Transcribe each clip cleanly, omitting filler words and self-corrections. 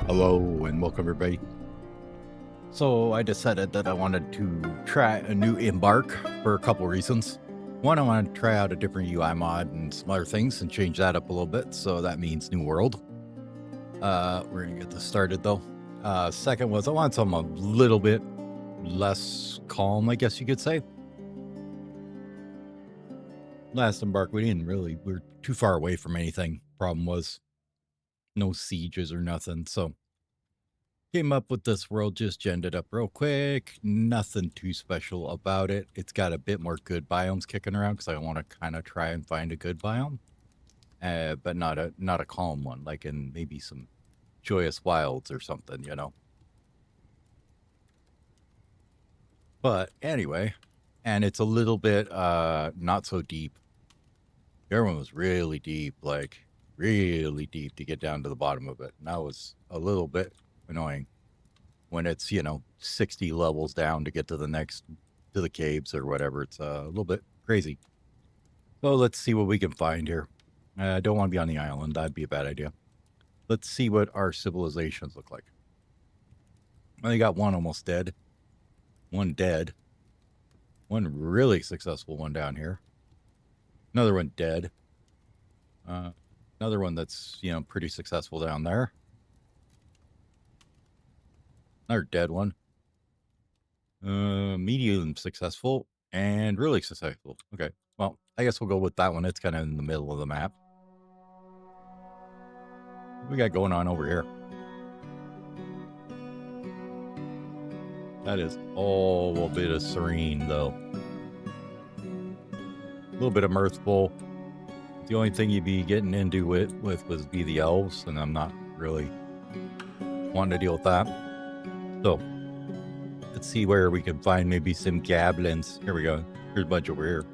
Hello and welcome everybody. So I decided that I wanted to try a new embark for a couple reasons. One, I want to try out a different UI mod and some other things and change that up a little bit. So that means new world. We're gonna get this started though. Second was I want something a little bit less calm, I guess you could say. Last embark, we're too far away from anything. Problem was no sieges or nothing. So came up with this world, just genned it up real quick. Nothing too special about it. It's got a bit more good biomes kicking around because I want to kind of try and find a good biome, but not a calm one, like in maybe some joyous wilds or something, you know. But anyway, and it's a little bit not so deep. The other one was really deep, like really deep to get down to the bottom of it. And that was a little bit annoying when it's, 60 levels down to get to the caves or whatever. It's a little bit crazy. So let's see what we can find here. I don't want to be on the island. That'd be a bad idea. Let's see what our civilizations look like. Well, you got one almost dead, one dead, one really successful one down here, another one dead, another one that's, pretty successful down there, another dead one, medium successful, and really successful. Okay, well, I guess we'll go with that one. It's kind of in the middle of the map. What we got going on over here? That is all a bit of serene, though. A little bit of mirthful. The only thing you'd be getting into with was be the elves, and I'm not really wanting to deal with that. So let's see where we can find maybe some goblins. Here we go. Here's a bunch over here.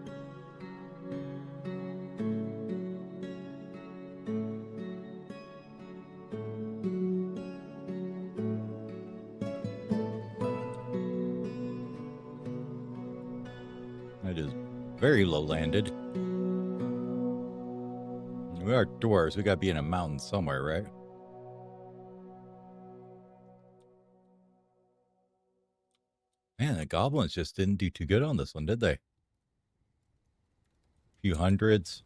That is very low landed. We are dwarves. We got to be in a mountain somewhere, right? Man, the goblins just didn't do too good on this one, did they? A few hundreds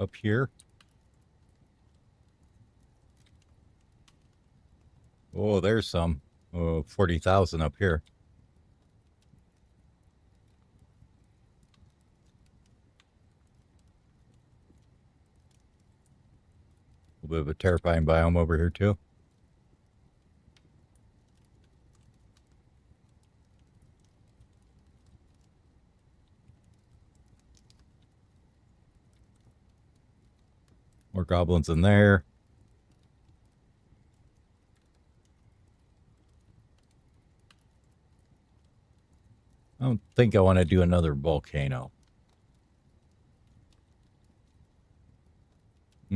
up here. Oh, there's some. Oh, 40,000 up here. A little bit of a terrifying biome over here, too. More goblins in there. I don't think I want to do another volcano.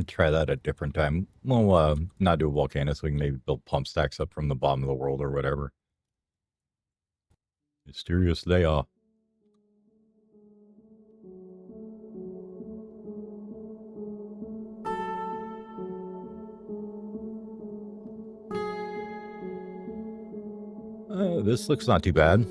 Try that a different time. We'll not do a volcano, so we can maybe build pump stacks up from the bottom of the world or whatever. Mysterious layoff. This looks not too bad.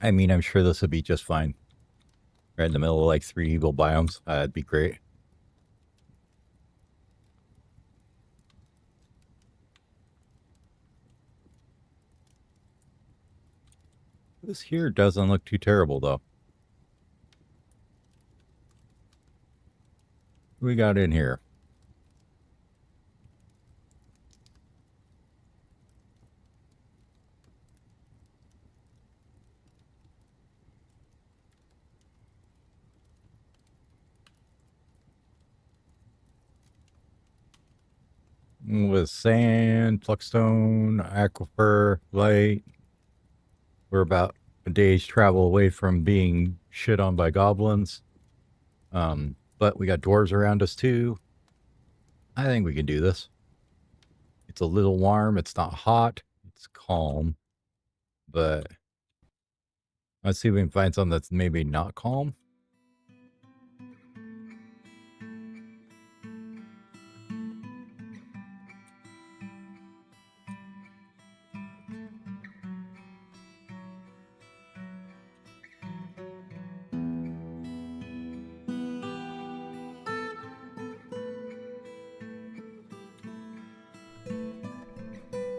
I mean, I'm sure this would be just fine. Right in the middle of like 3 evil biomes. That'd be great. This here doesn't look too terrible, though. What we got in here? with sand, pluckstone, aquifer, light. We're about a day's travel away from being shit on by goblins. But we got dwarves around us too. I think we can do this. It's a little warm. It's not hot. It's calm. But let's see if we can find something that's maybe not calm.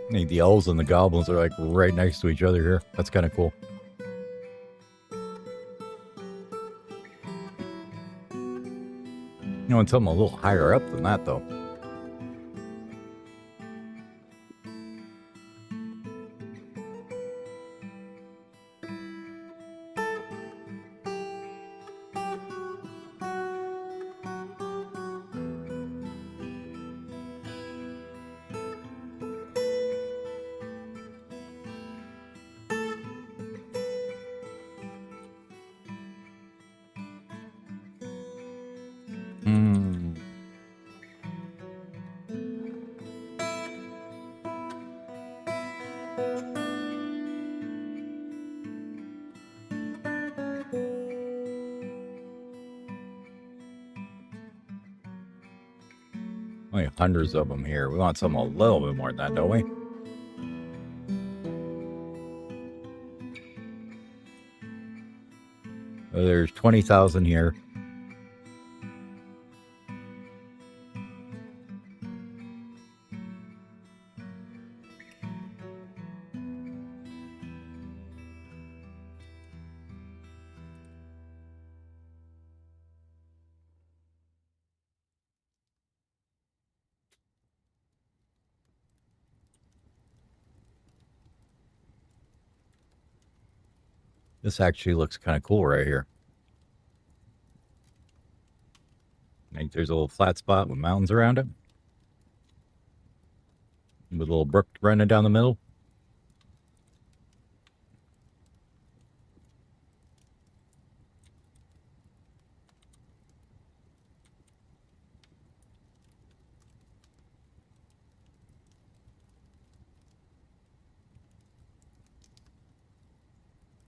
I think the elves and the goblins are like right next to each other here. That's kind of cool. You know, something a little higher up than that, though. Only hundreds of them here. We want some a little bit more than that, don't we? There's 20,000 here. This actually looks kind of cool right here. I think there's a little flat spot with mountains around it. With a little brook running down the middle.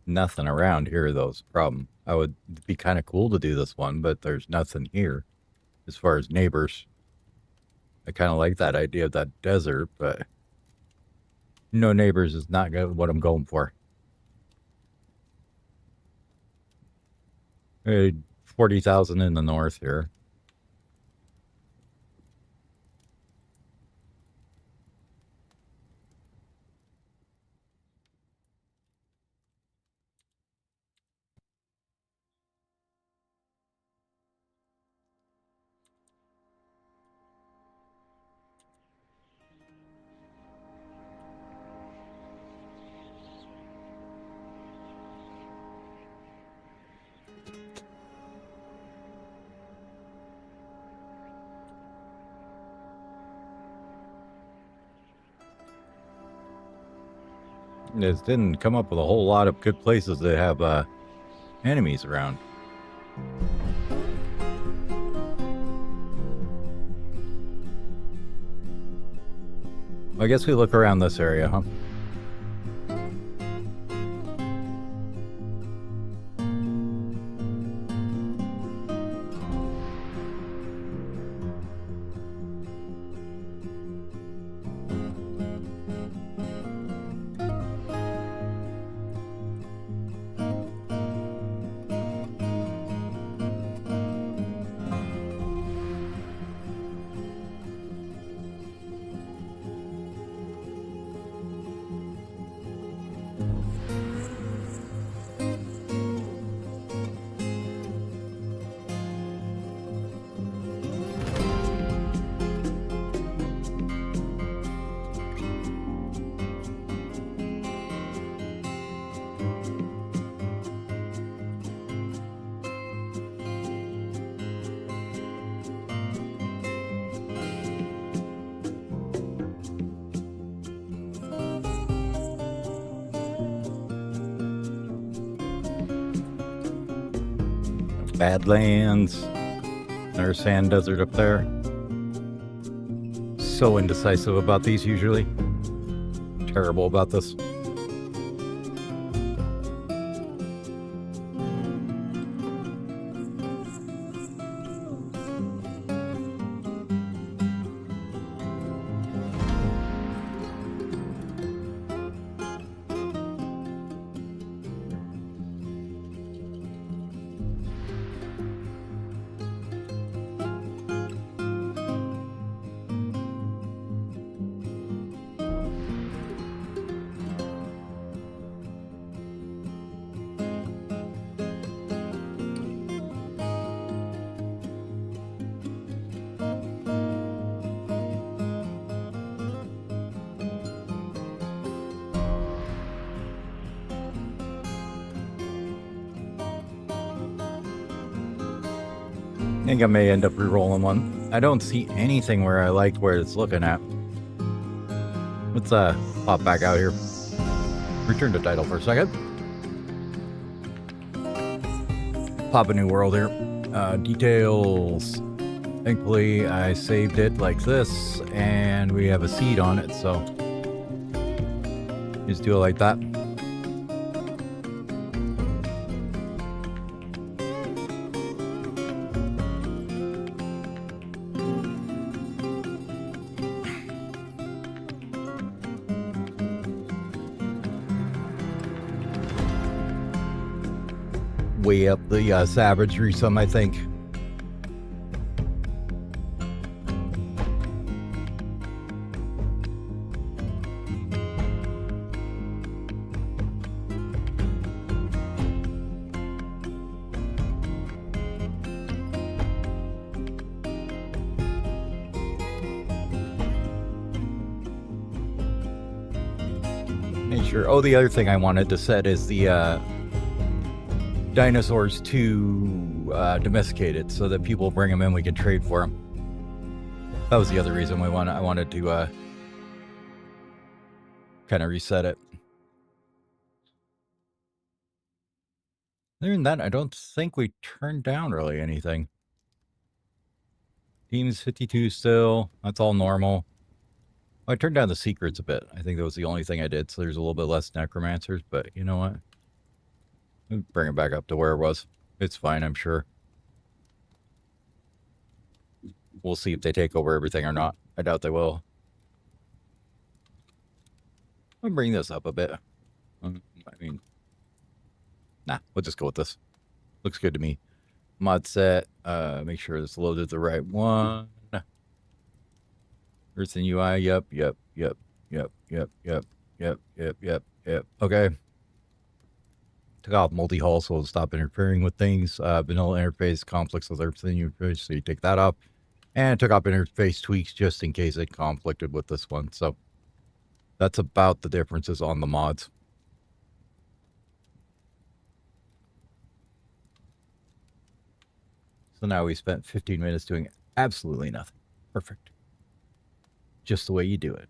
Nothing around here, though, is the problem. I would be kind of cool to do this one, but there's nothing here as far as neighbors. I kind of like that idea of that desert, but no neighbors is not what I'm going for. 40,000 in the north here. It didn't come up with a whole lot of good places that have enemies around. I guess we look around this area, huh? Badlands. Another sand desert up there. So indecisive about these usually. Terrible about this. I think I may end up re-rolling one. I don't see anything where I liked where it's looking at. Let's pop back out here. Return to title for a second. Pop a new world here. Details. Thankfully, I saved it like this, and we have a seed on it, so just do it like that. Way up the savagery some, I think. Make sure. Oh, the other thing I wanted to set is the dinosaurs to domesticated, so that people bring them in, we can trade for them. That was the other reason I wanted to kind of reset it. Other than that, I don't think we turned down really anything. Teams 52 still. That's all normal. I turned down the secrets a bit. I think that was the only thing I did, so there's a little bit less necromancers, but you know what? Bring it back up to where it was. It's fine, I'm sure. We'll see if they take over everything or not. I doubt they will. I'll bring this up a bit. I mean, nah, we'll just go with this. Looks good to me. Mod set. Make sure it's loaded the right one. Earth and UI. Yep. Okay. Took off multi-hull, so it'll stop interfering with things. Vanilla interface conflicts with everything you push, so you take that off. And took off interface tweaks just in case it conflicted with this one. So that's about the differences on the mods. So now we spent 15 minutes doing absolutely nothing. Perfect. Just the way you do it.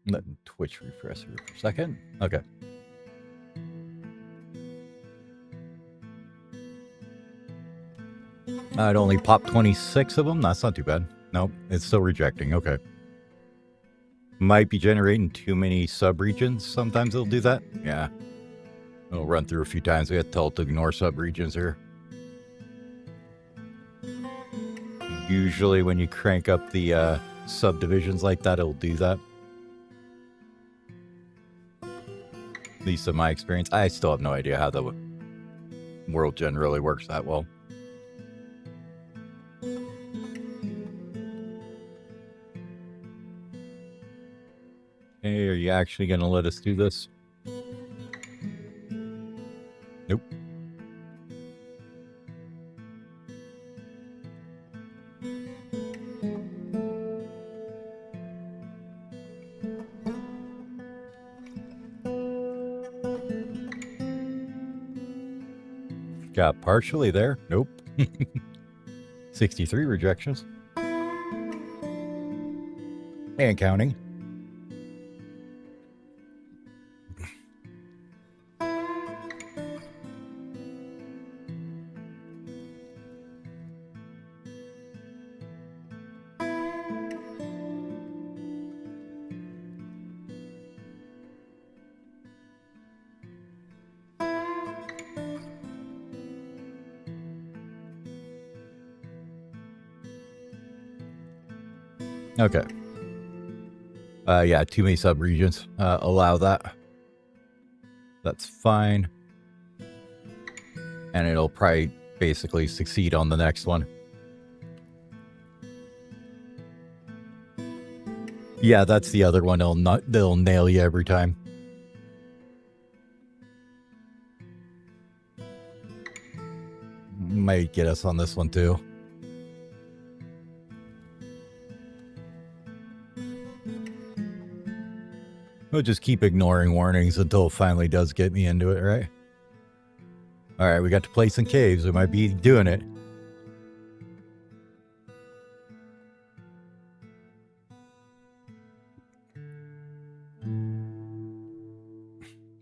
Let Twitch refresh here for a second. Okay. It only popped 26 of them. That's not too bad. Nope, it's still rejecting. Okay. Might be generating too many sub-regions. Sometimes it'll do that. Yeah. It'll run through a few times. We have to tell it to ignore sub-regions here. Usually when you crank up the subdivisions like that, it'll do that. At least in my experience. I still have no idea how the world gen really works that well. Hey, are you actually going to let us do this? Nope. Got partially there. Nope. 63 rejections. And counting. Okay. Yeah, too many subregions. Allow that. That's fine. And it'll probably basically succeed on the next one. Yeah, that's the other one. They'll nail you every time. Might get us on this one too. We'll just keep ignoring warnings until it finally does get me into it, right? All right, we got to place in caves. We might be doing it.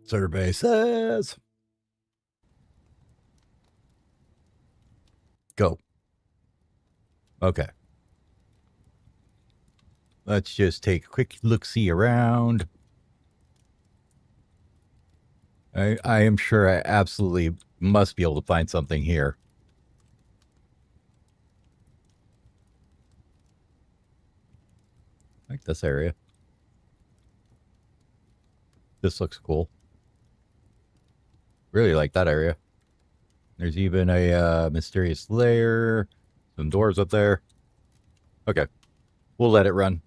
Survey says. Go. Okay. Let's just take a quick look-see around. I am sure I absolutely must be able to find something here. I like this area. This looks cool. Really like that area. There's even a mysterious lair. Some doors up there. Okay. We'll let it run.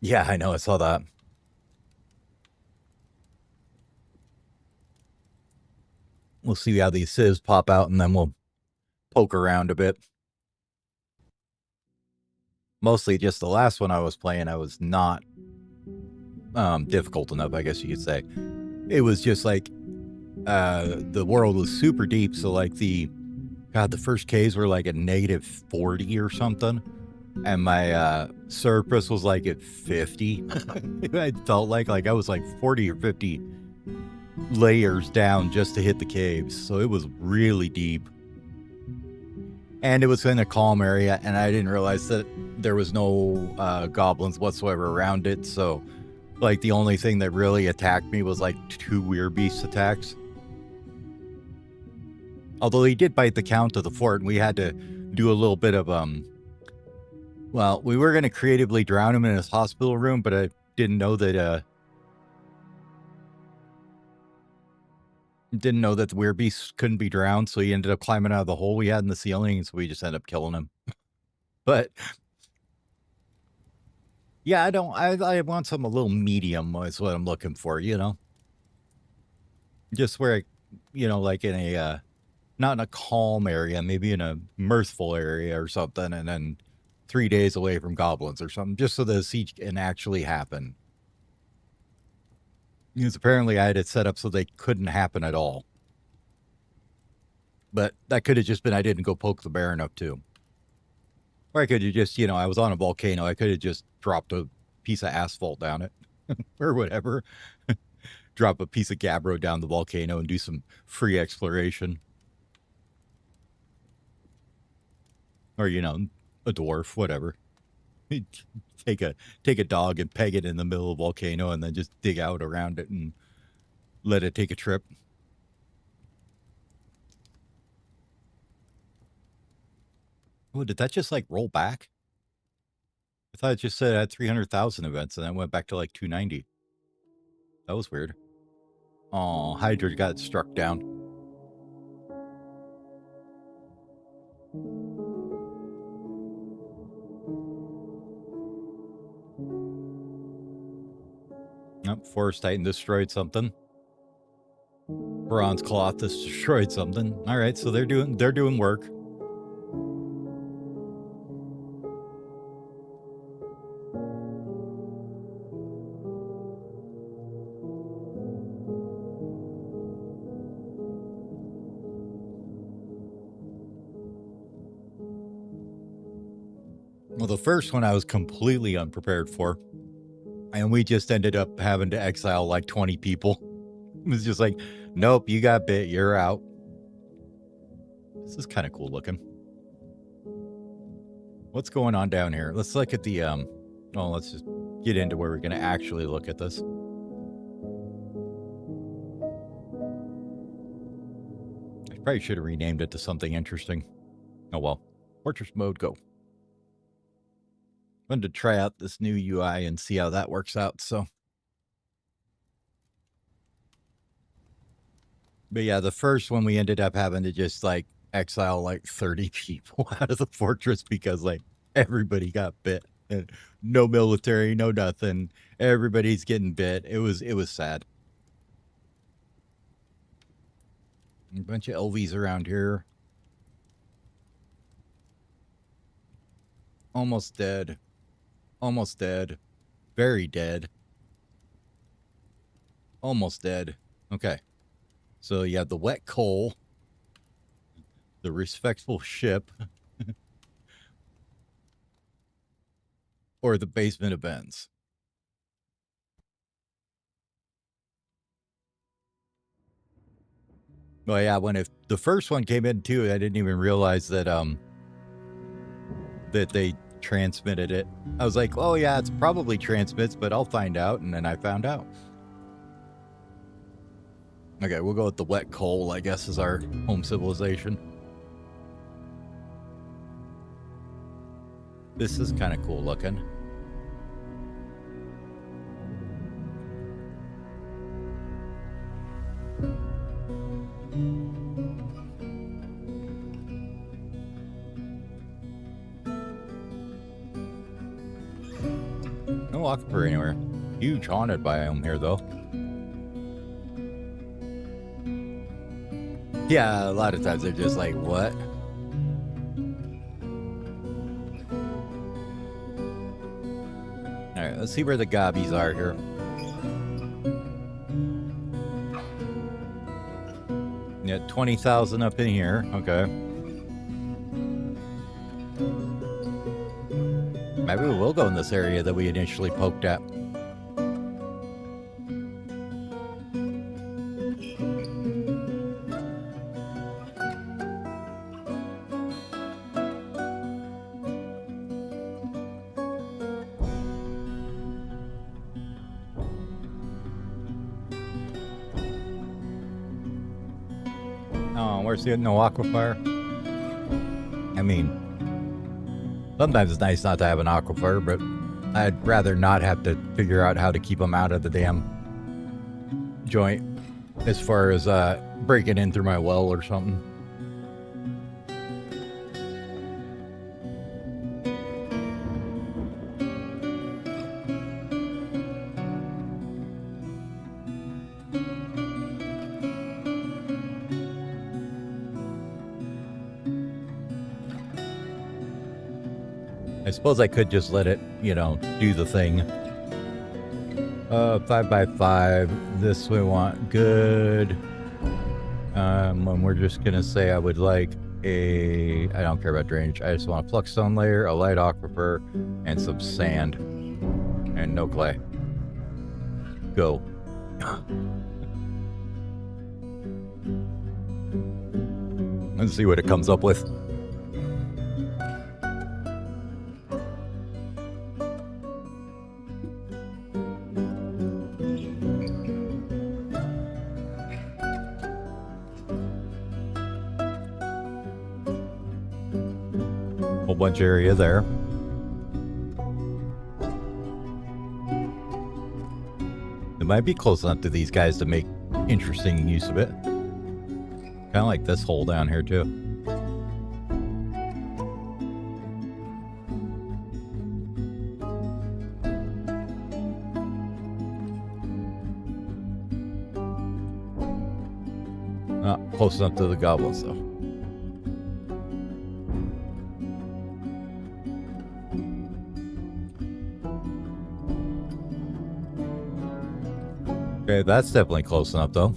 Yeah, I know. I saw that. We'll see how these sieves pop out, and then we'll poke around a bit. Mostly just the last one I was playing, I was not difficult enough, I guess you could say. It was just like the world was super deep, so like the first caves were like at -40 or something, and my surface was like at 50. I felt like I was like 40 or 50 layers down just to hit the caves, so it was really deep. And it was in a calm area, and I didn't realize that there was no goblins whatsoever around it, so like the only thing that really attacked me was like 2 weird beast attacks. Although he did bite the count of the fort, and we had to do a little bit of well, we were going to creatively drown him in his hospital room, but I didn't know that the weird beast couldn't be drowned, so he ended up climbing out of the hole we had in the ceiling, so we just ended up killing him. But yeah, I want some a little medium is what I'm looking for, you know? Just where, like in a, not in a calm area, maybe in a mirthful area or something, and then 3 days away from goblins or something, just so the siege can actually happen. Because apparently I had it set up so they couldn't happen at all. But that could have just been I didn't go poke the bear enough too. Or I could have just, I was on a volcano. I could have just dropped a piece of asphalt down it or whatever. Drop a piece of gabbro down the volcano and do some free exploration. Or, a dwarf, whatever. Take a dog and peg it in the middle of the volcano and then just dig out around it and let it take a trip. Oh, did that just like roll back? I thought it just said I had 300,000 events and then went back to like 290. That was weird. Oh, Hydra got struck down. Yep, Forest Titan destroyed something. Bronze Cloth destroyed something. All right, so they're doing work. the first one I was completely unprepared for. And we just ended up having to exile like 20 people. It was just like, nope, you got bit, you're out. This is kind of cool looking. What's going on down here? Let's look at the, oh, let's just get into where we're going to actually look at this. I probably should have renamed it to something interesting. Oh well. Fortress mode, go. Wanted to try out this new UI and see how that works out, so. But yeah, the first one we ended up having to just like exile like 30 people out of the fortress because like everybody got bit. And no military, no nothing. Everybody's getting bit. It was sad. A bunch of LVs around here. Almost dead. Almost dead. Very dead. Almost dead. Okay. So you have the wet coal. The respectful ship. Or the basement of Ben's. Well, yeah, when the first one came in too, I didn't even realize that that they transmitted it. I was like, oh yeah, it's probably transmits, but I'll find out. And then I found out. Okay, we'll go with the wet coal, I guess, is our home civilization. This is kind of cool looking. No aquifer anywhere. Huge haunted biome here, though. Yeah, a lot of times they're just like, what? Alright, let's see where the gobbies are here. Yeah, 20,000 up in here. Okay. Maybe we will go in this area that we initially poked at. Oh, where's the no aquifer? I mean, sometimes it's nice not to have an aquifer, but I'd rather not have to figure out how to keep them out of the damn joint as far as breaking in through my well or something. I suppose I could just let it, you know, do the thing. 5x5. This we want good. And we're just gonna say I would like a. I don't care about drainage. I just want a flux-stone layer, a light aquifer, and some sand, and no clay. Go. Let's see what it comes up with. Whole bunch of area there. It might be close enough to these guys to make interesting use of it. Kind of like this hole down here too. Not close enough to the goblins though. Okay, that's definitely close enough, though.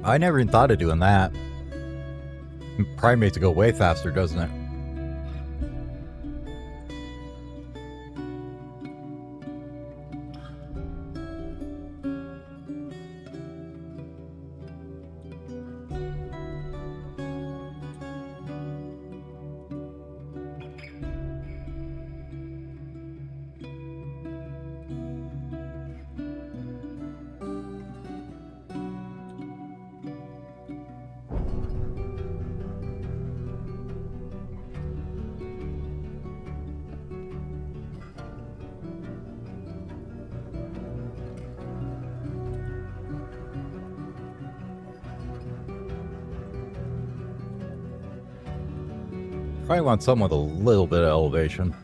I never even thought of doing that. Probably makes it go way faster, doesn't it? Probably want something with a little bit of elevation.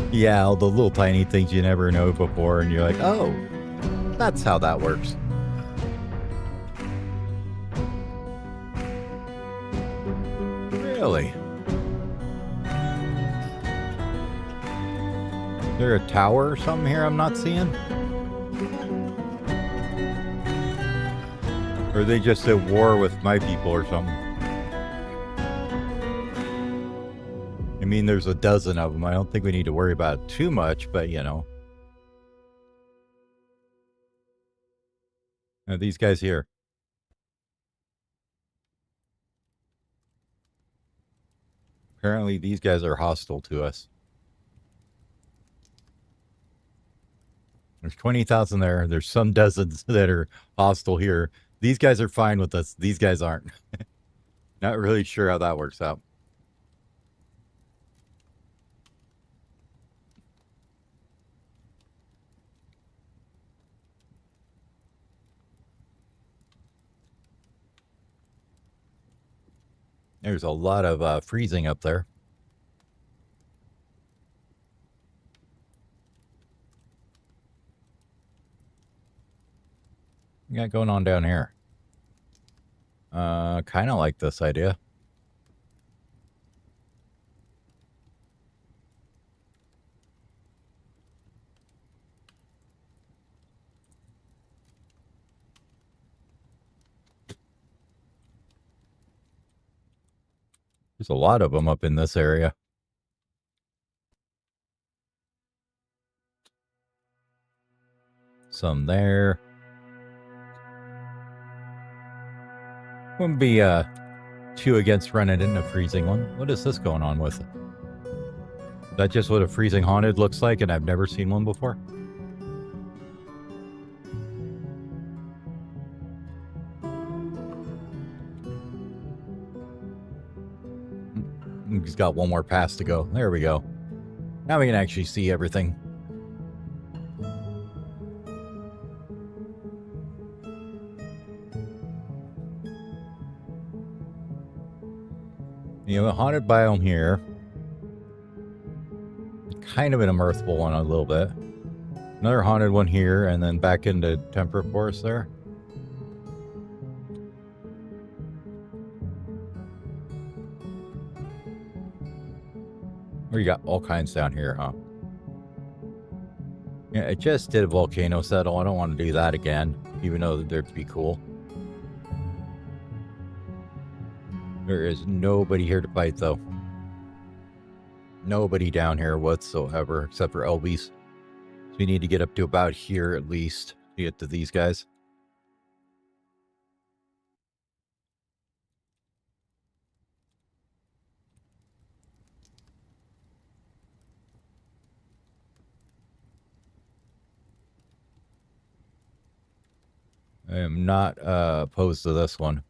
Yeah, all the little tiny things you never know before, and you're like, oh, that's how that works. Really? Is there a tower or something here I'm not seeing? Or are they just at war with my people or something? I mean, there's a dozen of them. I don't think we need to worry about it too much, but you know. Now, these guys here. Apparently, these guys are hostile to us. There's 20,000 there. There's some dozens that are hostile here. These guys are fine with us. These guys aren't. Not really sure how that works out. There's a lot of freezing up there. What you got going on down here? Kind of like this idea. There's a lot of them up in this area. Some there. Wouldn't be too against running into a freezing one. What is this going on with? Is that just what a freezing haunted looks like, and I've never seen one before? He's got one more pass to go. There we go. Now we can actually see everything. You have a haunted biome here. Kind of an unearthable one a little bit. Another haunted one here, and then back into temperate forest there. Oh, you got all kinds down here, huh? Yeah, I just did a volcano settle. I don't want to do that again, even though that'd be cool. There is nobody here to fight, though. Nobody down here whatsoever, except for LBs. So we need to get up to about here at least to get to these guys. I am not opposed to this one.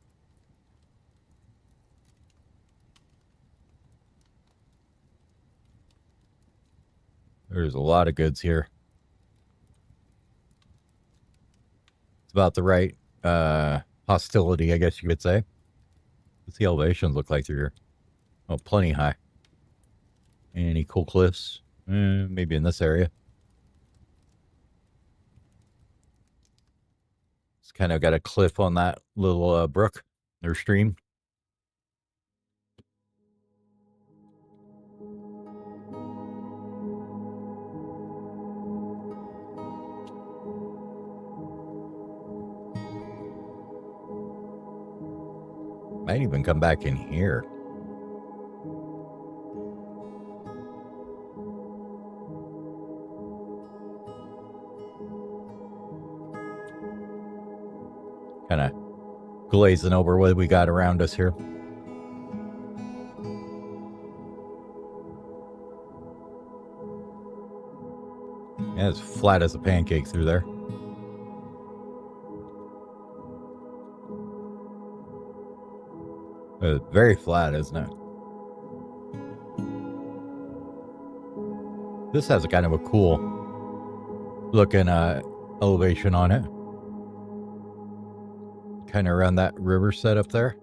There's a lot of goods here. It's about the right hostility, I guess you could say. What's the elevations look like through here? Oh, plenty high. Any cool cliffs? Maybe in this area. It's kind of got a cliff on that little brook or stream. Might even come back in here. Kind of glazing over what we got around us here. Yeah, it's flat as a pancake through there. Very flat, isn't it? This has a kind of a cool looking elevation on it. Kind of around that river set up there.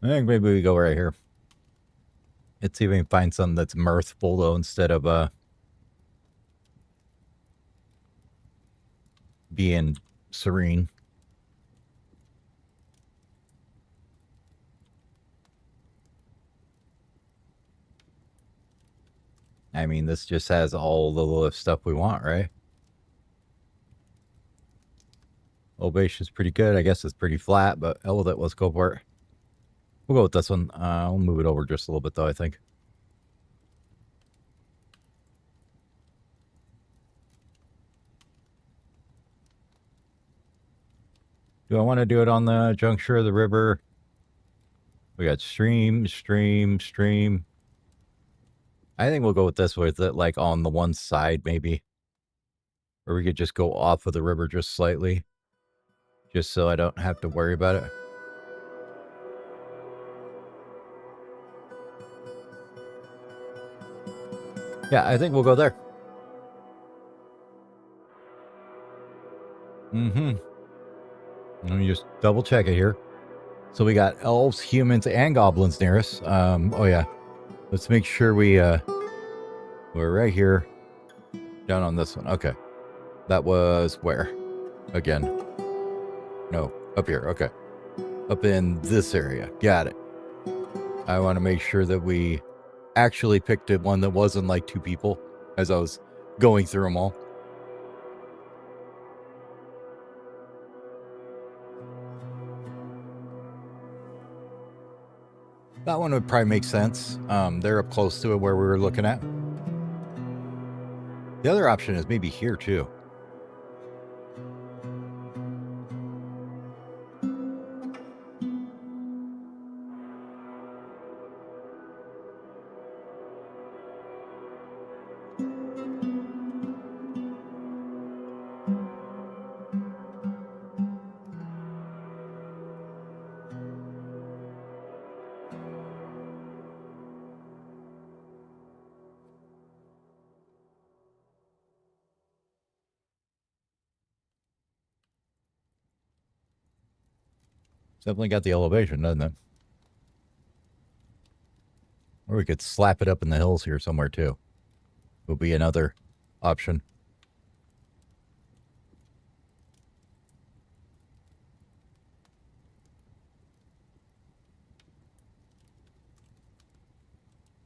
I think maybe we go right here. Let's see if we can find something that's mirthful, though, instead of being serene. I mean, this just has all the little stuff we want, right? Elevation's pretty good. I guess it's pretty flat, but hell with it. Let's go for it. We'll go with this one. I'll move it over just a little bit, though, I think. Do I want to do it on the juncture of the river? We got stream, stream, stream. I think we'll go with this with it, like on the one side, maybe. Or we could just go off of the river just slightly. Just so I don't have to worry about it. Yeah, I think we'll go there. Mm-hmm. Let me just double check it here. So we got elves, humans, and goblins near us. Oh yeah. Let's make sure we're right here. Down on this one. Okay. That was where? Again. No, up here. Okay. Up in this area. Got it. I want to make sure that we actually picked one that wasn't like two people as I was going through them all. That one would probably make sense. They're up close to it where we were looking at. The other option is maybe here too. It's definitely got the elevation, doesn't it? Or we could slap it up in the hills here somewhere too. Would be another option.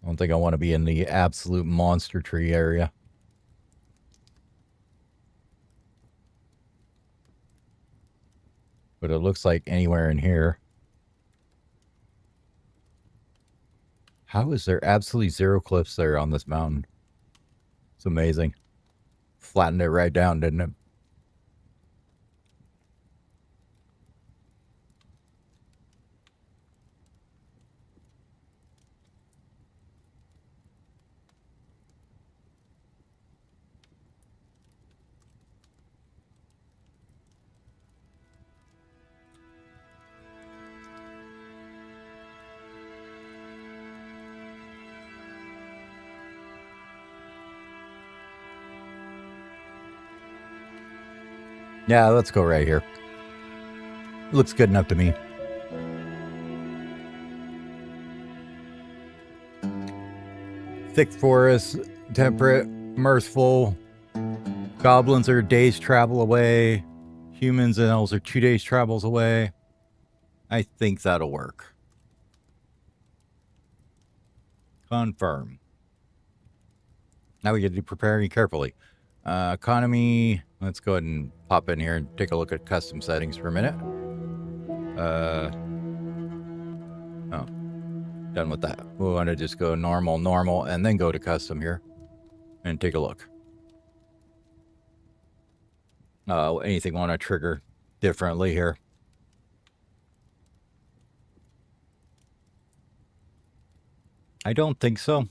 I don't think I want to be in the absolute monster tree area. But it looks like anywhere in here. How is there absolutely zero cliffs there on this mountain? It's amazing. Flattened it right down, didn't it? Yeah, let's go right here. Looks good enough to me. Thick forest, temperate, mirthful. Goblins are a day's travel away. Humans and elves are 2 days travels away. I think that'll work. Confirm. Now we get to preparing carefully. Economy. Let's go ahead and pop in here and take a look at custom settings for a minute. Oh, done with that. We want to just go normal, and then go to custom here and take a look. Anything want to trigger differently here? I don't think so.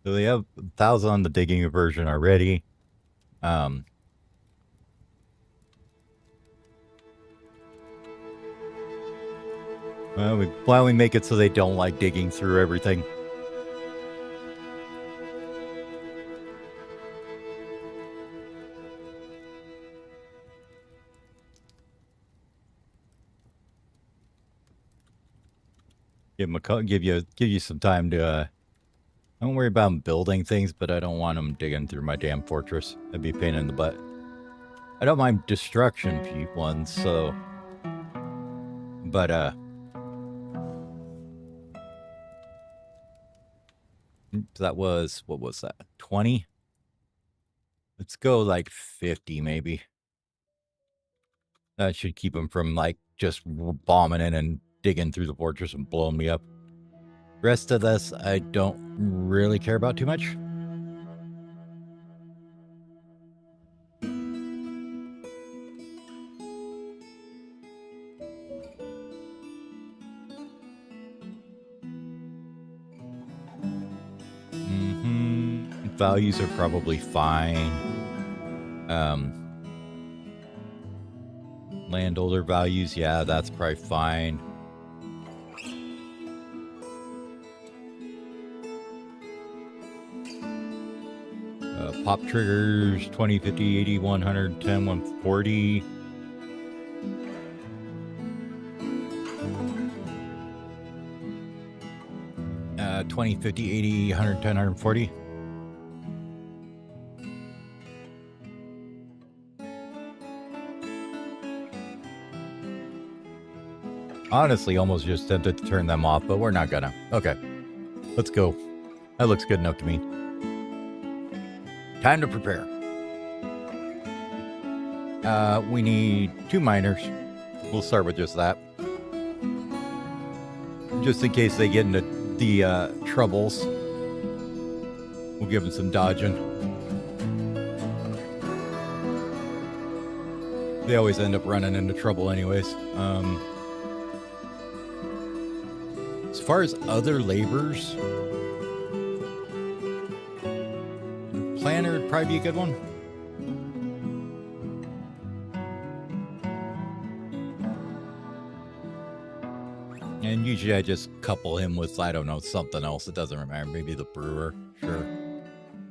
So they have 1,000 on the digging version already. Why don't we make it so they don't like digging through everything? Give you some time to. Don't worry about them building things, but I don't want them digging through my damn fortress. That'd be a pain in the butt. I don't mind destruction ones, so. But that was, what was that? 20? Let's go like 50 maybe. That should keep them from like just bombing in and digging through the fortress and blowing me up. Rest of this, I don't really care about too much. Values are probably fine. Landholder values, yeah, that's probably fine. Pop triggers, 20, 50, 80, 100, 10, 140. Uh, 20, 50, 80, 110, 140. Honestly, almost just tempted to turn them off, but we're not gonna. Okay, let's go. That looks good enough to me. Time to prepare. We need 2 miners. We'll start with just that. Just in case they get into the troubles. We'll give them some dodging. They always end up running into trouble anyways. As far as other laborers, planner would probably be a good one. And usually I just couple him with, I don't know, something else. It doesn't matter. Maybe the brewer. Sure.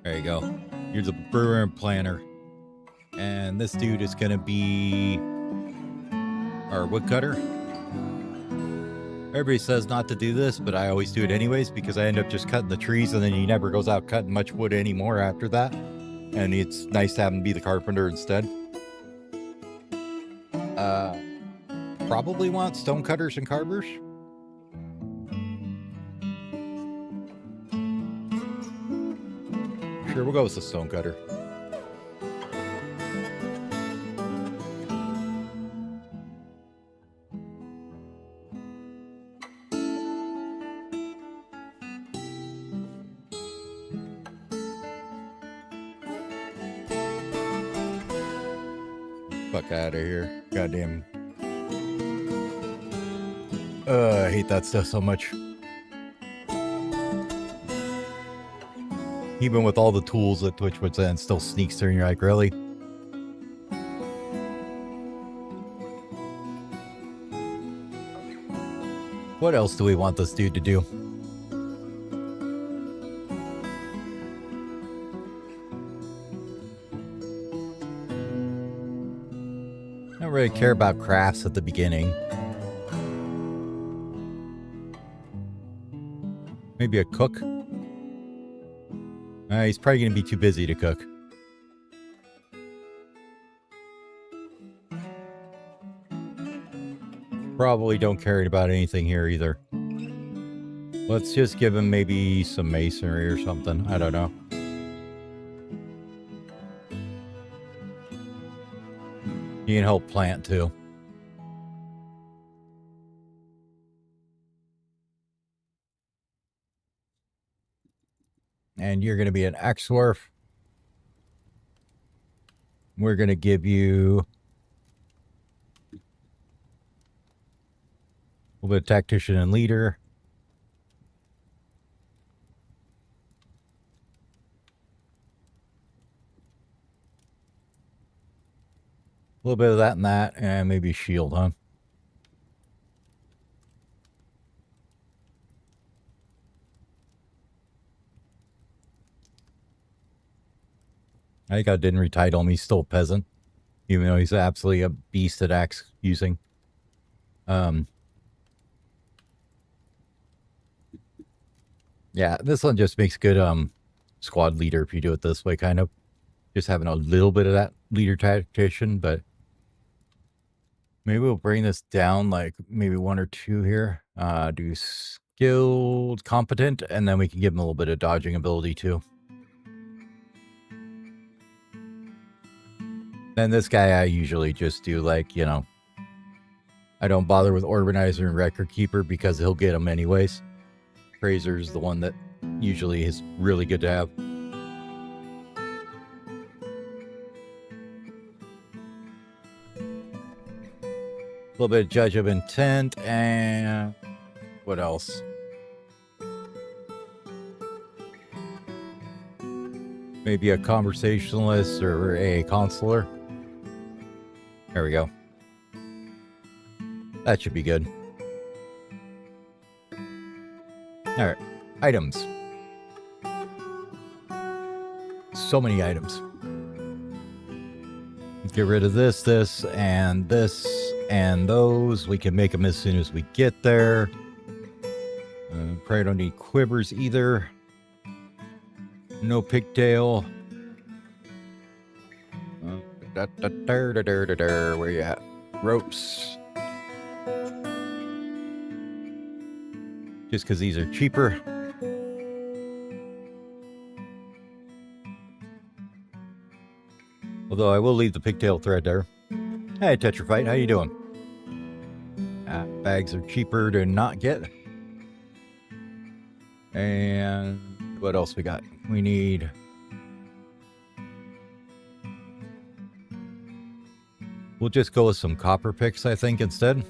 There you go. You're the brewer and planner. And this dude is going to be our woodcutter. Everybody says not to do this, but I always do it anyways because I end up just cutting the trees and then he never goes out cutting much wood anymore after that. And it's nice to have him be the carpenter instead. Probably want stone cutters and carvers. Sure, we'll go with the stone cutter. Fuck out of here. Goddamn. I hate that stuff so much. Even with all the tools that Twitch puts in, still sneaks through and you're like, really? What else do we want this dude to do? I don't really care about crafts at the beginning. Maybe a cook? He's probably going to be too busy to cook. Probably don't care about anything here either. Let's just give him maybe some masonry or something. I don't know. He can help plant too. And you're going to be an ex-dwarf. We're going to give you a little bit of tactician and leader. A little bit of that and that, and maybe shield, huh? I think I didn't retitle him. He's still a peasant, even though he's absolutely a beast at axe using. Yeah, this one just makes good squad leader if you do it this way, kind of. Just having a little bit of that leader tactician, but maybe we'll bring this down like maybe 1 or 2 here. Do skilled, competent, and then we can give him a little bit of dodging ability too. Then this guy I usually just do like, you know, I don't bother with Organizer and Record Keeper because he'll get them anyways. Praiser's the one that usually is really good to have. A little bit of Judge of Intent, and what else? Maybe a Conversationalist or a Consular. There we go. That should be good. Alright, items. So many items. Get rid of this, this, and those. We can make them as soon as we get there. Probably don't need quivers either. No pigtail. Where you at? Ropes. Just because these are cheaper. Although I will leave the pigtail thread there. Hey, Tetraphyte, how you doing? Bags are cheaper to not get. And what else we got? We need... We'll just go with some copper picks, I think, instead.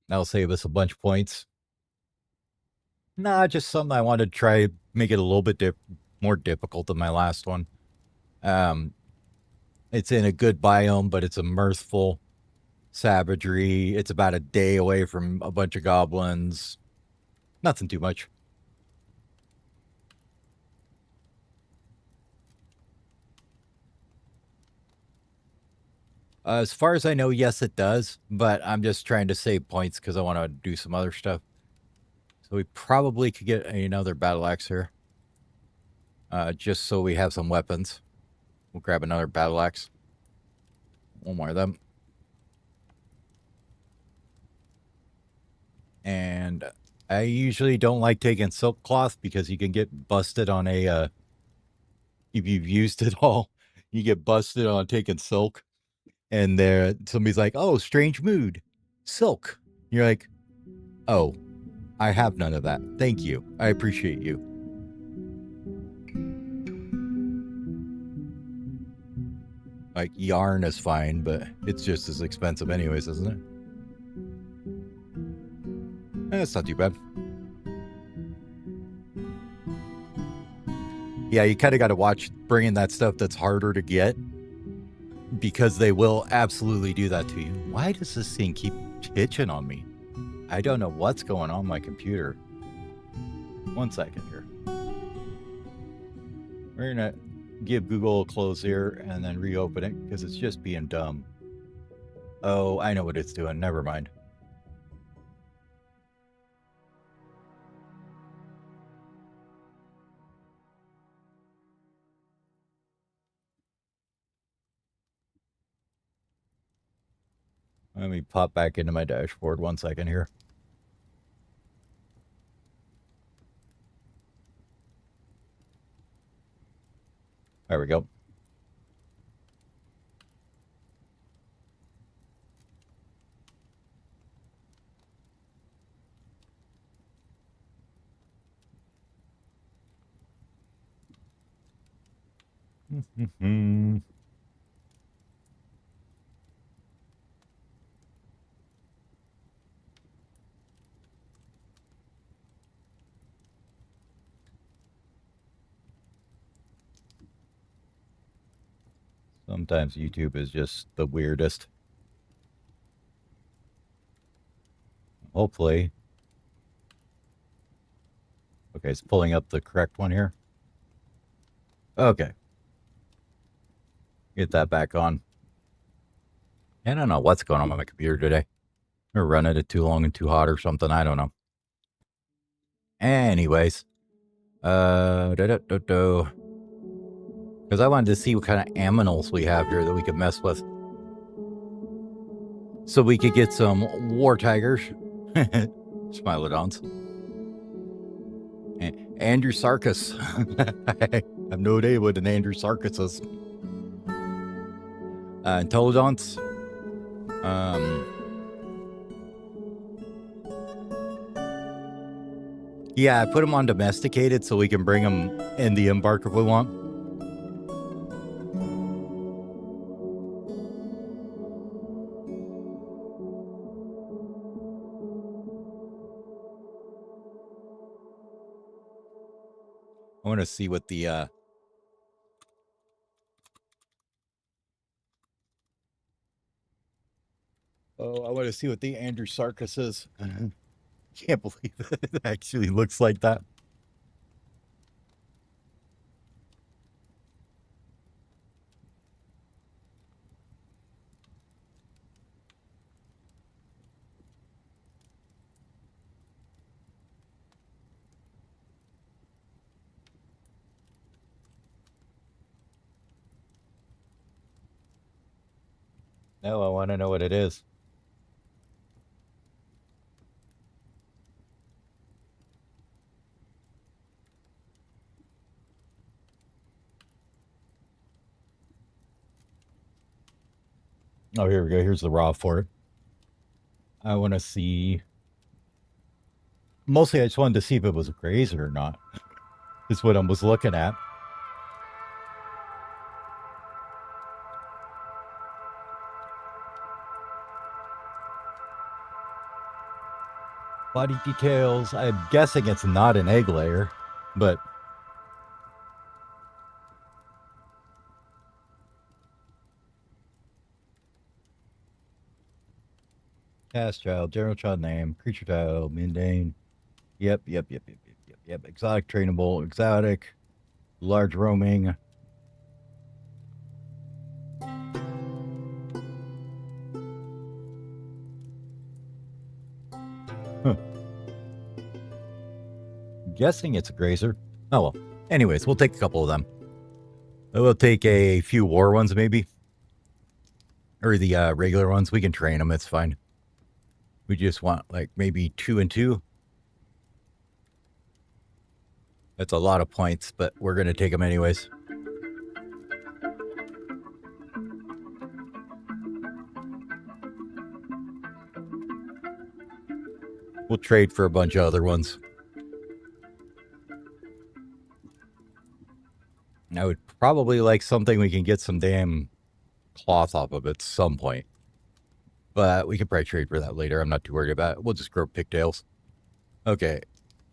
That'll save us a bunch of points. Nah, just something I wanted to try, make it a little bit more difficult than my last one. It's in a good biome, but it's a mirthful savagery. It's about a day away from a bunch of goblins. Nothing too much. As far as I know, yes, it does, but I'm just trying to save points because I want to do some other stuff. So we probably could get another battle axe here. Just so we have some weapons. We'll grab another battle axe. One more of them. And I usually don't like taking silk cloth because you can get busted on a... if you've used it all, you get busted on taking silk. And there, somebody's like, oh, strange mood. Silk. You're like, oh, I have none of that. Thank you. I appreciate you. Like, yarn is fine, but it's just as expensive anyways, isn't it? It's not too bad. Yeah, you kind of got to watch bringing that stuff that's harder to get, because they will absolutely do that to you. Why does this thing keep hitching on me? I don't know what's going on my computer. 1 second here. We're going to give Google a close here and then reopen it because it's just being dumb. Oh, I know what it's doing. Never mind. Let me pop back into my dashboard 1 second here. There we go. Sometimes YouTube is just the weirdest. Hopefully. Okay, it's pulling up the correct one here. Okay. Get that back on. I don't know what's going on with my computer today. Or running it too long and too hot or something. I don't know. Anyways. Because I wanted to see what kind of aminals we have here that we could mess with. So we could get some war tigers. Smilodons. Andrew Sarkis. I have no idea what an Andrew Sarkis is. Intelligence. Yeah, I put them on domesticated so we can bring them in the embark if we want. I want to see what the I want to see what the Andrew Sarkis is. Can't believe it actually looks like that. No, I want to know what it is. Oh, here we go. Here's the raw for it. I want to see. Mostly, I just wanted to see if it was a grazer or not. Is what I was looking at. Body details. I'm guessing it's not an egg layer, but cast child, general child name, creature child, mundane. Yep. Exotic, trainable, exotic, large roaming. Huh. I'm guessing it's a grazer. Oh well. Anyways, we'll take a couple of them. We'll take a few war ones, maybe. Or the regular ones. We can train them. It's fine. We just want, like, maybe 2 and 2. That's a lot of points, but we're going to take them anyways. We'll trade for a bunch of other ones. I would probably like something we can get some damn cloth off of it at some point. But we can probably trade for that later. I'm not too worried about it. We'll just grow pigtails. Okay.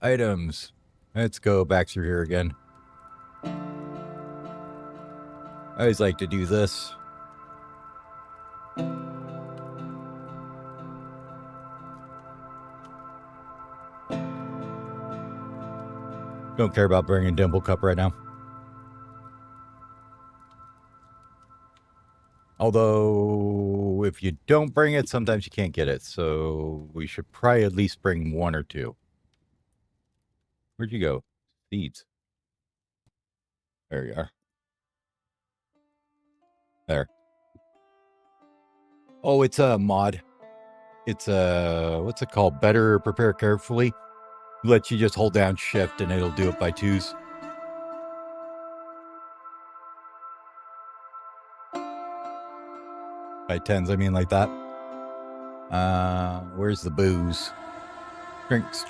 Items. Let's go back through here again. I always like to do this. Don't care about bringing Dimple Cup right now. Although, if you don't bring it, sometimes you can't get it. So, we should probably at least bring one or two. Where'd you go? Seeds. There you are. There. Oh, it's a mod. It's a, what's it called? Better Prepare Carefully. Lets you just hold down shift and it'll do it by twos. By tens, I mean like that. Where's the booze? Drinks.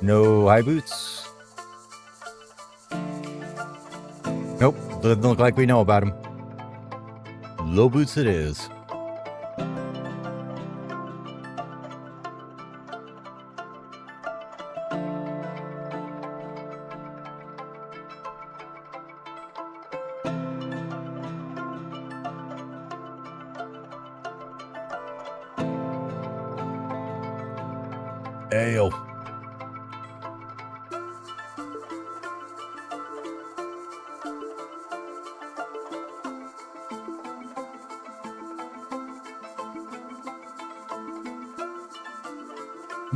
No high boots. Nope, doesn't look like we know about them. Low boots it is. Ale.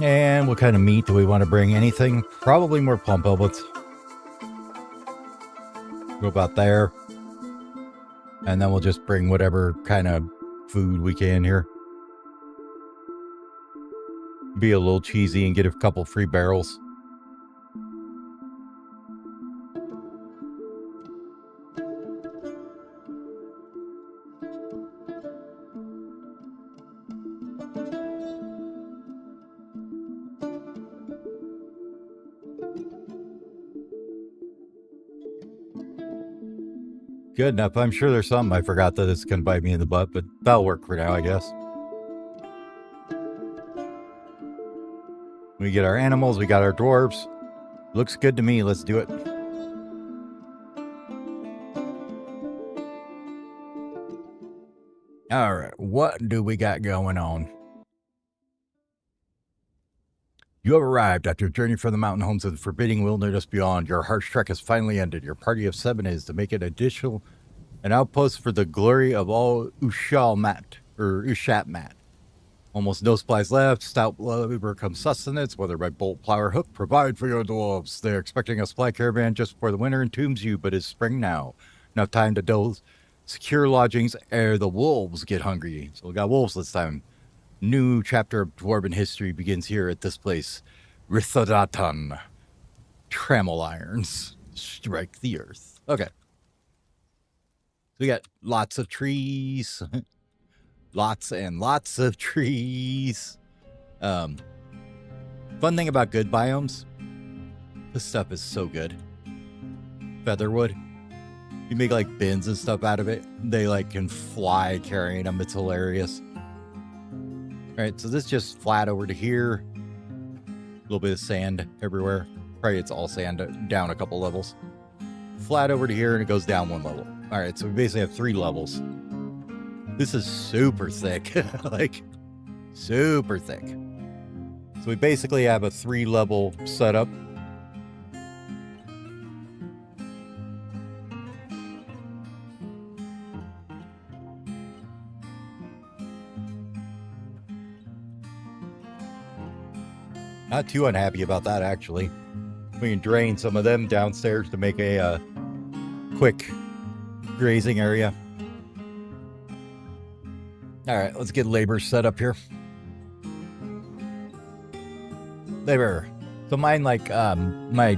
And what kind of meat do we want to bring? Anything? Probably more plum pellets. Go about there. And then we'll just bring whatever kind of food we can here. Be a little cheesy and get a couple free barrels. Good enough. I'm sure there's something I forgot that it's going to bite me in the butt, but that'll work for now, I guess. We get our animals, we got our dwarves. Looks good to me. Let's do it. All right, what do we got going on? You have arrived after a journey from the mountain homes of the forbidding wilderness beyond. Your harsh trek has finally ended. Your party of 7 is to make an outpost for the glory of all Ushatmat. Almost no supplies left. Stout labor comes sustenance, whether by bolt, plow, or hook. Provide for your dwarves. They're expecting a supply caravan just before the winter entombs you, but it's spring now. Enough time to dole secure lodgings ere the wolves get hungry. So we got wolves this time. New chapter of dwarven history begins here at this place. Rithodatan. Trammel irons. Strike the earth. Okay. So we got lots of trees. Lots and lots of trees. Fun thing about good biomes. This stuff is so good. Featherwood. You make like bins and stuff out of it. They like can fly carrying them. It's hilarious. Alright, so this just flat over to here. A little bit of sand everywhere. Probably it's all sand down a couple levels. Flat over to here and it goes down 1 level. Alright, so we basically have 3 levels. This is super thick. Like, super thick. So we basically have a 3-level setup. Not too unhappy about that, actually. We can drain some of them downstairs to make a quick grazing area. All right, let's get labor set up here. Labor. So mine, like, my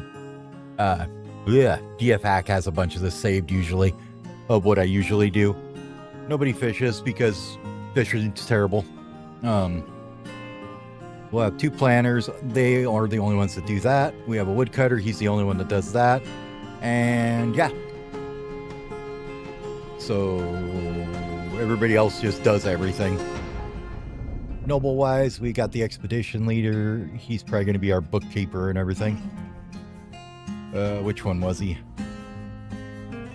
DF hack has a bunch of this saved usually of what I usually do. Nobody fishes because fishing's terrible. We'll have 2 planters. They are the only ones that do that. We have a woodcutter. He's the only one that does that. And yeah. So everybody else just does everything. Noble wise, we got the expedition leader. He's probably going to be our bookkeeper and everything. Which one was he?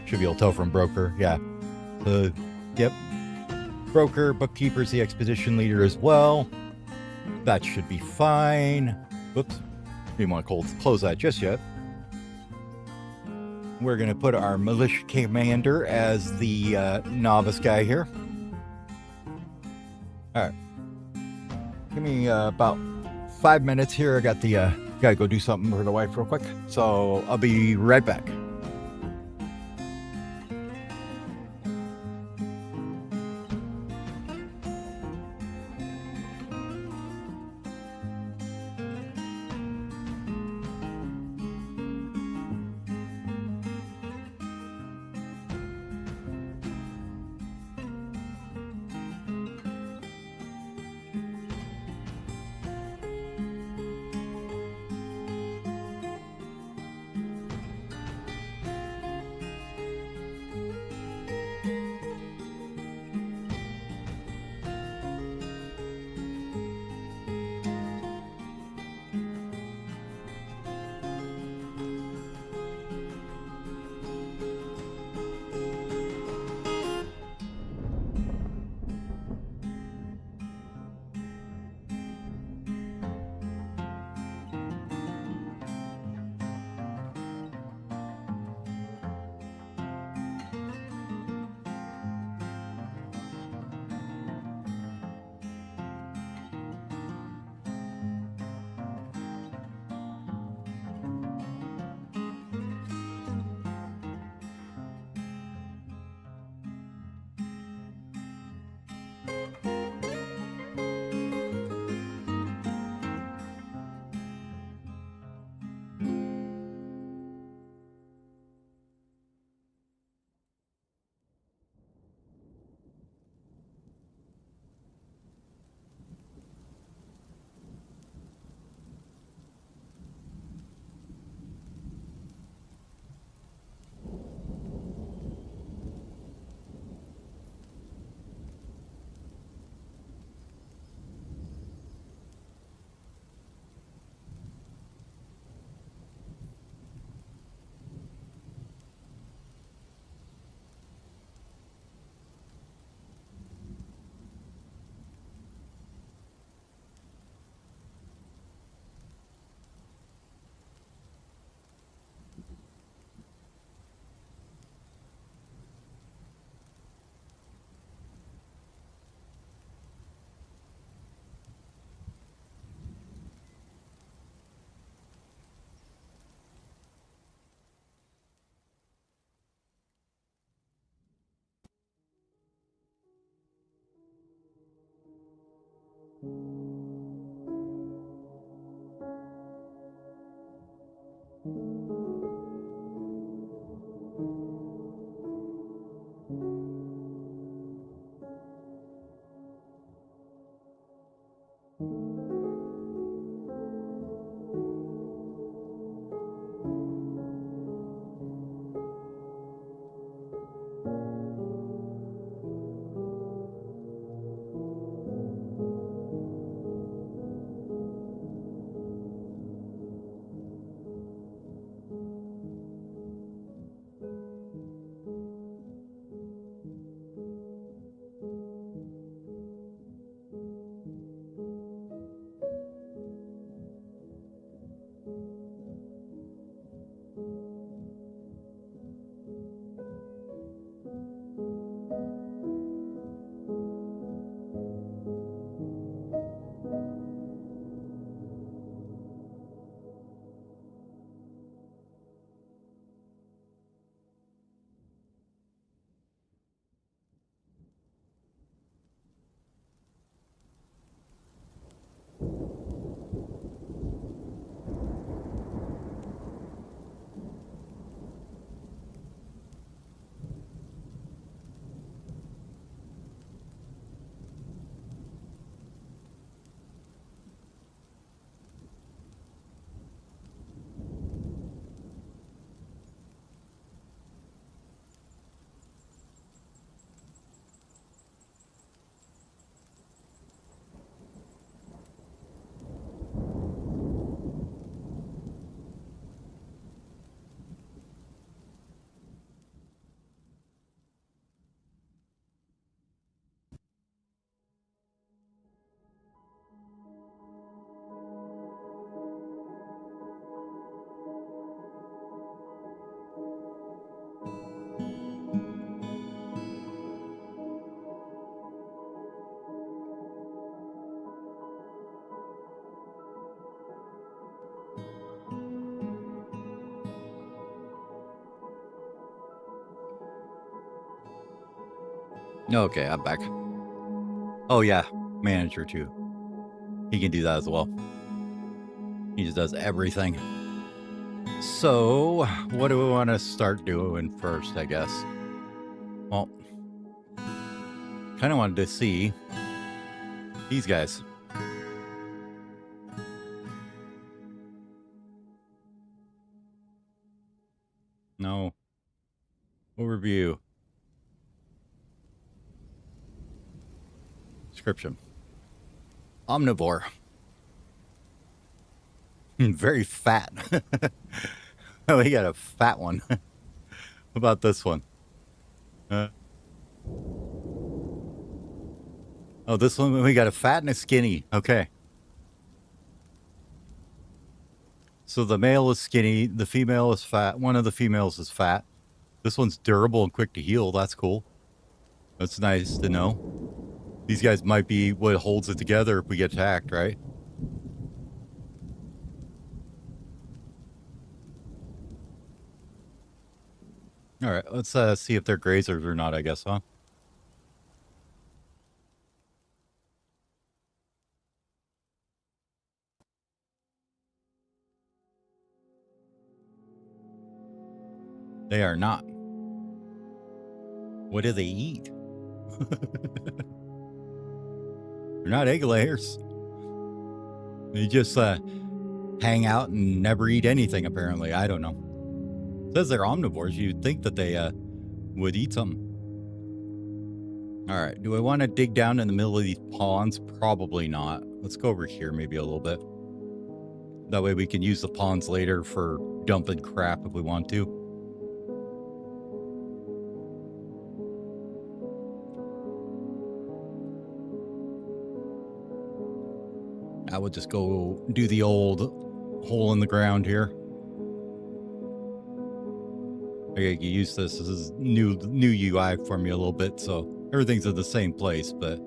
Should be able to tell from broker. Yeah. Yep. Broker, bookkeeper's the expedition leader as well. That should be fine. Whoops. Didn't want to close that just yet. We're going to put our militia commander as the novice guy here. All right. Give me about 5 minutes here. I got the gotta go do something for the wife real quick. So I'll be right back. Okay, I'm back. Oh yeah, manager too. He can do that as well. He just does everything. So, what do we want to start doing first, I guess? Well, kind of wanted to see these guys. No. Overview. Description. Omnivore. Very fat. Oh, we got a fat one. How about this one? Oh, this one, we got a fat and a skinny. Okay. So the male is skinny, the female is fat. One of the females is fat. This one's durable and quick to heal. That's cool. That's nice to know. These guys might be what holds it together if we get attacked, right? All right, let's see if they're grazers or not, I guess, huh? They are not. What do they eat? They're not egg layers. They just hang out and never eat anything, apparently. I don't know. It says they're omnivores. You'd think that they would eat something. All right. Do I want to dig down in the middle of these ponds? Probably not. Let's go over here maybe a little bit. That way we can use the ponds later for dumping crap if we want to. I would just go do the old hole in the ground here. I can use this as new UI for me a little bit, so everything's in the same place, but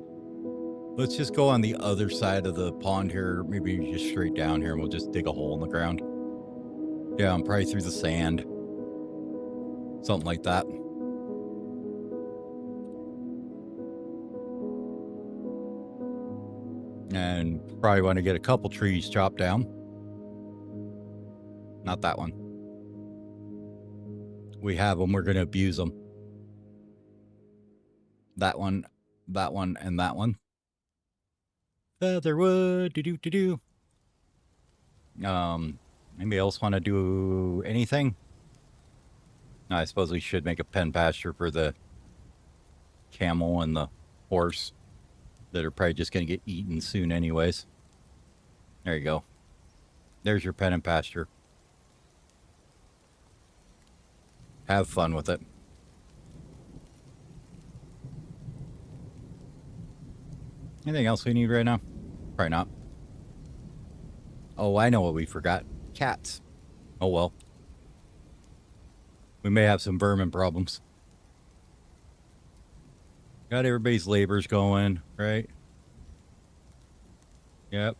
let's just go on the other side of the pond here, maybe just straight down here, and we'll just dig a hole in the ground. Down, probably through the sand. Something like that. And probably want to get a couple trees chopped down. Not that one. We have them. We're going to abuse them. That one, and that one. Featherwood. Do. Anybody else want to do anything? I suppose we should make a pen pasture for the camel and the horse that are probably just going to get eaten soon anyways. There you go. There's your pen and pasture. Have fun with it. Anything else we need right now? Probably not. Oh, I know what we forgot. Cats. Oh, well. We may have some vermin problems. Got everybody's labors going, right? Yep.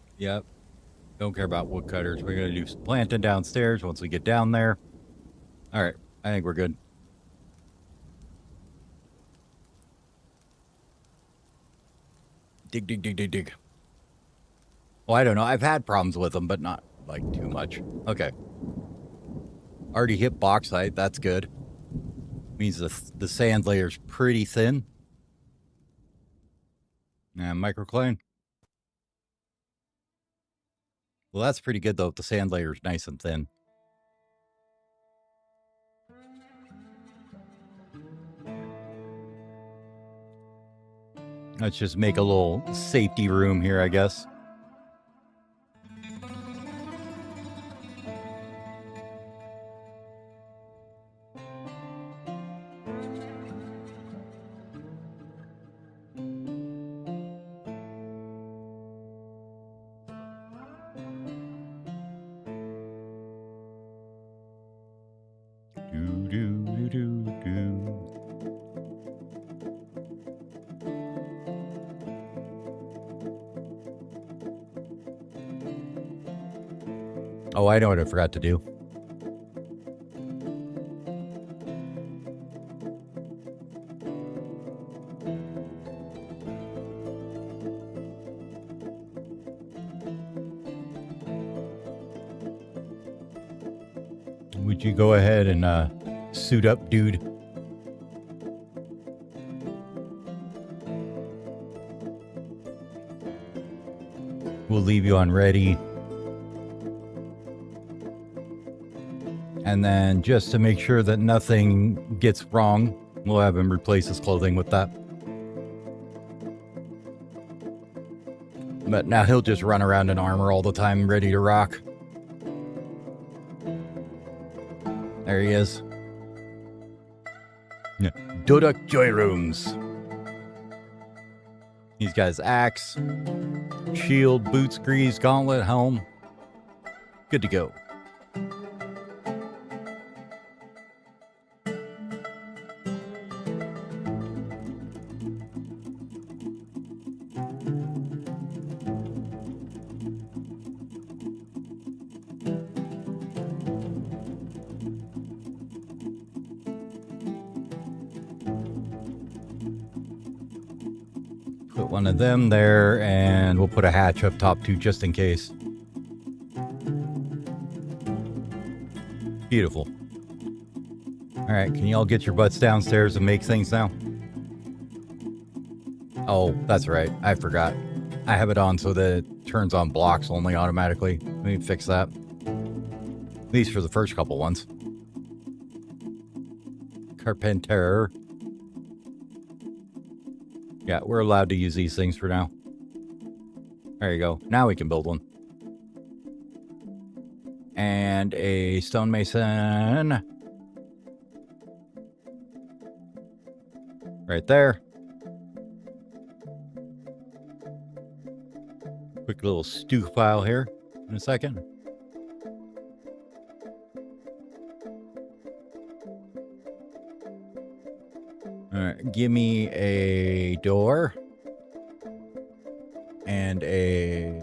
Don't care about woodcutters. We're going to do some planting downstairs once we get down there. All right. I think we're good. Dig. Well, I don't know. I've had problems with them, but not like too much. Okay. Already hit bauxite. That's good. Means the sand layer's pretty thin. And microcline. Well, that's pretty good, though, if the sand layer's nice and thin. Let's just make a little safety room here, I guess. Oh, I know what I forgot to do. don't you go ahead and suit up, dude? We'll leave you on ready. And then just to make sure that nothing gets wrong, we'll have him replace his clothing with that. But now he'll just run around in armor all the time, ready to rock. There he is. Dodak Joy Rooms. He's got his axe, shield, boots, grease, gauntlet, helm. Good to go. Put one of them there, and we'll put a hatch up top too, just in case. Beautiful. All right, can y'all get your butts downstairs and make things now? Oh, that's right. I forgot. I have it on so that it turns on blocks only automatically. Let me fix that. At least for the first couple ones. Carpenter. Yeah, we're allowed to use these things for now. There you go. Now we can build one. And a stonemason. Right there. Quick little stew file here in a second. All right, give me a door and a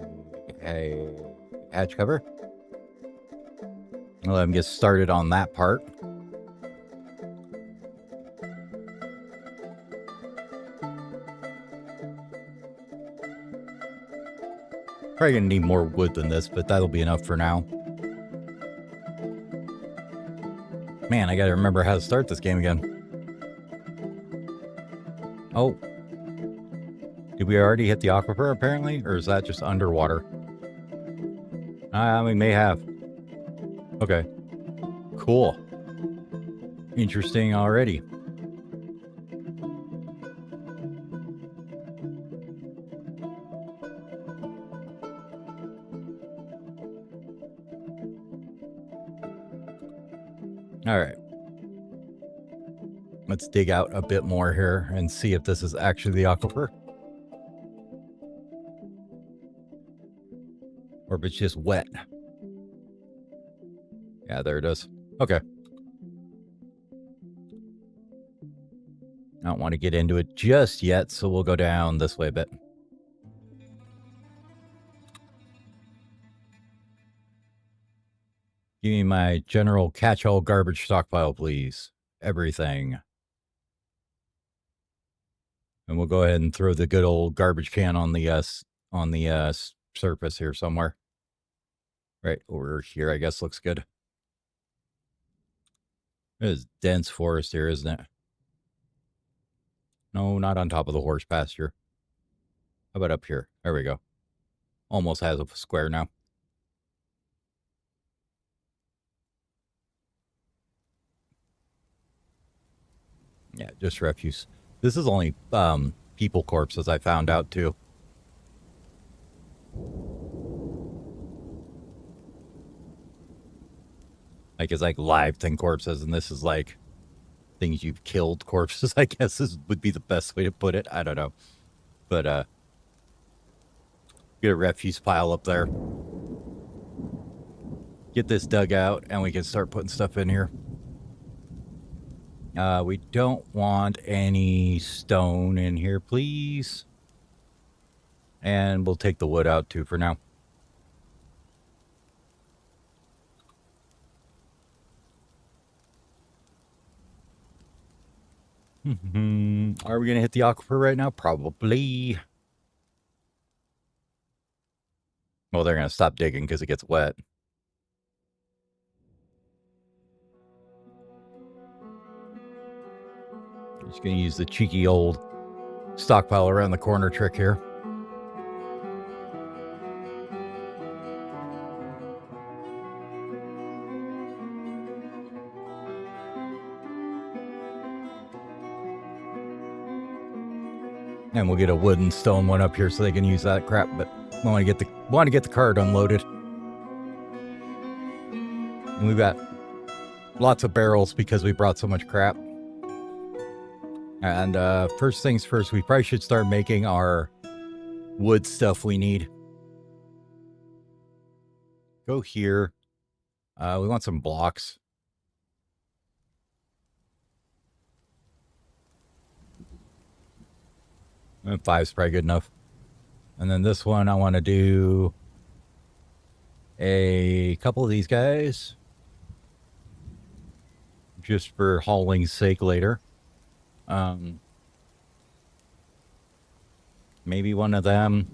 hatch cover. I'll let him get started on that part. Probably gonna need more wood than this, but that'll be enough for now. Man, I gotta remember how to start this game again. Oh. Did we already hit the aquifer, apparently? Or is that just underwater? We may have. Okay. Cool. Interesting already. All right. Let's dig out a bit more here and see if this is actually the aquifer. Or if it's just wet. Yeah, there it is. Okay. I don't want to get into it just yet, so we'll go down this way a bit. Give me my general catch-all garbage stockpile, please. Everything. And we'll go ahead and throw the good old garbage can on the surface here somewhere. Right over here, I guess, looks good. There's dense forest here, isn't it? No, not on top of the horse pasture. How about up here? There we go. Almost has a square now. Yeah, just refuse. This is only people corpses, I found out too. Like, it's like live thing corpses, and this is like things you've killed corpses, I guess would be the best way to put it. I don't know. But get a refuse pile up there. Get this dug out, and we can start putting stuff in here. We don't want any stone in here, please. And we'll take the wood out too for now. Are we going to hit the aquifer right now? Probably. Well, they're going to stop digging because it gets wet. Just gonna use the cheeky old stockpile around the corner trick here. And we'll get a wood and stone one up here so they can use that crap, but I want to get the cart unloaded. And we've got lots of barrels because we brought so much crap. And first things first, we probably should start making our wood stuff we need. Go here. We want some blocks. And 5's probably good enough. And then this one, I want to do a couple of these guys. Just for hauling's sake later. Maybe one of them.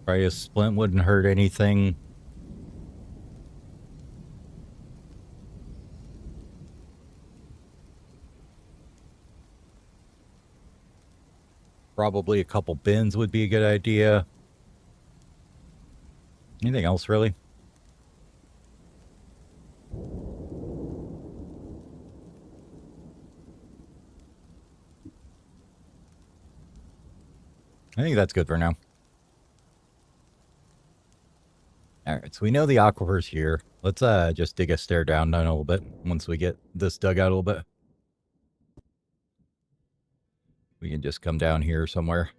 Probably a splint wouldn't hurt anything. Probably a couple bins would be a good idea. Anything else, really? I think that's good for now. Alright, so we know the aquifer's here. Let's just dig a stair down a little bit once we get this dug out a little bit. We can just come down here somewhere.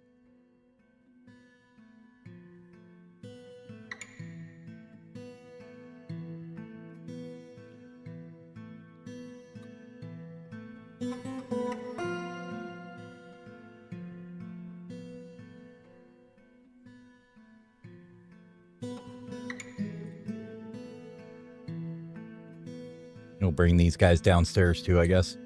We'll bring these guys downstairs too, I guess.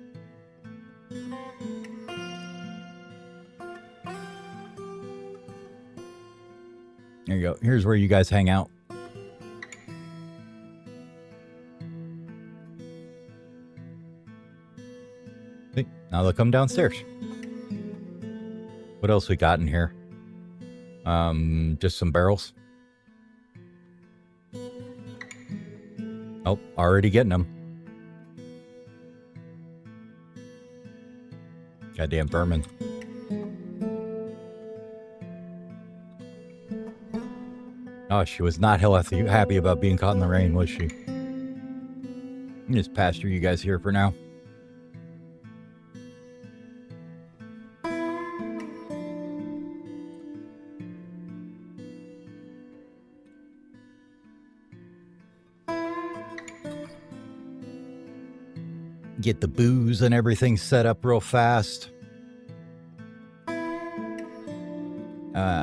There you go. Here's where you guys hang out. See, now they'll come downstairs. What else we got in here? Just some barrels. Oh, already getting them. Goddamn vermin. Oh, she was not happy about being caught in the rain, was she? Just pasture you guys here for now. Get the booze and everything set up real fast.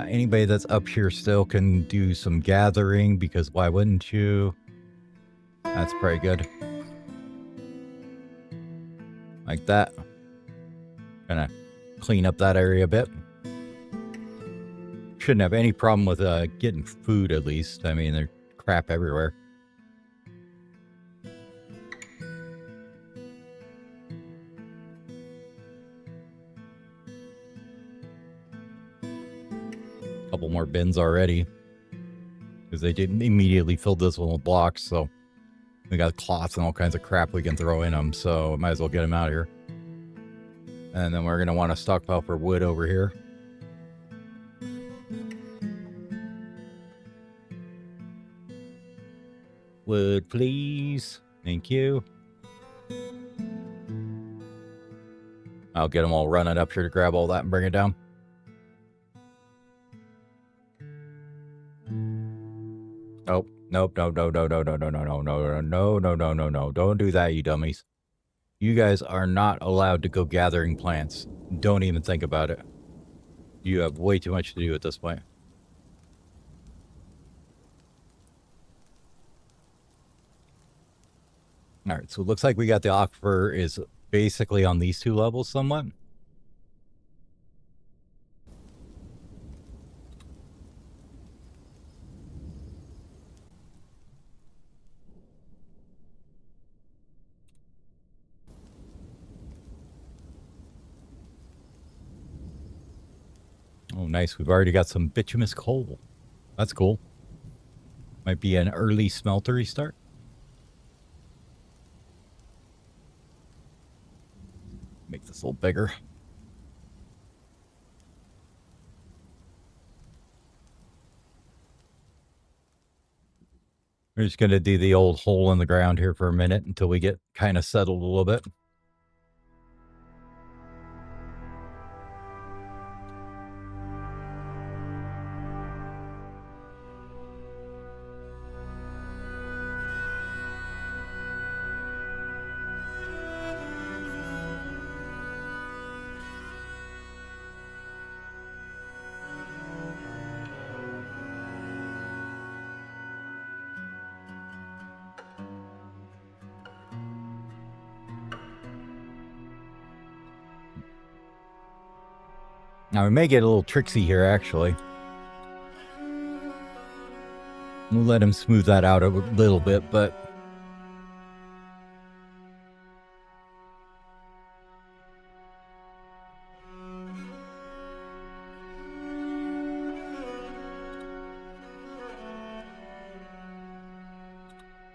Anybody that's up here still can do some gathering, because why wouldn't you? That's pretty good. Like that. Gonna clean up that area a bit. Shouldn't have any problem with getting food, at least. I mean, there's crap everywhere. Couple more bins already, because they didn't immediately fill this one with blocks, so we got cloths and all kinds of crap we can throw in them, so might as well get them out of here. And then we're going to want to stockpile for wood over here. Wood, please. Thank you. I'll get them all running up here to grab all that and bring it down. Nope. Nope. No. Don't do that, you dummies. You guys are not allowed to go gathering plants. Don't even think about it. You have way too much to do at this point. Alright, so it looks like we got the aquifer is basically on these two levels somewhat. Oh, nice. We've already got some bituminous coal. That's cool. Might be an early smelter restart. Make this a little bigger. We're just going to do the old hole in the ground here for a minute until we get kind of settled a little bit. Now, we may get a little tricksy here, actually. We'll let him smooth that out a little bit, but...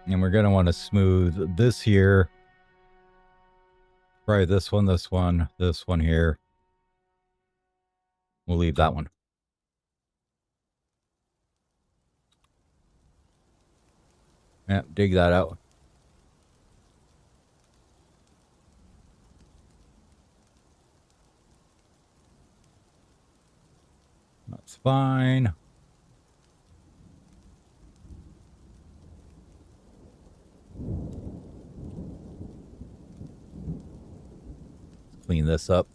And we're going to want to smooth this here. Probably this one here. We'll leave that one. Yeah, dig that out. That's fine. Clean this up.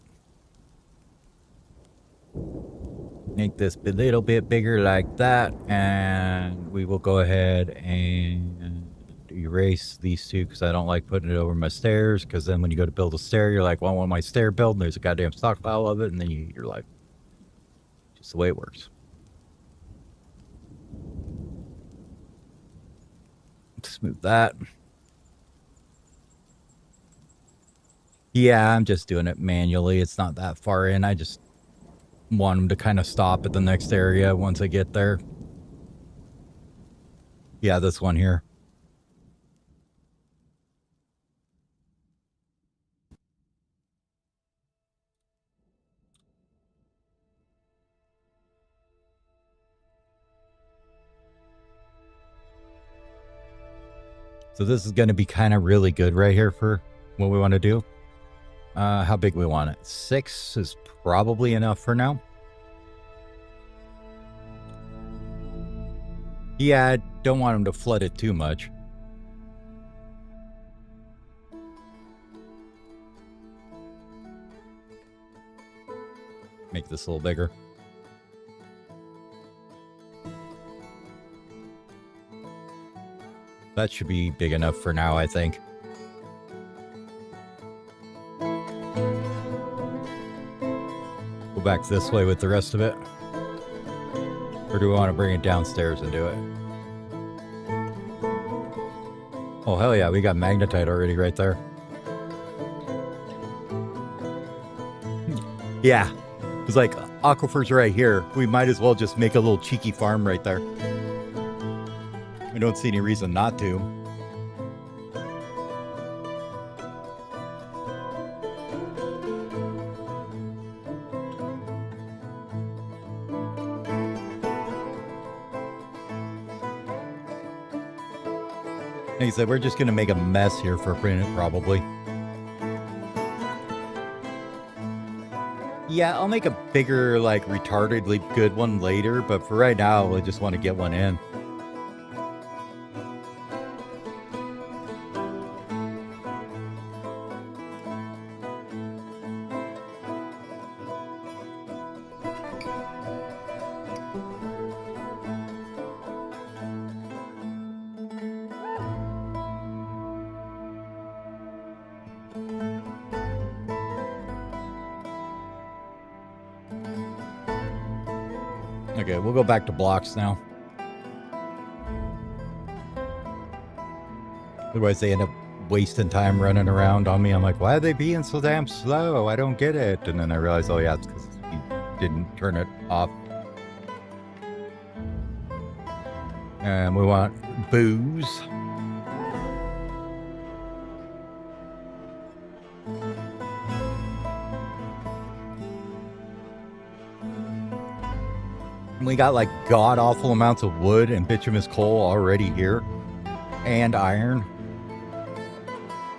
Make this a little bit bigger like that, and we will go ahead and erase these two because I don't like putting it over my stairs, because then when you go to build a stair, you're like, well, I want my stair built, and there's a goddamn stockpile of it, and then you're like, just the way it works. Smooth that. Yeah, I'm just doing it manually. It's not that far in. I just want them to kind of stop at the next area once I get there. Yeah, this one here. So this is going to be kind of really good right here for what we want to do. How big we want it? 6 is probably enough for now. Yeah, I don't want them to flood it too much. Make this a little bigger. That should be big enough for now, I think. Go back this way with the rest of it. Or do we want to bring it downstairs and do it? Oh, hell yeah, we got magnetite already right there. Yeah, it's like aquifers right here. We might as well just make a little cheeky farm right there. I don't see any reason not to. Like I said, we're just going to make a mess here for a minute, probably. Yeah, I'll make a bigger, like, retardedly good one later, but for right now, I just want to get one in. Okay, we'll go back to blocks now. Otherwise, they end up wasting time running around on me. I'm like, why are they being so damn slow? I don't get it. And then I realize, oh yeah, it's because you didn't turn it off. And we want booze. And we got like god-awful amounts of wood and bituminous coal already here. And iron.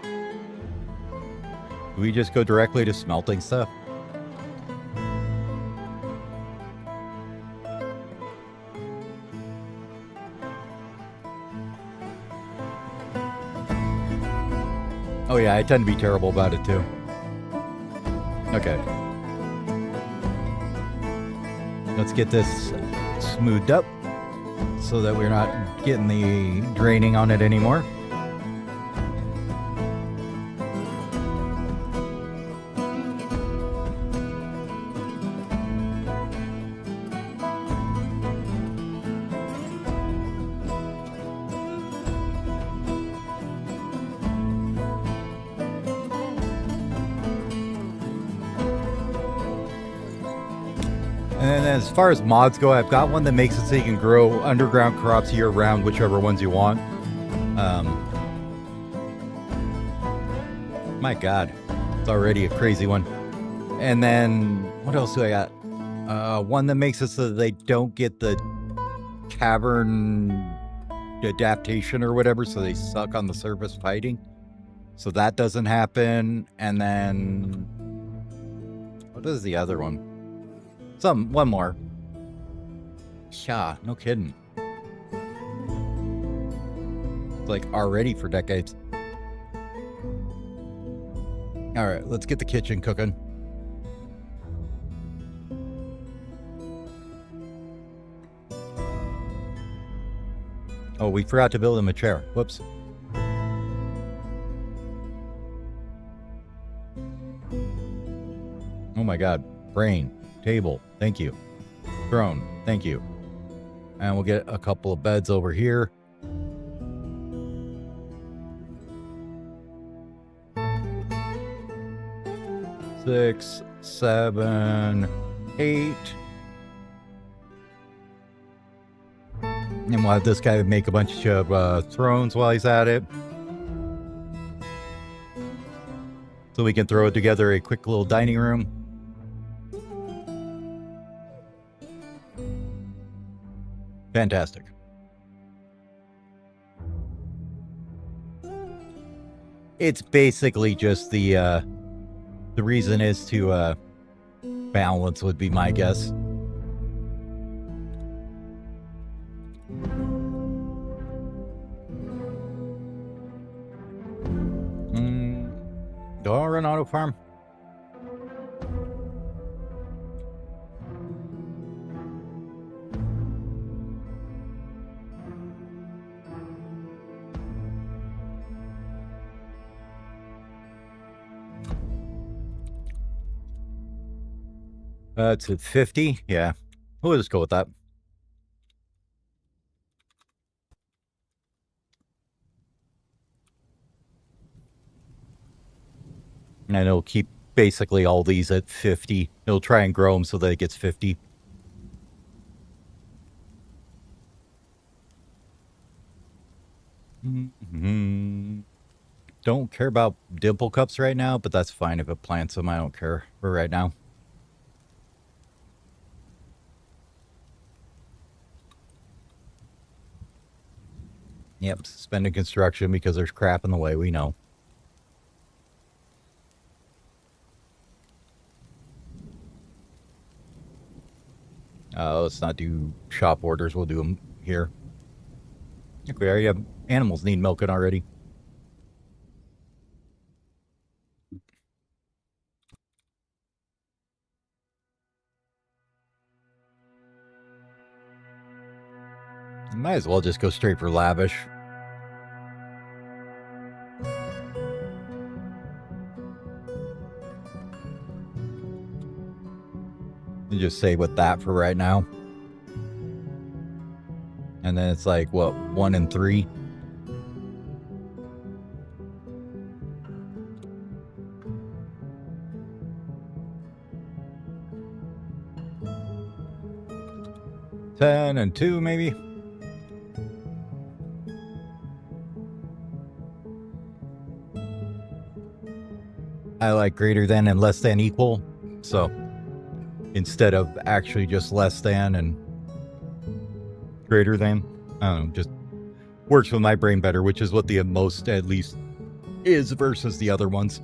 Do we just go directly to smelting stuff? Oh yeah, I tend to be terrible about it too. Okay. Let's get this smoothed up so that we're not getting the draining on it anymore. And as far as mods go, I've got one that makes it so you can grow underground crops year-round, whichever ones you want. My God, it's already a crazy one. And then, what else do I got? One that makes it so that they don't get the cavern adaptation or whatever, so they suck on the surface fighting. So that doesn't happen. And then, what is the other one? One more. Yeah, no kidding. It's like already for decades. All right, let's get the kitchen cooking. Oh, we forgot to build him a chair. Whoops. Oh my God. Brain. Table, thank you. Throne, thank you. And we'll get a couple of beds over here. Six, 7, 8. And we'll have this guy make a bunch of thrones while he's at it. So we can throw together a quick little dining room. Fantastic. It's basically just the reason is to balance would be my guess. Do I run auto farm? It's at 50. Yeah, we'll just go with that. And it'll keep basically all these at 50. It'll try and grow them so that it gets 50. Don't care about dimple cups right now, but that's fine if it plants them. I don't care for right now. Yep, suspended construction because there's crap in the way, we know. Let's not do shop orders. We'll do them here. Look, we already have animals need milking already. Might as well just go straight for lavish. You just say with that for right now. And then it's like, what, 1 and 3? 10 and 2, maybe? I like greater than and less than equal. So instead of actually just less than and greater than, I don't know, just works with my brain better, which is what the most at least is versus the other ones.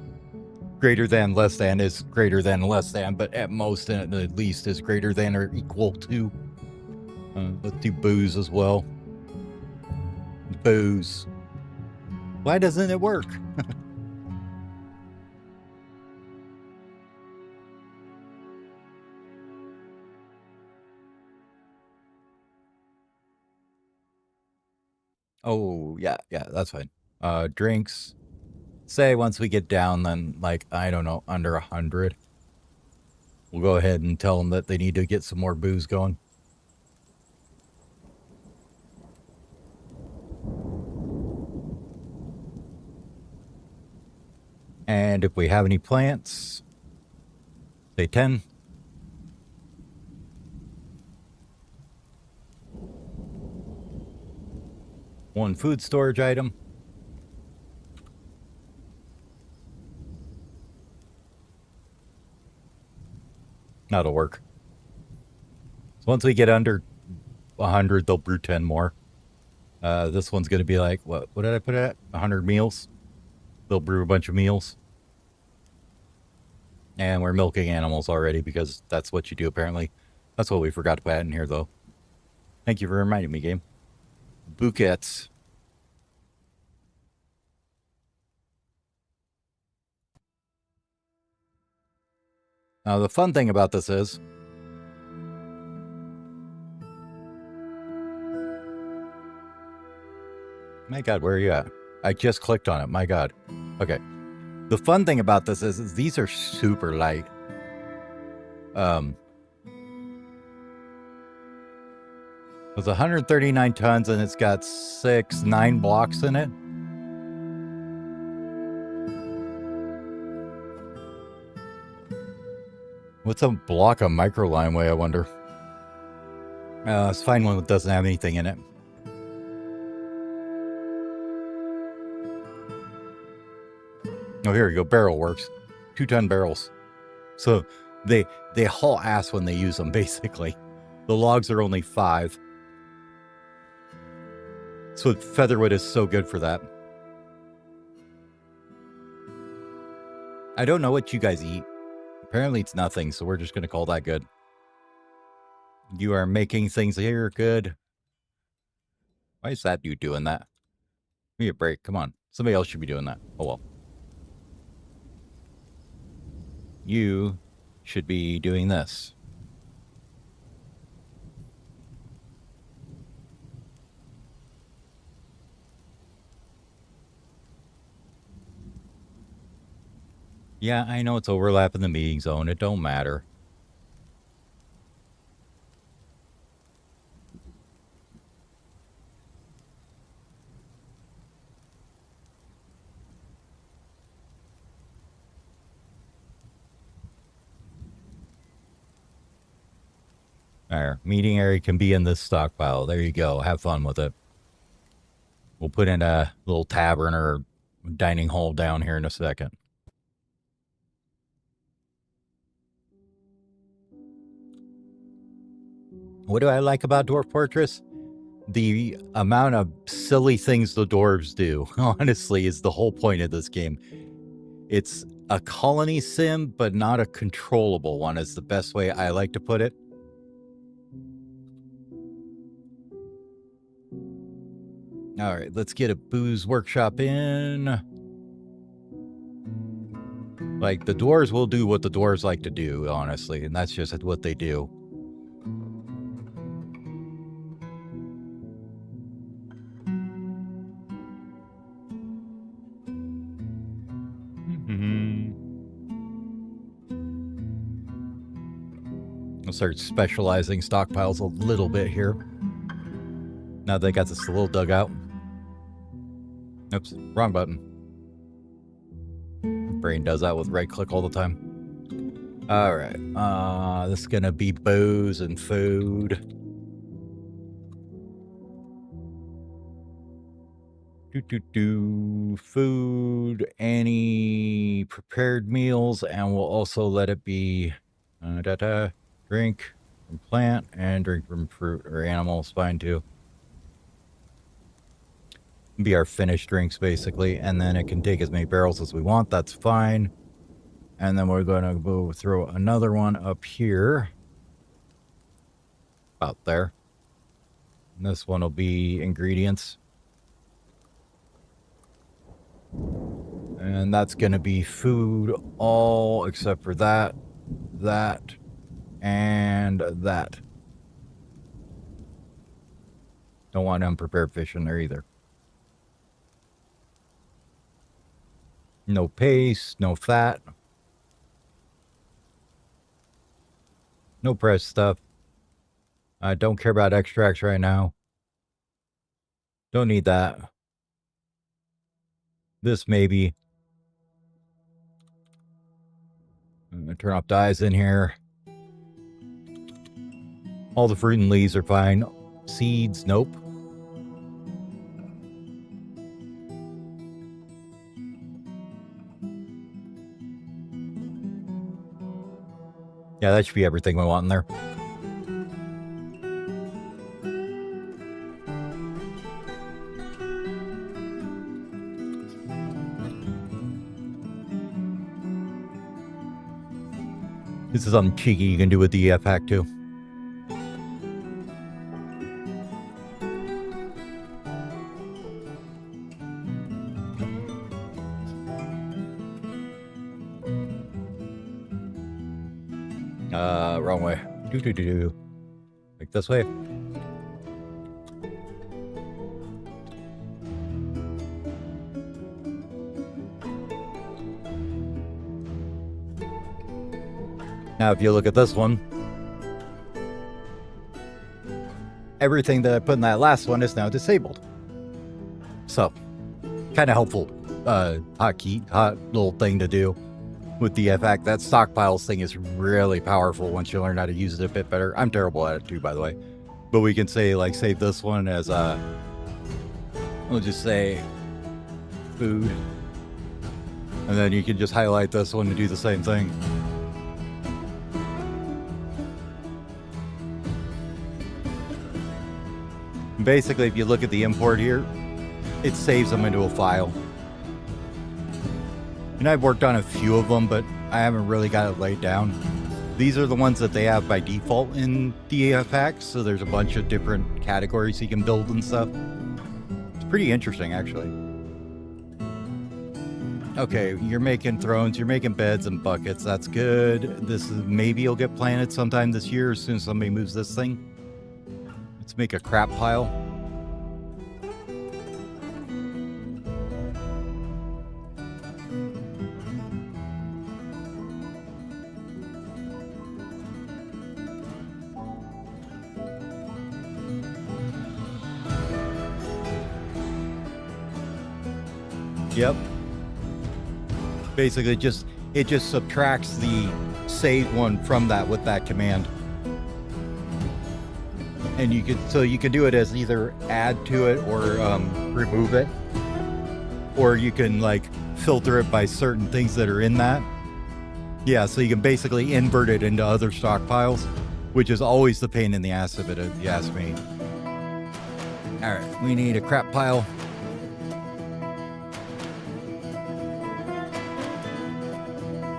Greater than, less than is greater than, less than, but at most and at least is greater than or equal to. Let's do booze as well. Booze. Why doesn't it work? Oh, yeah, that's fine. Drinks. Say once we get down, then, like, I don't know, under 100. We'll go ahead and tell them that they need to get some more booze going. And if we have any plants, say 10. One food storage item. That'll work. So once we get under 100, they'll brew 10 more. This one's going to be like, what did I put it at? 100 meals. They'll brew a bunch of meals. And we're milking animals already because that's what you do, apparently. That's what we forgot to put in here, though. Thank you for reminding me, game. Bouquets. Now, the fun thing about this is, my God, where are you at? I just clicked on it. My God. Okay. The fun thing about this is these are super light. It's 139 tons and it's got 9 blocks in it. What's a block of microline weigh, I wonder? Let's find one that doesn't have anything in it. Oh, here we go. Barrel works. 2-ton barrels. So they haul ass when they use them, basically. The logs are only 5. So featherwood is so good for that. I don't know what you guys eat. Apparently it's nothing, so we're just going to call that good. You are making things here good. Why is that dude doing that? Give me a break. Come on. Somebody else should be doing that. Oh, well. You should be doing this. Yeah, I know it's overlap in the meeting zone. It don't matter. Our meeting area can be in this stockpile. There you go. Have fun with it. We'll put in a little tavern or dining hall down here in a second. What do I like about Dwarf Fortress? The amount of silly things the dwarves do, honestly, is the whole point of this game. It's a colony sim, but not a controllable one, is the best way I like to put it. All right, let's get a booze workshop in. Like, the dwarves will do what the dwarves like to do, honestly, and that's just what they do. I'll start specializing stockpiles a little bit here. Now they got this little dugout. Oops, wrong button. Brain does that with right click all the time. All right, this is gonna be booze and food. Food, any prepared meals, and we'll also let it be drink from plant and drink from fruit or animals, fine too. Be our finished drinks basically, and then it can take as many barrels as we want. That's fine. And then we're going to go throw another one up here, about there. And this one will be ingredients. And that's going to be food, all except for that, and that. Don't want unprepared fish in there either. No paste, no fat. No pressed stuff. I don't care about extracts right now. Don't need that. This maybe. I'm gonna turn off dyes in here. All the fruit and leaves are fine. Seeds, nope. Yeah, that should be everything we want in there. This is something cheeky you can do with the pack too. Wrong way. Like this way. Now, if you look at this one, everything that I put in that last one is now disabled. So, kind of helpful, hot little thing to do with the fact that stockpiles thing is really powerful once you learn how to use it a bit better. I'm terrible at it too, by the way. But we can say, like, save this one as we'll just say food. And then you can just highlight this one to do the same thing. Basically, if you look at the import here, it saves them into a file. And I've worked on a few of them, but I haven't really got it laid down. These are the ones that they have by default in the packs, so there's a bunch of different categories you can build and stuff. It's pretty interesting, actually. Okay, you're making thrones, you're making beds and buckets. That's good. This is maybe you'll get planted sometime this year as soon as somebody moves this thing. Let's make a crap pile. Yep. Basically, it just subtracts the saved one from that with that command. And you can do it as either add to it or remove it, or you can like filter it by certain things that are in that. Yeah, so you can basically invert it into other stockpiles, which is always the pain in the ass of it, if you ask me. All right, we need a crap pile.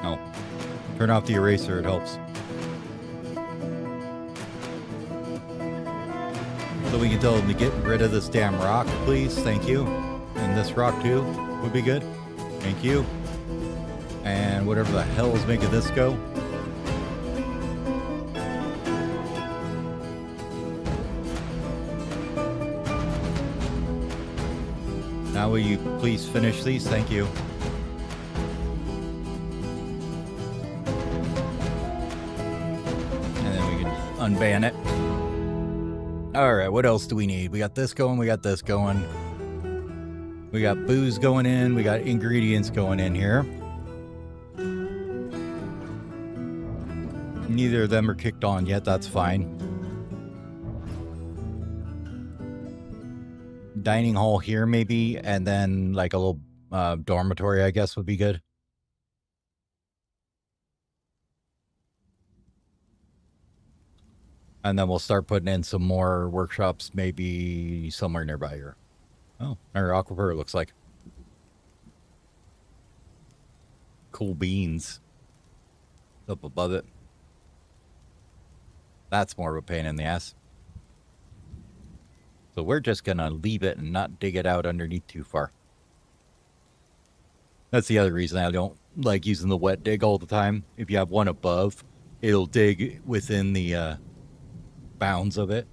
Oh, turn off the eraser, it helps. So we can tell them to get rid of this damn rock, please. Thank you. And this rock too would be good. Thank you. And whatever the hell is making this go. Now will you please finish these? Thank you. And then we can unban it. All right, what else do we need? We got this going, we got this going. We got booze going in, we got ingredients going in here. Neither of them are kicked on yet, that's fine. dining hall here maybe, and then like a little dormitory, I guess, would be good. And then we'll start putting in some more workshops, maybe somewhere nearby here. Oh, our aquifer, it looks like. Cool beans. Up above it. That's more of a pain in the ass. So we're just going to leave it and not dig it out underneath too far. That's the other reason I don't like using the wet dig all the time. If you have one above, it'll dig within the bounds of it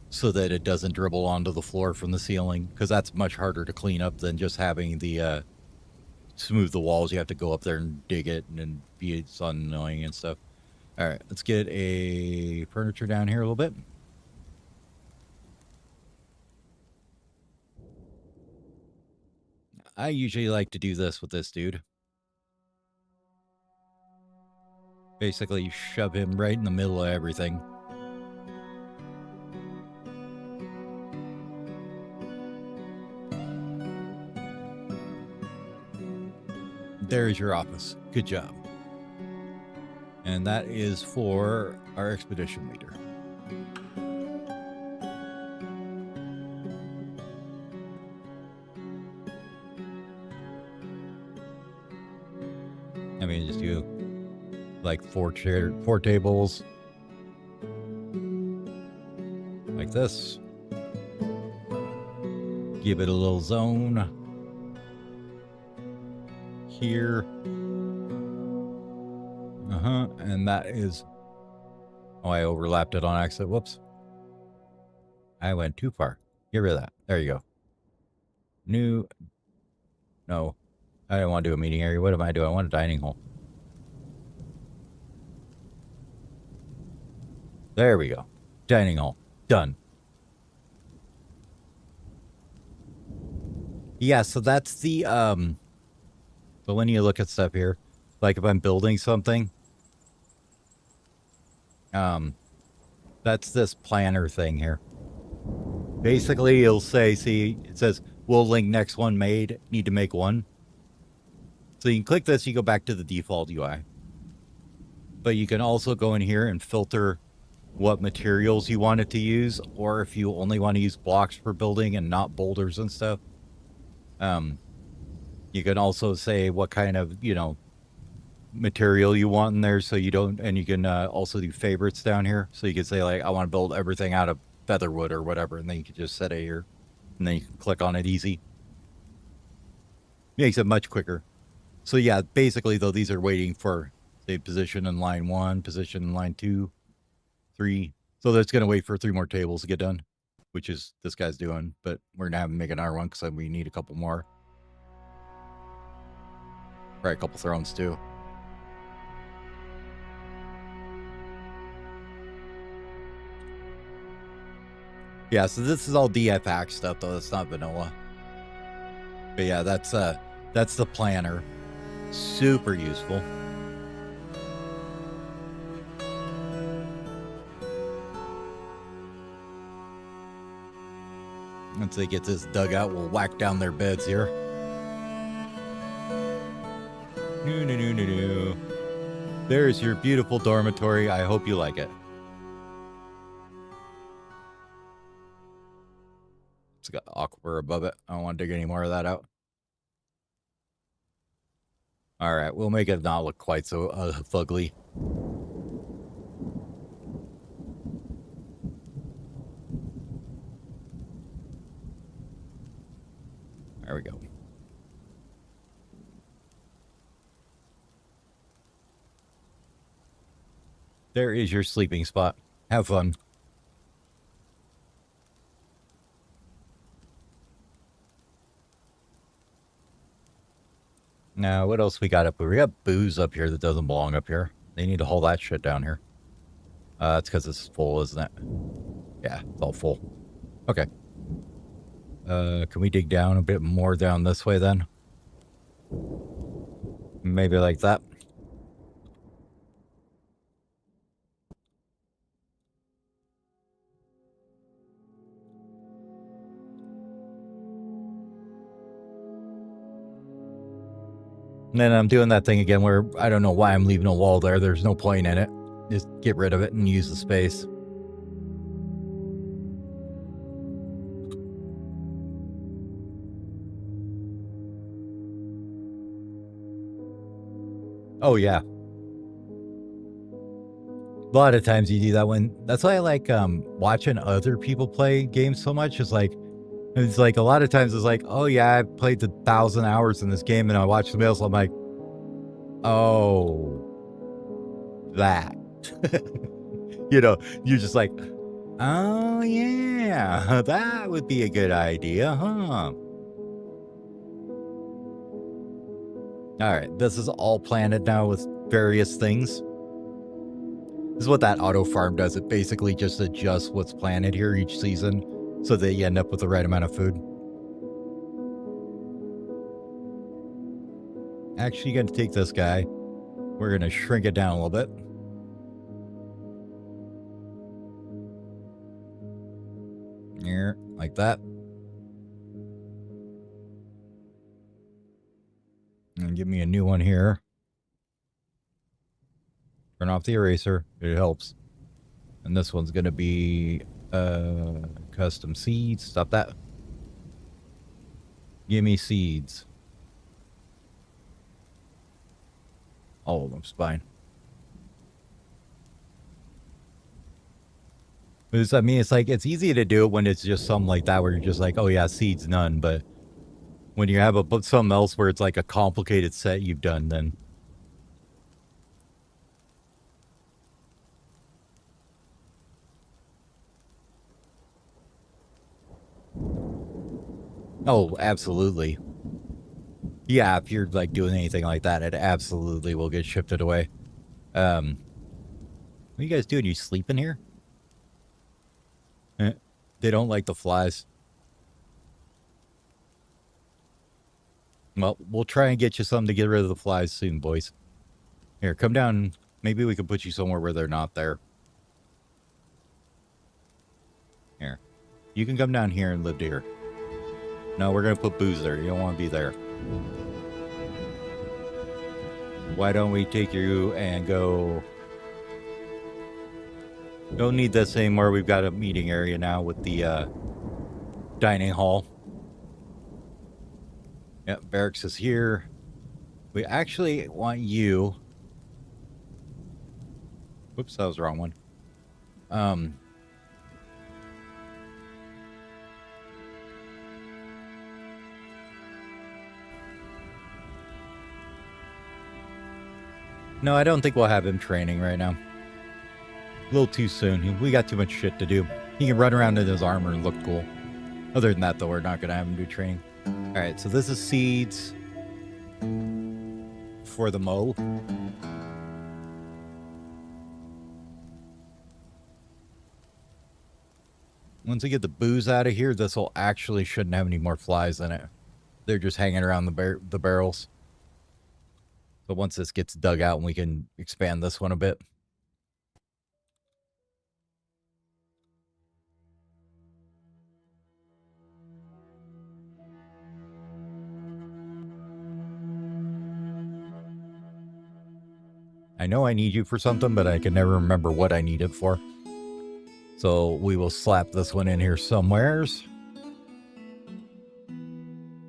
so that it doesn't dribble onto the floor from the ceiling, because that's much harder to clean up than just having the smooth the walls. You have to go up there and dig it, and it's annoying and stuff. All right, let's get a furniture down here a little bit. I usually like to do this with this dude. Basically, shove him right in the middle of everything. There's your office. Good job. And that is for our expedition leader. I mean, just do like four tables. Like this. Give it a little zone. Here. And that is... Oh, I overlapped it on accident. Whoops. I went too far. Get rid of that. There you go. New... No. I don't want to do a meeting area. What am I doing? I want a dining hall. There we go. Dining hall. Done. Yeah, so that's the... So when you look at stuff here, like if I'm building something... That's this planner thing here. Basically, it'll say, see, it says, we'll link next one made, need to make one. So you can click this, you go back to the default UI. But you can also go in here and filter what materials you want it to use, or if you only want to use blocks for building and not boulders and stuff. You can also say what kind of, material you want in there, so you don't, and you can also do favorites down here. So you can say, like, I want to build everything out of featherwood or whatever, and then you can just set it here, and then you can click on it easy. Makes it much quicker. So yeah, basically though, these are waiting for, say, position in line 1, position in line 2, 3. So that's going to wait for 3 more tables to get done, which is this guy's doing, but we're going to have him make another one because we need a couple more. Probably a couple thrones too. Yeah, so this is all DF hack stuff though. That's not vanilla. But yeah, that's the planner. Super useful. Once they get this dug out, we'll whack down their beds here. No. There's your beautiful dormitory. I hope you like it. It's got aquifer above it. I don't want to dig any more of that out. All right, we'll make it not look quite so fugly. There we go. There is your sleeping spot. Have fun. Now, what else we got up here? We got booze up here that doesn't belong up here. They need to haul that shit down here. It's because it's full, isn't it? Yeah, it's all full. Okay. Can we dig down a bit more down this way then? Maybe like that. And then I'm doing that thing again where I don't know why I'm leaving a wall there. There's no point in it. Just get rid of it and use the space. Oh, yeah. A lot of times you do that when... That's why I like watching other people play games so much. It's like a lot of times it's like, oh, yeah, I've played 1,000 hours in this game and I watch the mails. I'm like, oh, that. You know, you're just like, oh, yeah, that would be a good idea, huh? All right, this is all planted now with various things. This is what that auto farm does. It basically just adjusts what's planted here each season so that you end up with the right amount of food. Actually, you're going to take this guy. We're going to shrink it down a little bit. Here, like that. And give me a new one here. Turn off the eraser. It helps. And this one's going to be custom seeds. Stop that. Give me seeds. All of them's fine. I mean, it's like, it's easy to do it when it's just something like that where you're just like, oh yeah, seeds, none. But when you have something else where it's like a complicated set you've done, then... Oh, absolutely. Yeah, if you're like doing anything like that, it absolutely will get shifted away. What are you guys doing? You sleeping here? They don't like the flies. Well, we'll try and get you something to get rid of the flies soon, boys. Here, come down. Maybe we can put you somewhere where they're not there. Here. You can come down here and live here. No, we're going to put booze there. You don't want to be there. Why don't we take you and go... Don't need this anymore. We've got a meeting area now with the dining hall. Yep, barracks is here. We actually want you... Whoops, that was the wrong one. No, I don't think we'll have him training right now. A little too soon. We got too much shit to do. He can run around in his armor and look cool. Other than that, though, we're not going to have him do training. All right, so this is seeds for the mow. Once we get the booze out of here, this will actually shouldn't have any more flies in it. They're just hanging around the barrels. So once this gets dug out, we can expand this one a bit. I know I need you for something, but I can never remember what I need it for. So we will slap this one in here somewheres.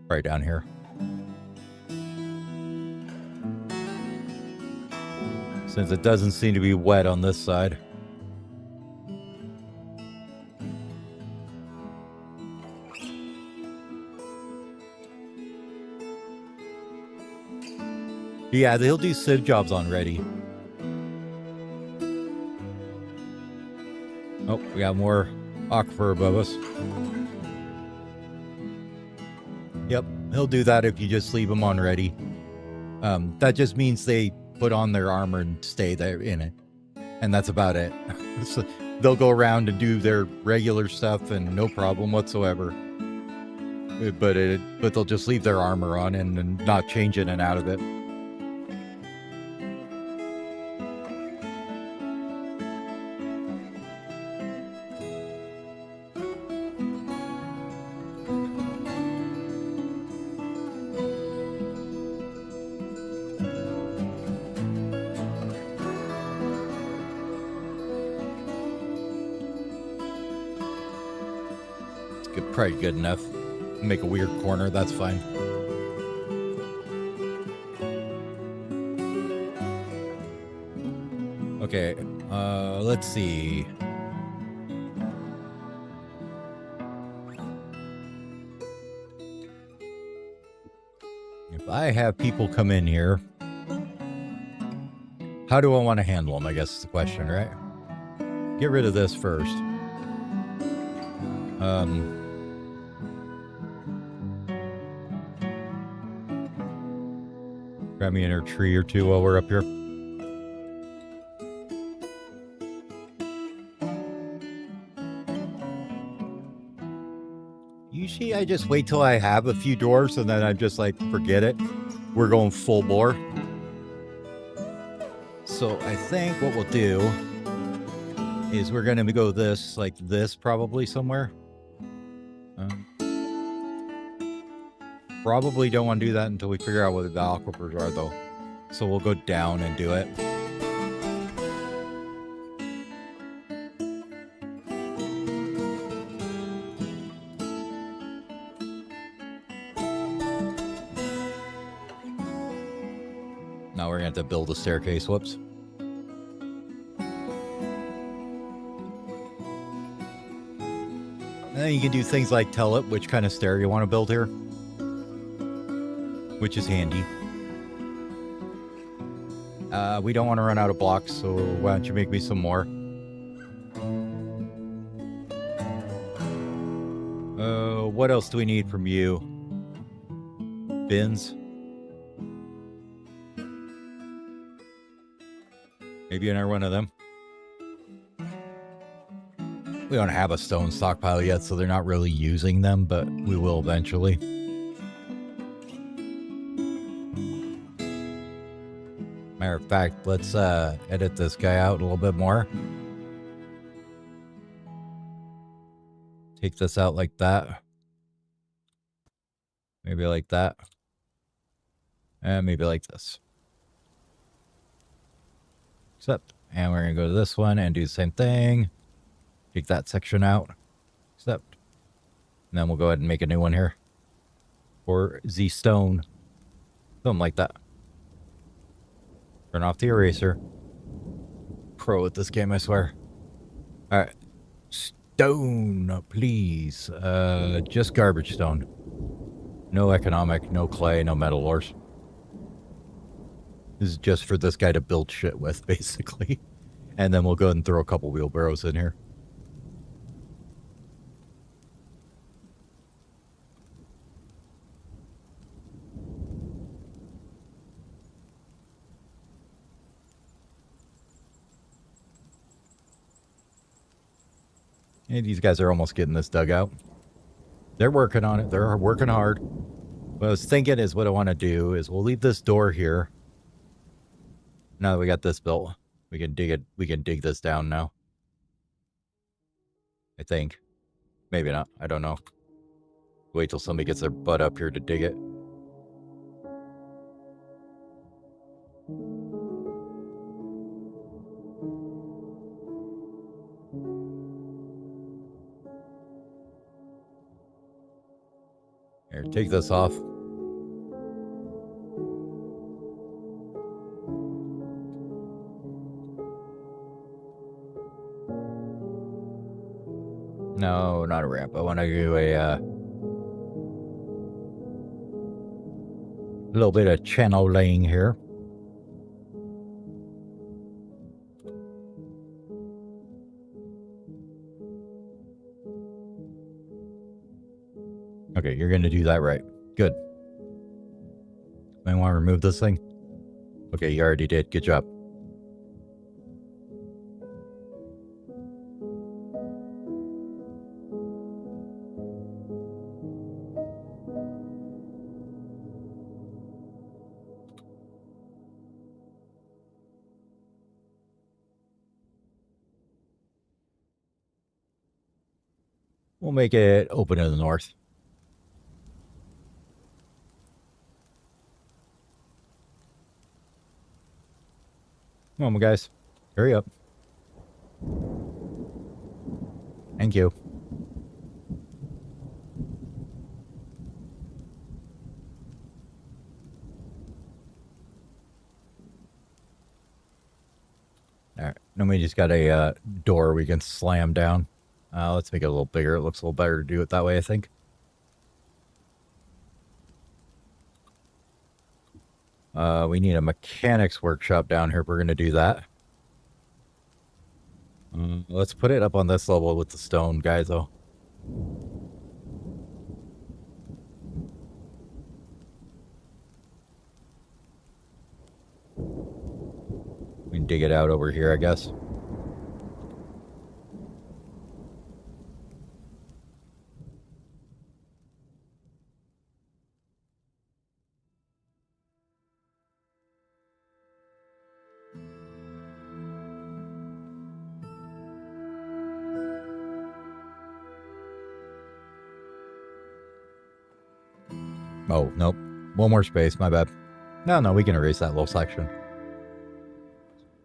Right down here. Since it doesn't seem to be wet on this side. Yeah, they'll do civ jobs on ready. Oh, we got more aquifer above us. Yep, he'll do that if you just leave him on ready. That just means they put on their armor and stay there in it. And that's about it. So they'll go around and do their regular stuff and no problem whatsoever. But they'll just leave their armor on and not change in and out of it. good, probably good enough. Make a weird corner, that's fine. Okay, let's see. If I have people come in here, how do I want to handle them, I guess is the question, right? Get rid of this first. Grab me in a tree or two while we're up here. Usually I just wait till I have a few doors and then I'm just like, forget it. We're going full bore. So I think what we'll do is we're going to go this, like this probably somewhere. Probably don't want to do that until we figure out what the aquifers are though. So we'll go down and do it. Now we're going to have to build a staircase. Whoops. And then you can do things like tell it which kind of stair you want to build here, which is handy. We don't want to run out of blocks, so why don't you make me some more? What else do we need from you? Bins? Maybe another one of them. We don't have a stone stockpile yet, so they're not really using them, but we will eventually. Matter of fact, let's edit this guy out a little bit more. Take this out like that. Maybe like that. And maybe like this. Accept. And we're going to go to this one and do the same thing. Take that section out. Accept. And then we'll go ahead and make a new one here. For Z stone. Something like that. Turn off the eraser. Pro at this game, I swear. Alright. Stone, please. Just garbage stone. No economic, no clay, no metal ores. This is just for this guy to build shit with, basically. And then we'll go ahead and throw a couple wheelbarrows in here. Hey, these guys are almost getting this dug out. They're working on it. They're working hard. What I was thinking is what I want to do is we'll leave this door here. Now that we got this built, we can dig it. We can dig this down now. I think. Maybe not. I don't know. Wait till somebody gets their butt up here to dig it. Here, take this off. No, not a ramp. I want to do a little bit of channel laying here. Okay, you're going to do that right. Good. I want to remove this thing. Okay, you already did. Good job. We'll make it open to the north. Come on, guys. Hurry up. Thank you. All right. Then we just got a door we can slam down. Let's make it a little bigger. It looks a little better to do it that way, I think. We need a mechanics workshop down here if we're going to do that. Let's put it up on this level with the stone guys, though. We can dig it out over here, I guess. Oh, nope. One more space, my bad. No, we can erase that little section.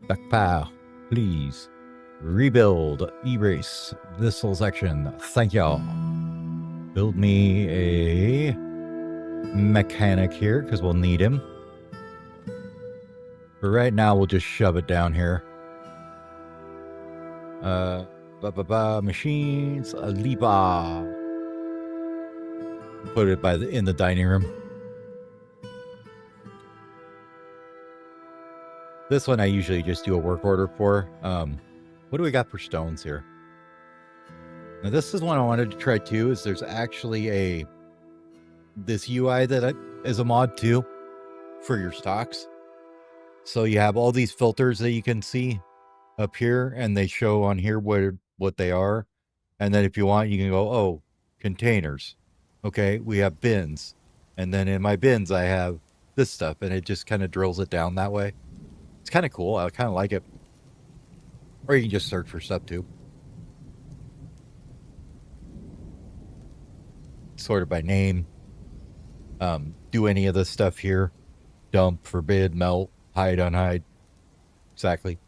Backpile, please. Rebuild, erase this little section. Thank y'all. Build me a mechanic here, because we'll need him. For right now, we'll just shove it down here. Machines, Aliba. Put it in the dining room. This one I usually just do a work order for. What do we got for stones here? Now this is one I wanted to try too. Is there's actually this UI that is a mod too for your stocks. So you have all these filters that you can see up here, and they show on here what they are. And then if you want, you can go, oh, containers. Okay, we have bins. And then in my bins, I have this stuff, and it just kind of drills it down that way. It's kind of cool. I kind of like it. Or you can just search for stuff too. Sort of by name. Do any of this stuff here. Dump, forbid, melt, hide, unhide. Exactly.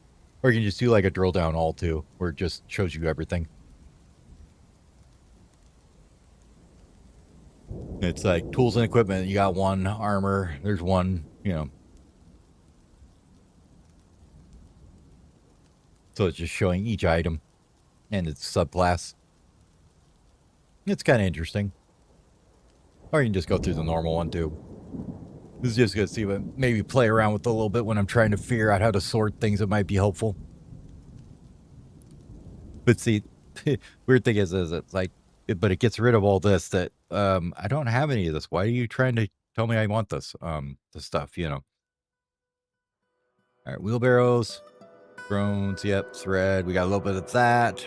Or you can just do like a drill down all too, where it just shows you everything. It's like tools and equipment. You got one, armor. There's one, you know. So it's just showing each item and its subclass. It's kind of interesting. Or you can just go through the normal one too. This is just going to see what, maybe play around with it a little bit when I'm trying to figure out how to sort things that might be helpful. But see, weird thing is it's like, but it gets rid of all this that I don't have any of this. Why are you trying to tell me I want this stuff, you know? All right, wheelbarrows, drones, yep, thread. We got a little bit of that.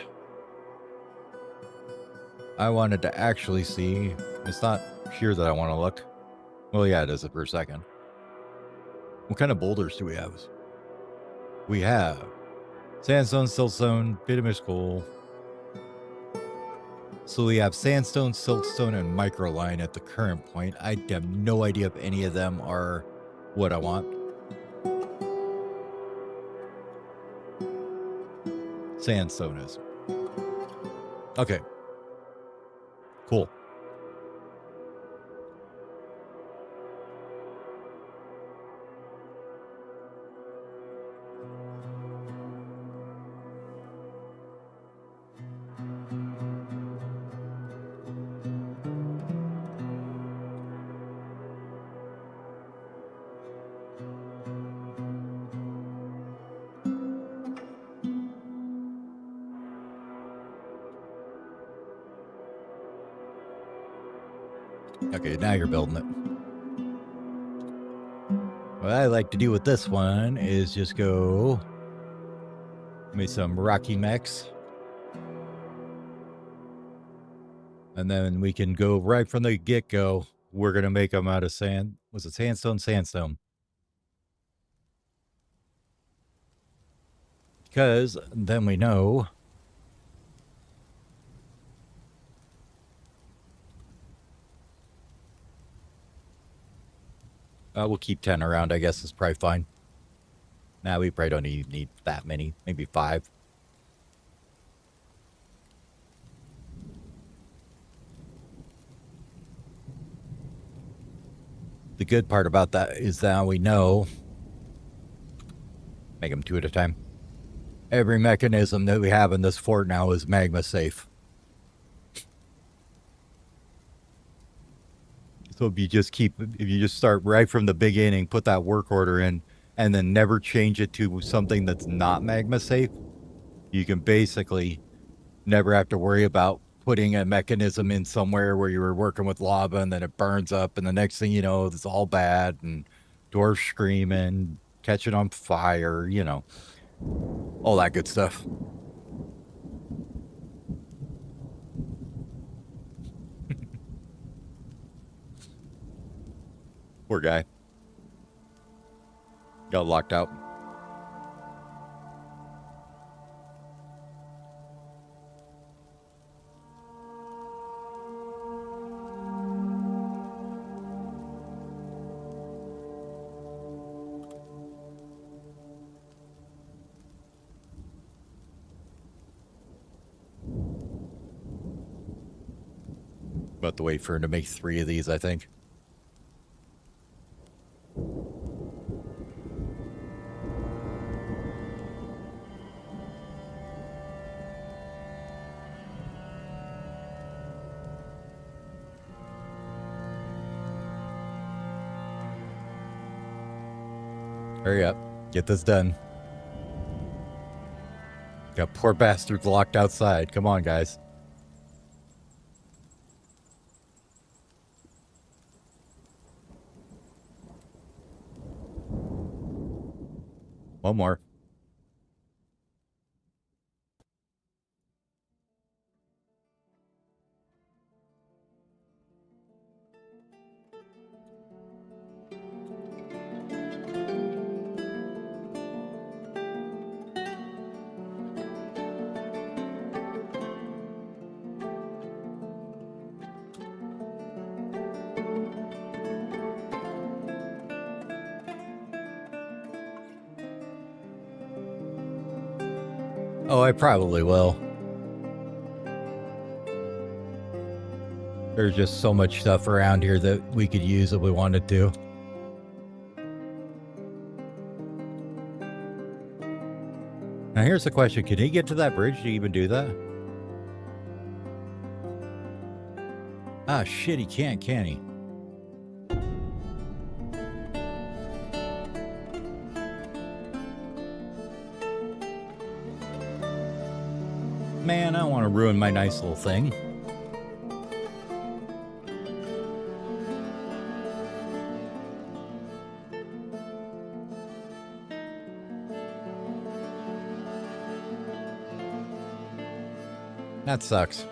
I wanted to actually see. It's not here that I want to look. Well, yeah, it is for a second. What kind of boulders do we have? We have sandstone, siltstone, bituminous coal. So we have sandstone, siltstone, and microline at the current point. I have no idea if any of them are what I want. Sandstone is. Okay. Cool. Okay, now you're building it. What I like to do with this one is just go make some rocky mechs. And then we can go right from the get-go. We're going to make them out of sand. Was it sandstone? Sandstone. Because then we know we'll keep 10 around, I guess. Is probably fine. Nah, we probably don't even need that many. Maybe 5. The good part about that is now we know. Make them 2 at a time. every mechanism that we have in this fort now is magma safe. So if you just start right from the beginning, put that work order in, and then never change it to something that's not magma safe, you can basically never have to worry about putting a mechanism in somewhere where you were working with lava and then it burns up, and the next thing you know, it's all bad and dwarves screaming, catching on fire, all that good stuff. Poor guy. Got locked out. About to wait for him to make 3 of these, I think. Hurry up. Get this done. Got poor bastards locked outside. Come on, guys. One more. Oh, I probably will. There's just so much stuff around here that we could use if we wanted to. Now here's the question. Can he get to that bridge to even do that? Ah, shit, he can't, can he? Man, I don't want to ruin my nice little thing. That sucks.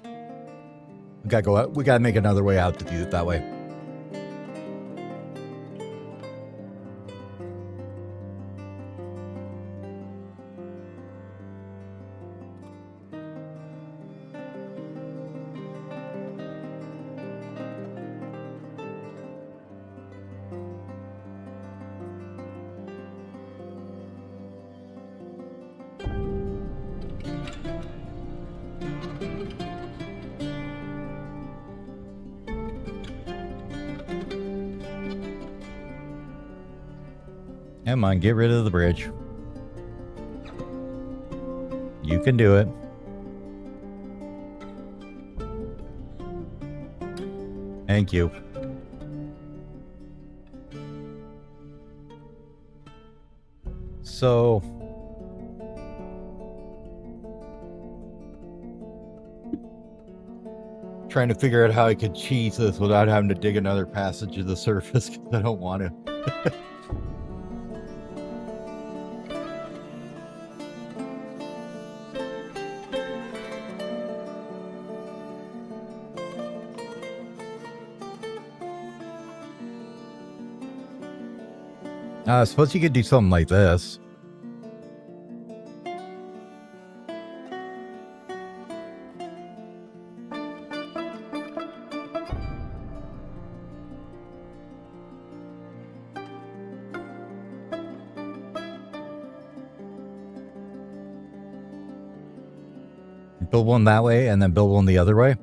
We gotta go out. We gotta make another way out to do it that way. Come on, get rid of the bridge. You can do it. Thank you. So... trying to figure out how I could cheese this without having to dig another passage of the surface, because I don't want to. I suppose you could do something like this. Build one that way and then build one the other way.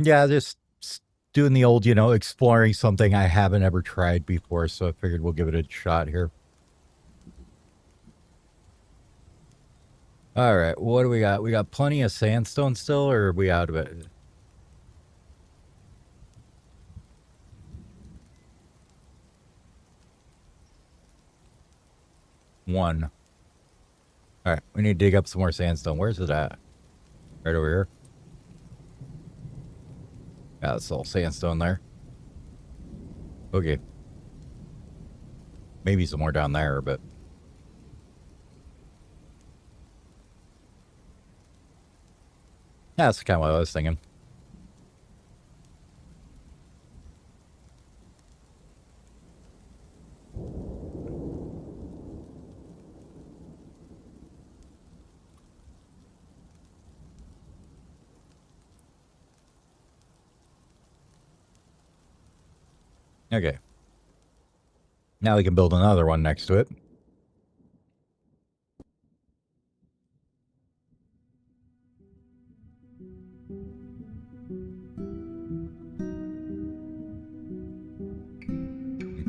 Yeah, just doing the old, exploring something I haven't ever tried before, so I figured we'll give it a shot here. All right, what do we got? We got plenty of sandstone still, or are we out of it? One. All right, we need to dig up some more sandstone. Where's it at? Right over here. Yeah, it's all sandstone there. Okay. Maybe some more down there, but... Yeah, that's kind of what I was thinking. Okay. Now we can build another one next to it.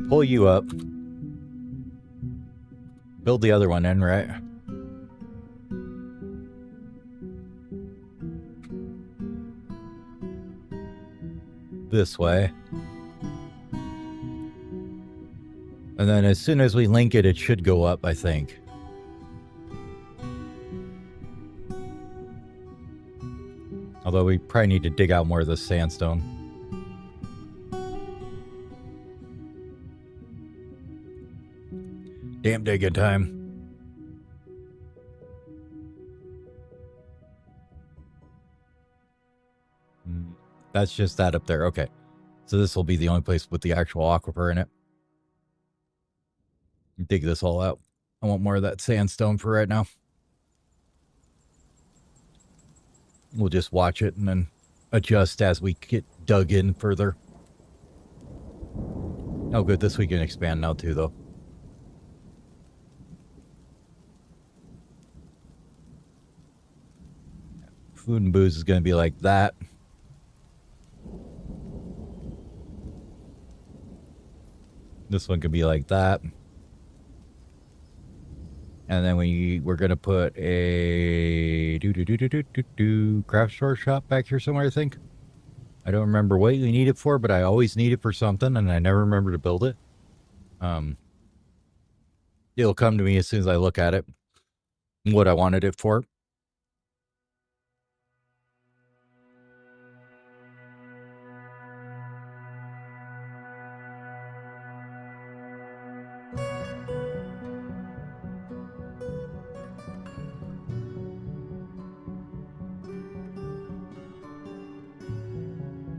Pull you up. Build the other one in, right? This way. And then as soon as we link it, it should go up, I think. Although we probably need to dig out more of the sandstone. Damn digging time. That's just that up there. Okay. So this will be the only place with the actual aquifer in it. Dig this all out. I want more of that sandstone for right now. We'll just watch it and then adjust as we get dug in further. Oh, good. This we can expand now too, though. Food and booze is going to be like that. This one could be like that. And then we're going to put a craft store shop back here somewhere, I think. I don't remember what we need it for, but I always need it for something, and I never remember to build it. It'll come to me as soon as I look at it, what I wanted it for.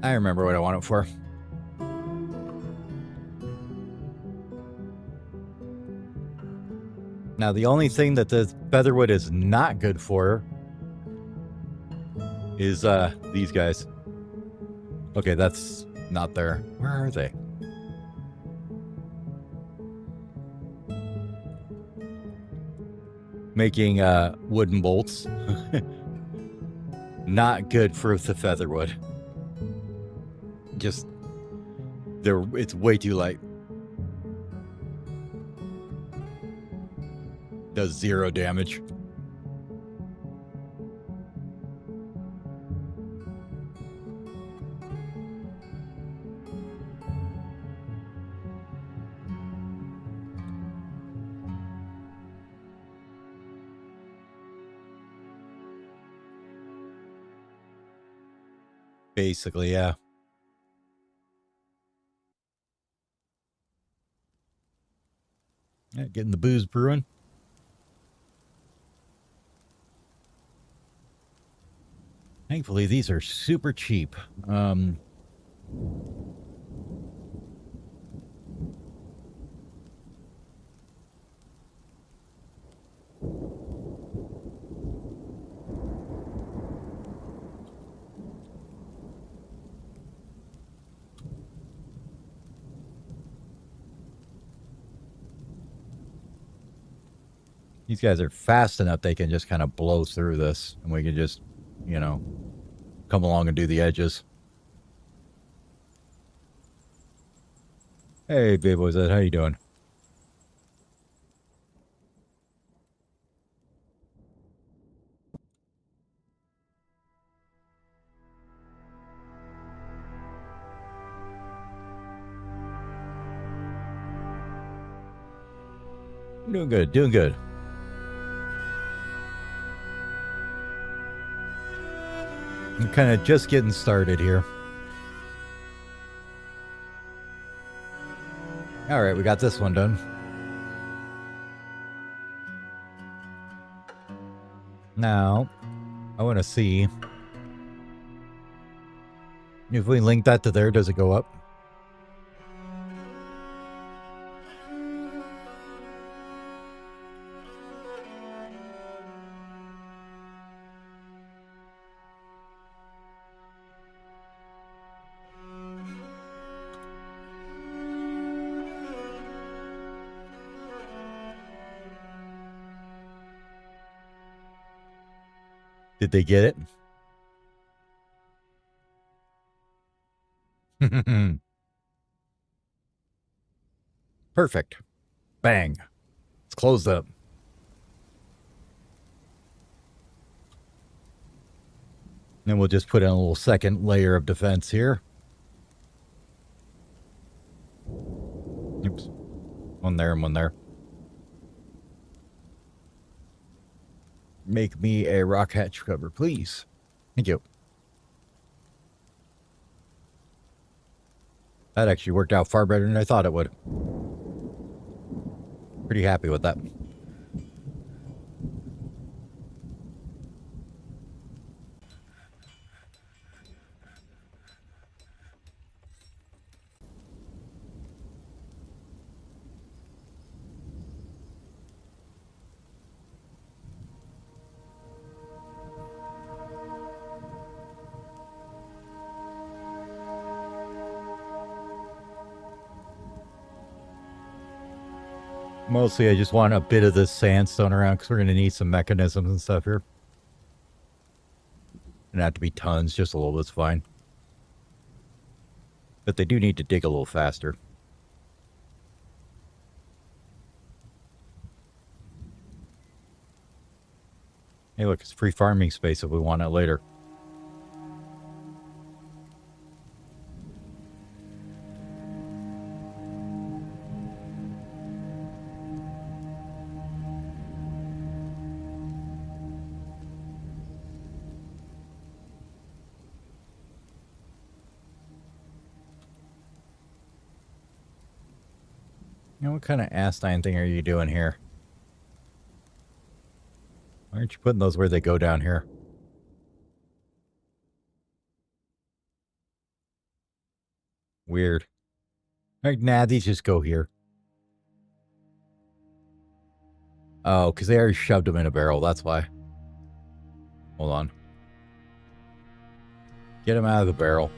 I remember what I want it for. Now, the only thing that the featherwood is not good for is these guys. Okay, that's not there. Where are they? Making wooden bolts. Not good for the featherwood. Just it's way too light. Does 0 damage. Basically, yeah. Yeah, getting the booze brewing. Thankfully, these are super cheap. These guys are fast enough they can just kind of blow through this, and we can just, come along and do the edges. Hey, Babe Wizard, how you doing? Doing good, doing good. I'm kind of just getting started here. All right, we got this one done. Now, I want to see if we link that to there, does it go up? Did they get it? Perfect. Bang. It's closed up. Then we'll just put in a little second layer of defense here. Oops. One there and one there. Make me a rock hatch cover, please. Thank you. That actually worked out far better than I thought it would. Pretty happy with that. Mostly I just want a bit of this sandstone around because we're going to need some mechanisms and stuff here. Gonna have to be tons, just a little bit's fine. But they do need to dig a little faster. Hey look, it's free farming space if we want it later. Now, what kind of asinine thing are you doing here? Why aren't you putting those where they go down here? Weird. Like, nah, these just go here. Oh, because they already shoved them in a barrel, that's why. Hold on. Get them out of the barrel.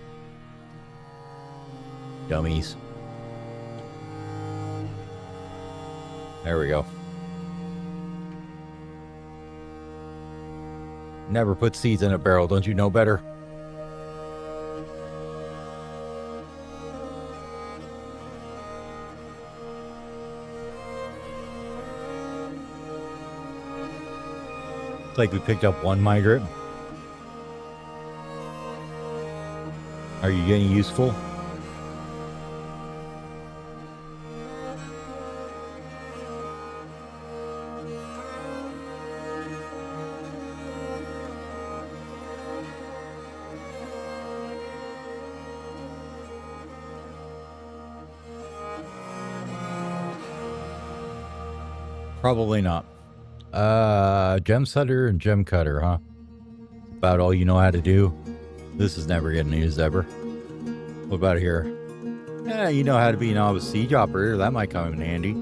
Dummies. There we go. Never put seeds in a barrel, don't you know better? It's like we picked up one migrant. Are you getting useful? Probably not. Gem setter and gem cutter, huh? About all you know how to do. This is never getting used ever. What about here? Yeah, you know how to be an novice siege operator. That might come in handy.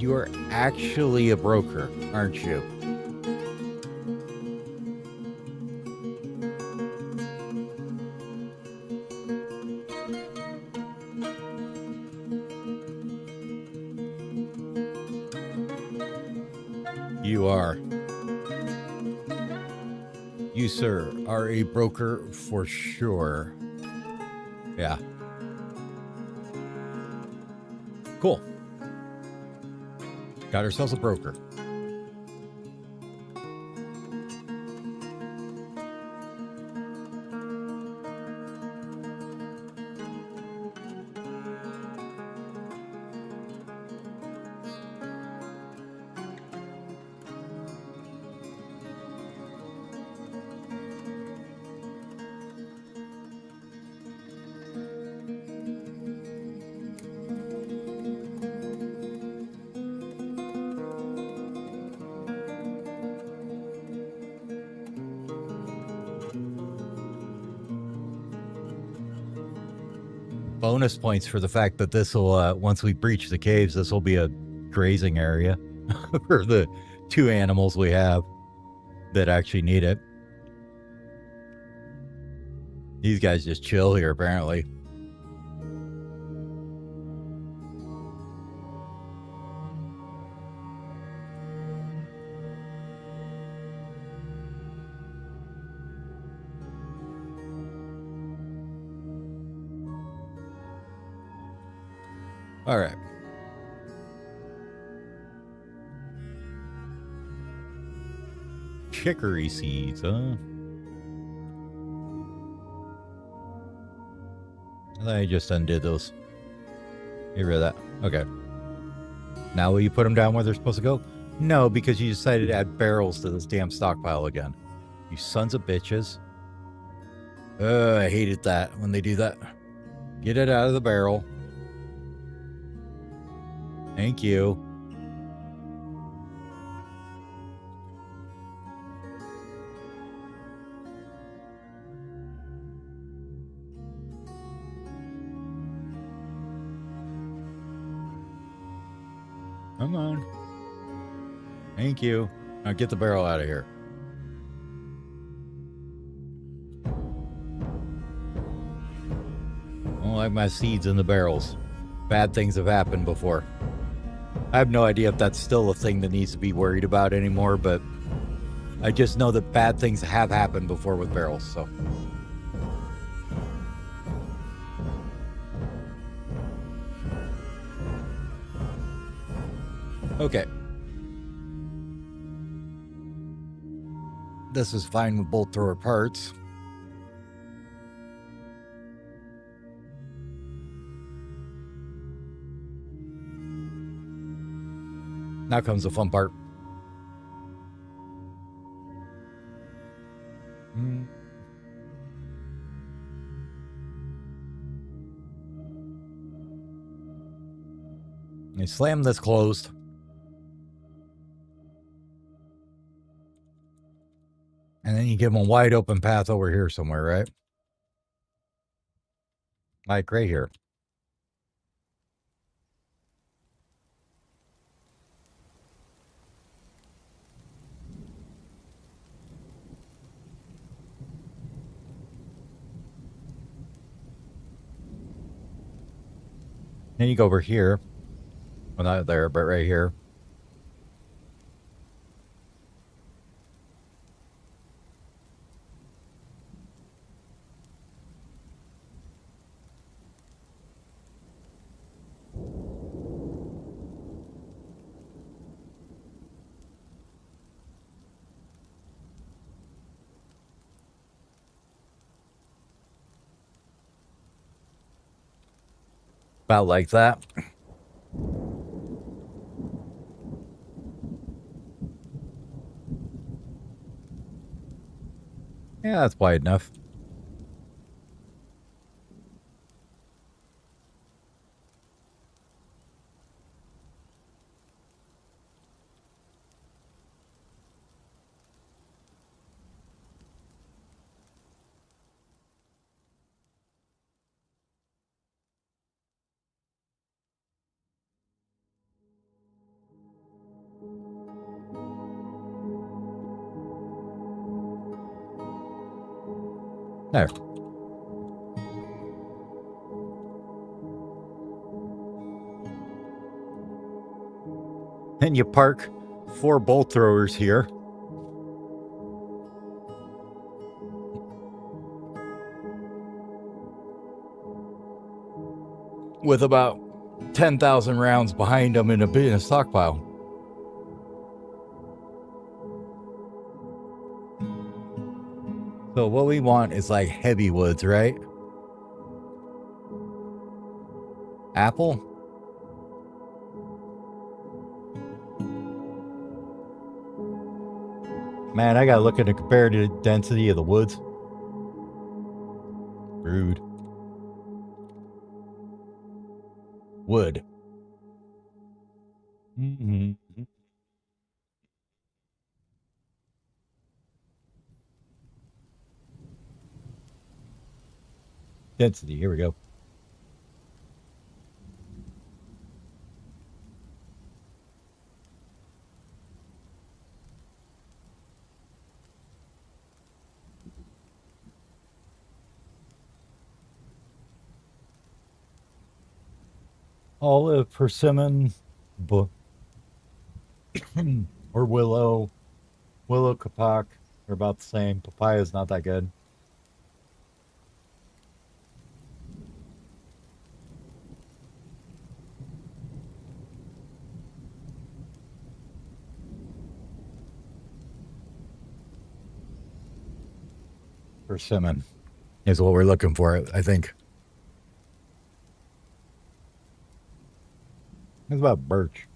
You are actually a broker, aren't you? You are. You, sir, are a broker for sure. Yeah. Cool. Got ourselves a broker. Bonus points for the fact that this will, once we breach the caves, this will be a grazing area for the 2 animals we have that actually need it. These guys just chill here, apparently. All right. Chicory seeds, huh? I just undid those. Get rid of that. Okay. Now will you put them down where they're supposed to go? No, because you decided to add barrels to this damn stockpile again. You sons of bitches. I hated that when they do that. Get it out of the barrel. Thank you. Come on. Thank you. Now get the barrel out of here. I don't like my seeds in the barrels. Bad things have happened before. I have no idea if that's still a thing that needs to be worried about anymore, but I just know that bad things have happened before with barrels, so. Okay. This is fine with bolt thrower parts. Now comes the fun part. I slam this closed. And then you give them a wide open path over here somewhere, right? Like right here. Then you go over here. Well, not there, but right here. About like that. Yeah, that's wide enough. There. And you park 4 bolt throwers here. with about 10,000 rounds behind them in a stockpile. So what we want is like heavy woods, right? Apple? Man, I gotta look at the comparative density of the woods. Rude. Wood. Mm-hmm. Density, here we go. Olive, persimmon, or willow. Willow, kapak are about the same. Papaya is not that good. Persimmon is what we're looking for, I think. It's about birch.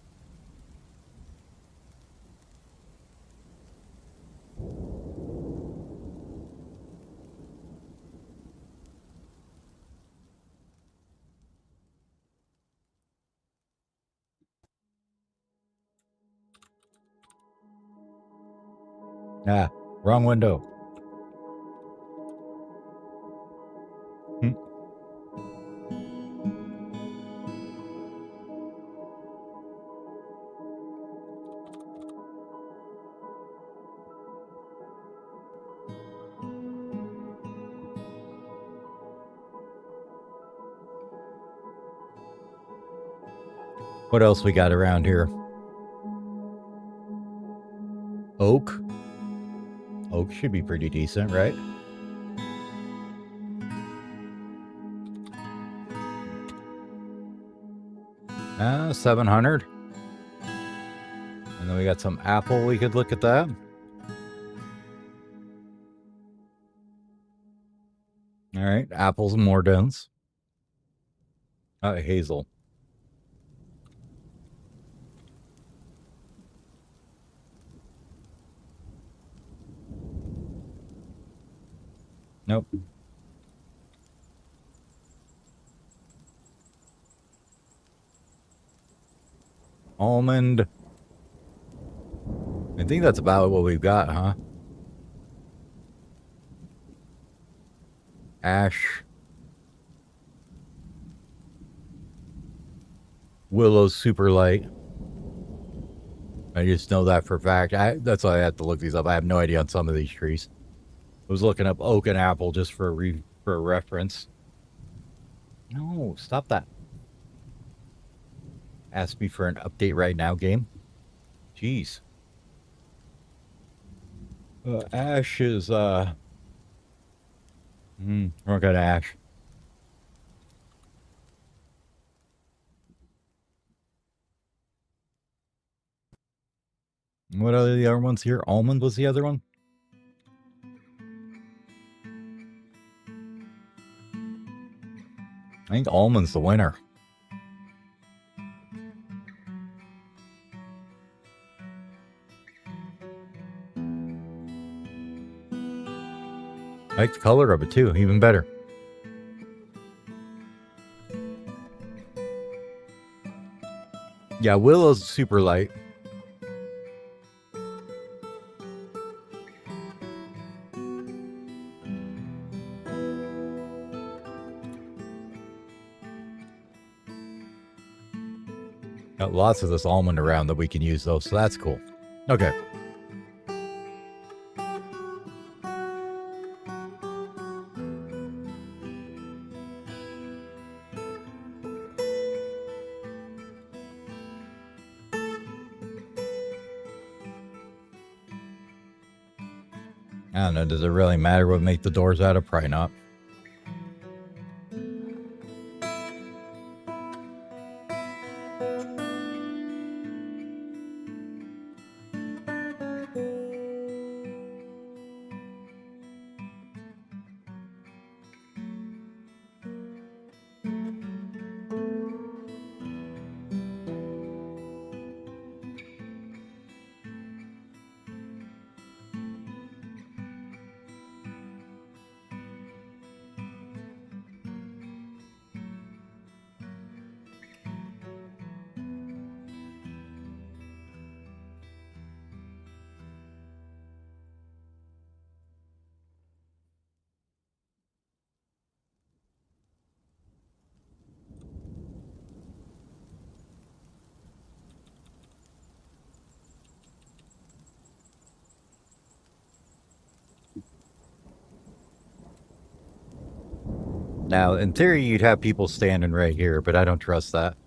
Ah, wrong window. What else we got around here? Oak. Oak should be pretty decent, right? Ah, 700. And then we got some apple. We could look at that. All right, apples and more dense. Hazel. Nope. Almond. I think that's about what we've got, huh? Ash. Willow's super light. I just know that for a fact. That's why I had to look these up. I have no idea on some of these trees. I was looking up oak and apple just for a reference. No, stop that. Ask me for an update right now, game. Jeez. Ash is what kind of ash? What are the other ones here? Almond was the other one. I think almond's the winner. I like the color of it too, even better. Yeah, willow's super light. Got lots of this almond around that we can use though, so that's cool. Okay. I don't know, does it really matter what make the doors out of? Probably not. Now, in theory, you'd have people standing right here, but I don't trust that.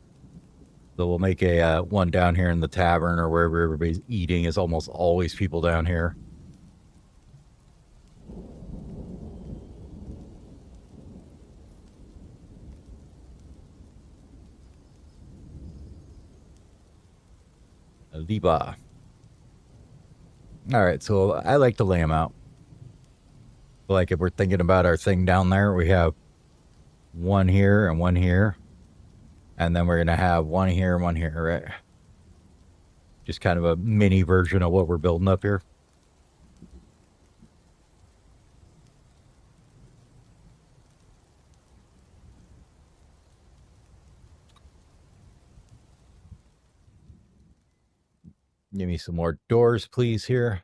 So we'll make a one down here in the tavern or wherever everybody's eating is almost always people down here. Liba. All right, so I like to lay them out. Like if we're thinking about our thing down there, we have one here and one here. And then we're going to have one here and one here, right? Just kind of a mini version of what we're building up here. Give me some more doors, please, here.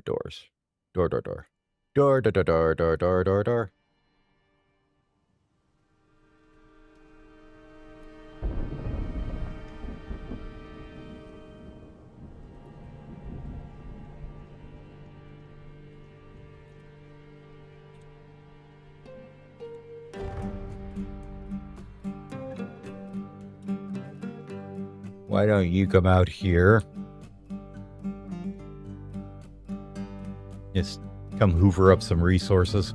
Doors. Door, door, door. Door, door, door, door, door, door, door, door. Why don't you come out here? Just come hoover up some resources.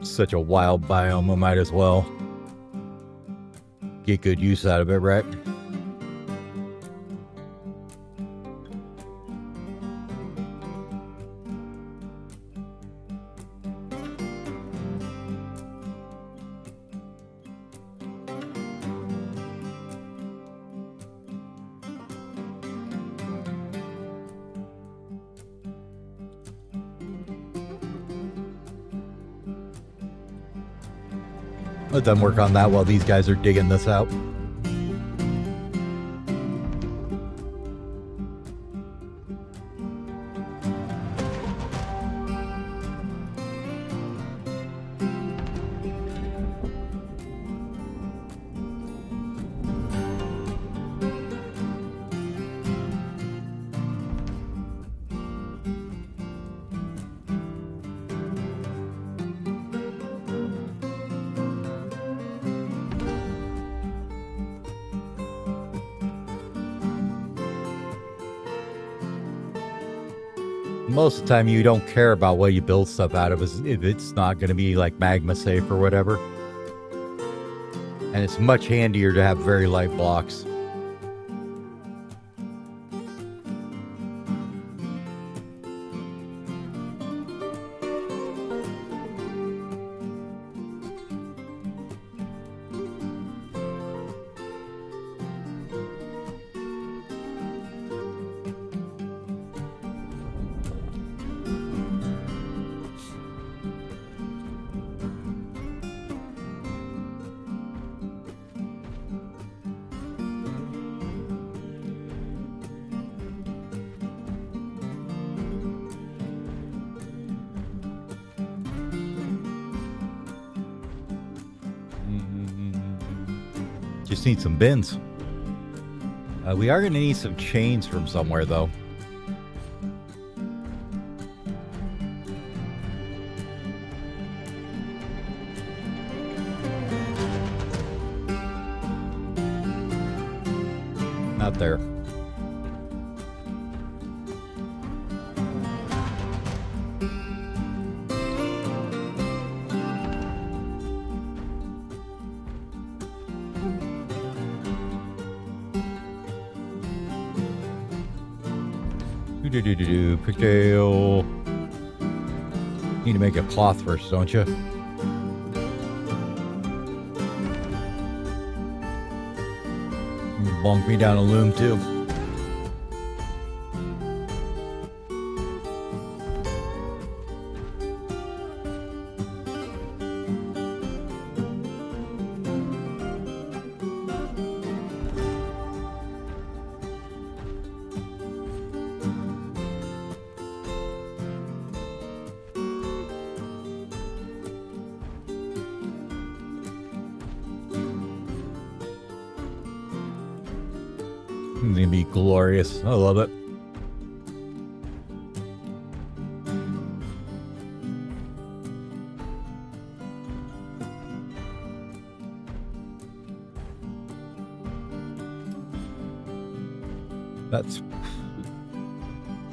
Such a wild biome, I might as well get good use out of it, right? Let them work on that while these guys are digging this out. Most of the time you don't care about what you build stuff out of if it's not going to be like magma safe or whatever. And it's much handier to have very light blocks. Just need some bins. We are going to need some chains from somewhere, though. Not there. Pigtail. Need to make a cloth first, don't you? Bonk me down a loom too. It's gonna be glorious. I love it. That's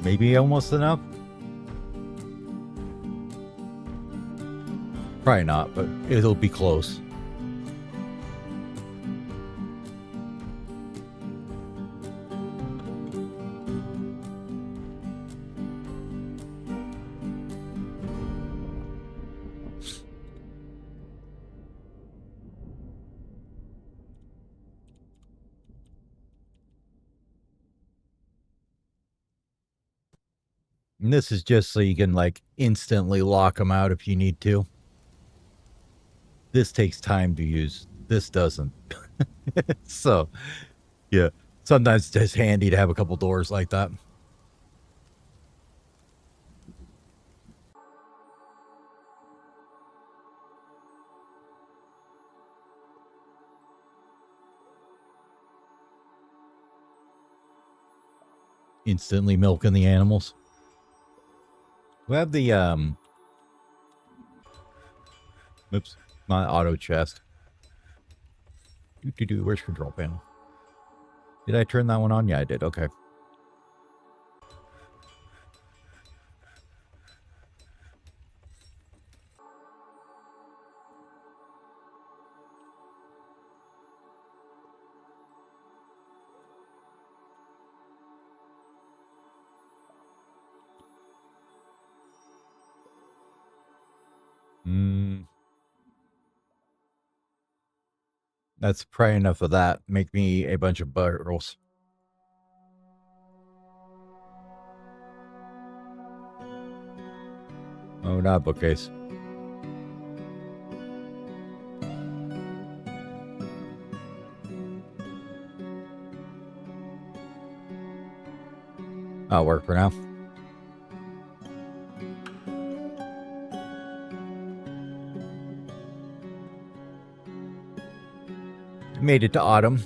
maybe almost enough. Probably not, but it'll be close. And this is just so you can like instantly lock them out if you need to. This takes time to use. This doesn't. So, yeah. Sometimes it's just handy to have a couple doors like that. Instantly milking the animals. We have the, oops, my auto chest. Where's control panel? Did I turn that one on? Yeah, I did. Okay. That's probably enough of that. Make me a bunch of barrels. Oh, not bookcase. I'll work for now. Made it to autumn.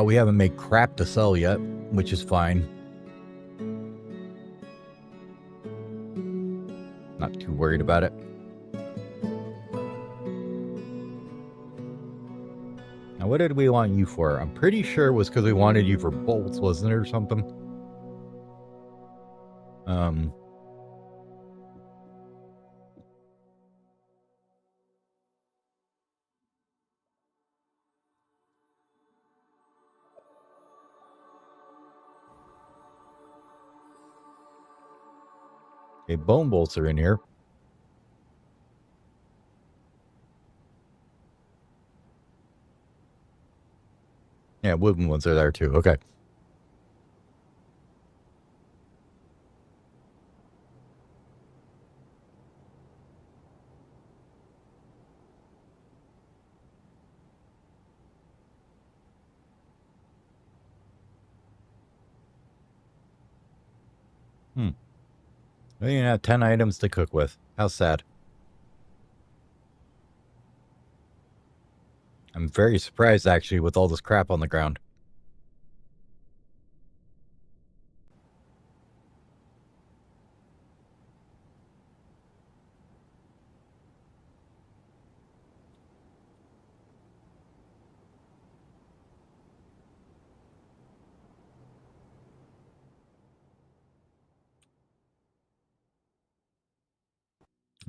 We haven't made crap to sell yet, which is fine. Not too worried about it. Now, what did we want you for? I'm pretty sure it was because we wanted you for bolts, wasn't it, or something? Okay, bone bolts are in here. Yeah, wooden ones are there too. Okay. Well, you have 10 items to cook with. How sad. I'm very surprised, actually, with all this crap on the ground.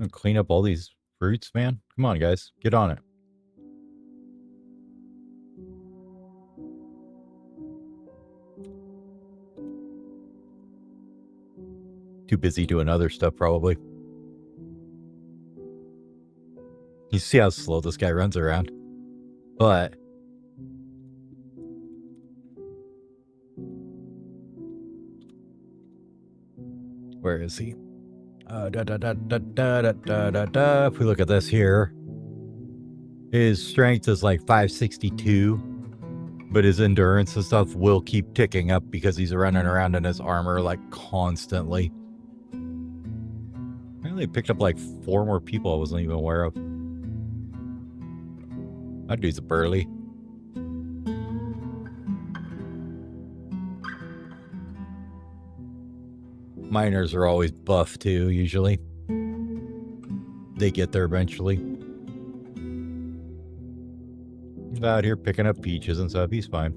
And clean up all these fruits, man. Come on, guys. Get on it. Too busy doing other stuff, probably. You see how slow this guy runs around? But where is he? If we look at this here, his strength is like 562, but his endurance and stuff will keep ticking up because he's running around in his armor like constantly. Apparently picked up like 4 more people I wasn't even aware of. That dude's a burly. Miners are always buff too, usually. They get there eventually. He's out here picking up peaches and stuff. He's fine.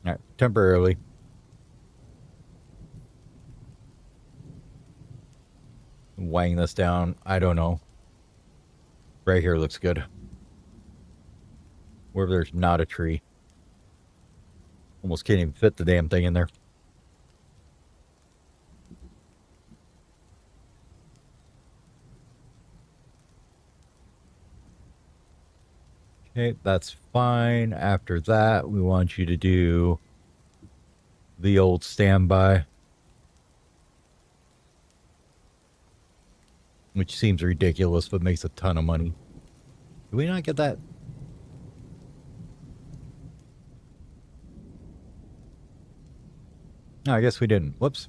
All right, temporarily. Weighing this down, I don't know. Right here looks good. Where there's not a tree. Almost can't even fit the damn thing in there. Okay, that's fine. After that, we want you to do the old standby, which seems ridiculous, but makes a ton of money. Do we not get that? No, I guess we didn't. Whoops.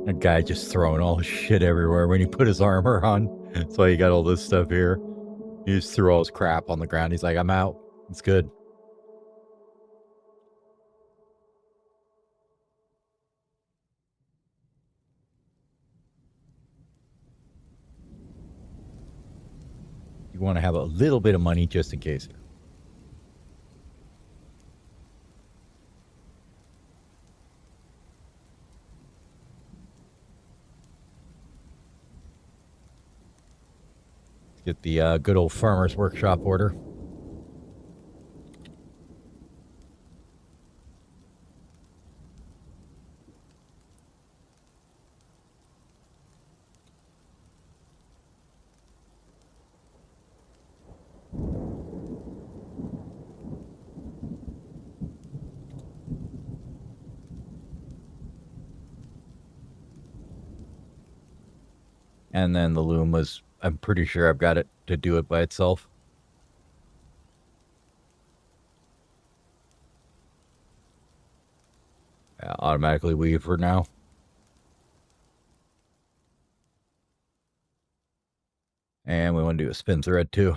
A guy just throwing all his shit everywhere when he put his armor on. That's why he got all this stuff here. He just threw all his crap on the ground. He's like, I'm out. It's good. You want to have a little bit of money just in case. Get the good old farmer's workshop order. And then the loom was, I'm pretty sure I've got it to do it by itself. Yeah, automatically weave for now. And we want to do a spin thread too.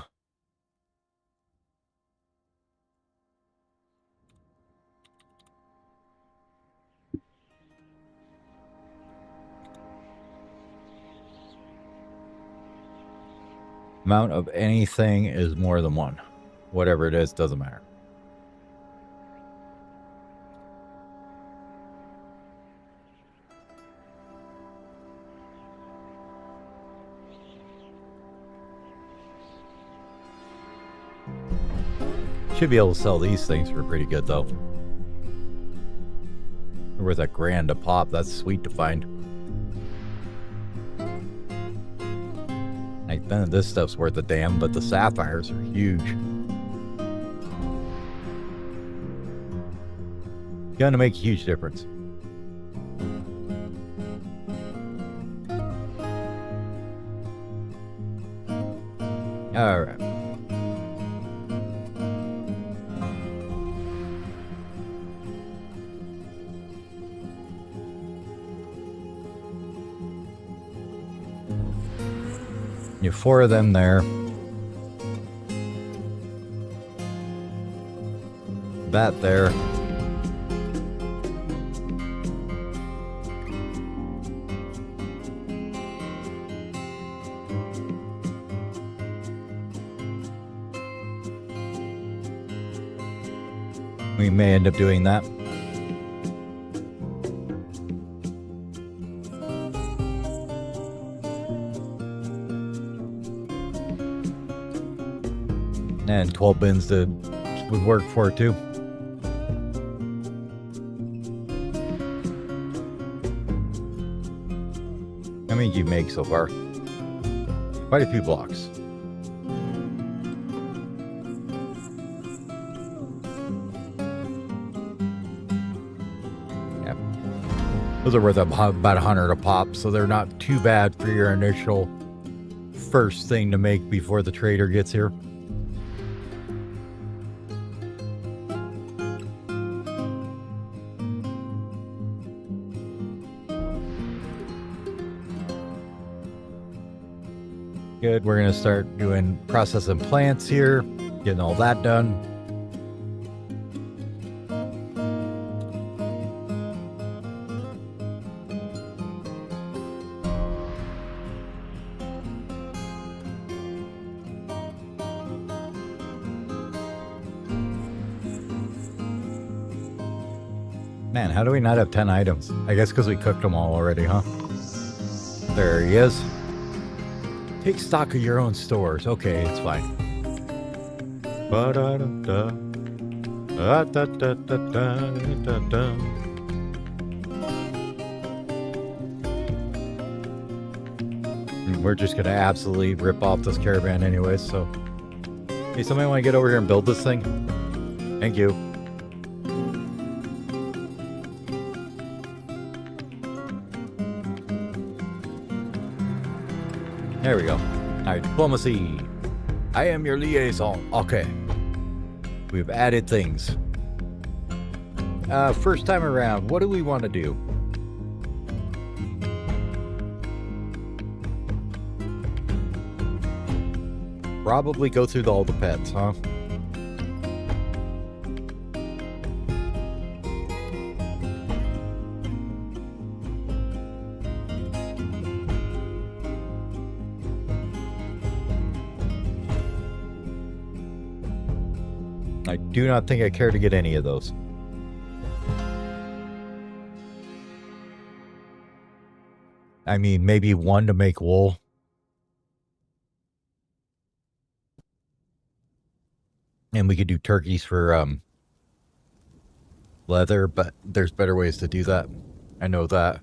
Amount of anything is more than one. Whatever it is, doesn't matter. Should be able to sell these things for pretty good though. They're worth $1,000 a pop. That's sweet to find. Like, none of this stuff's worth a damn, but the sapphires are huge. Gonna make a huge difference. All right. You have 4 of them there. That there. We may end up doing that. And 12 bins would work for it too. How many do you make so far? Quite a few blocks. Yeah. Those are worth about 100 a pop, so they're not too bad for your initial first thing to make before the trader gets here. Good, we're gonna start doing processing plants here, getting all that done. Man, how do we not have 10 items? I guess because we cooked them all already, huh? There he is. Take stock of your own stores. Okay, it's fine. We're just gonna absolutely rip off this caravan anyways, so... Hey, somebody want to get over here and build this thing? Thank you. There we go. Alright, diplomacy. I am your liaison. Okay. We've added things. First time around, what do we want to do? Probably go through all the pets, huh? I do not think I care to get any of those. I mean, maybe one to make wool. And we could do turkeys for leather, but there's better ways to do that. I know that.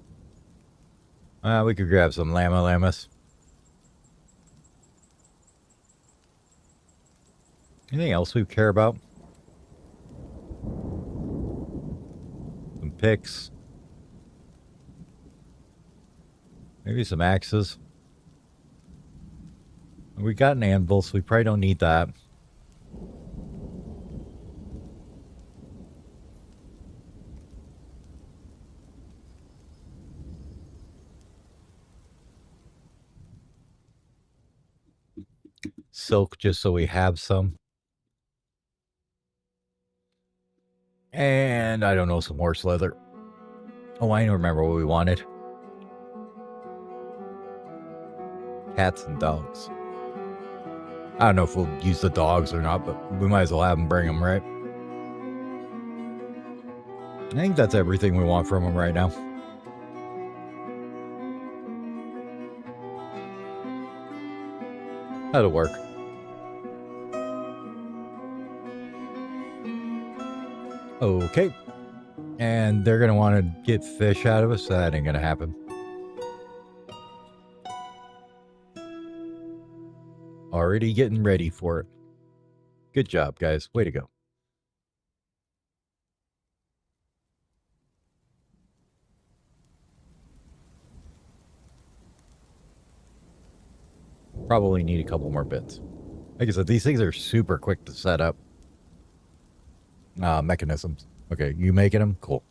We could grab some llamas. Anything else we care about? Some picks. Maybe some axes. We got an anvil, so we probably don't need that. Silk, just so we have some. And I don't know, some horse leather. Oh, I don't remember what we wanted. Cats and dogs. I don't know if we'll use the dogs or not, but we might as well have them bring them, right? I think that's everything we want from them right now. That'll work. Okay. And they're going to want to get fish out of us. That ain't going to happen. Already getting ready for it. Good job, guys. Way to go. Probably need a couple more bits. Like I said, these things are super quick to set up. Mechanisms. Okay, you making them? Cool.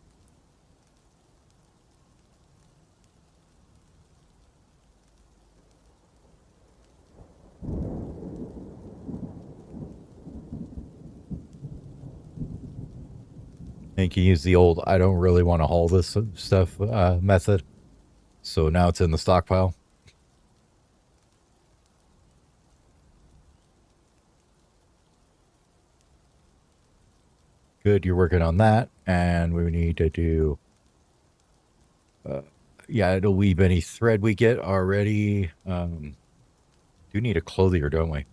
And you can use the old, I don't really want to haul this stuff method. So now it's in the stockpile. Good, you're working on that. And we need to do... yeah, it'll weave any thread we get already. Do need a clothier, don't we?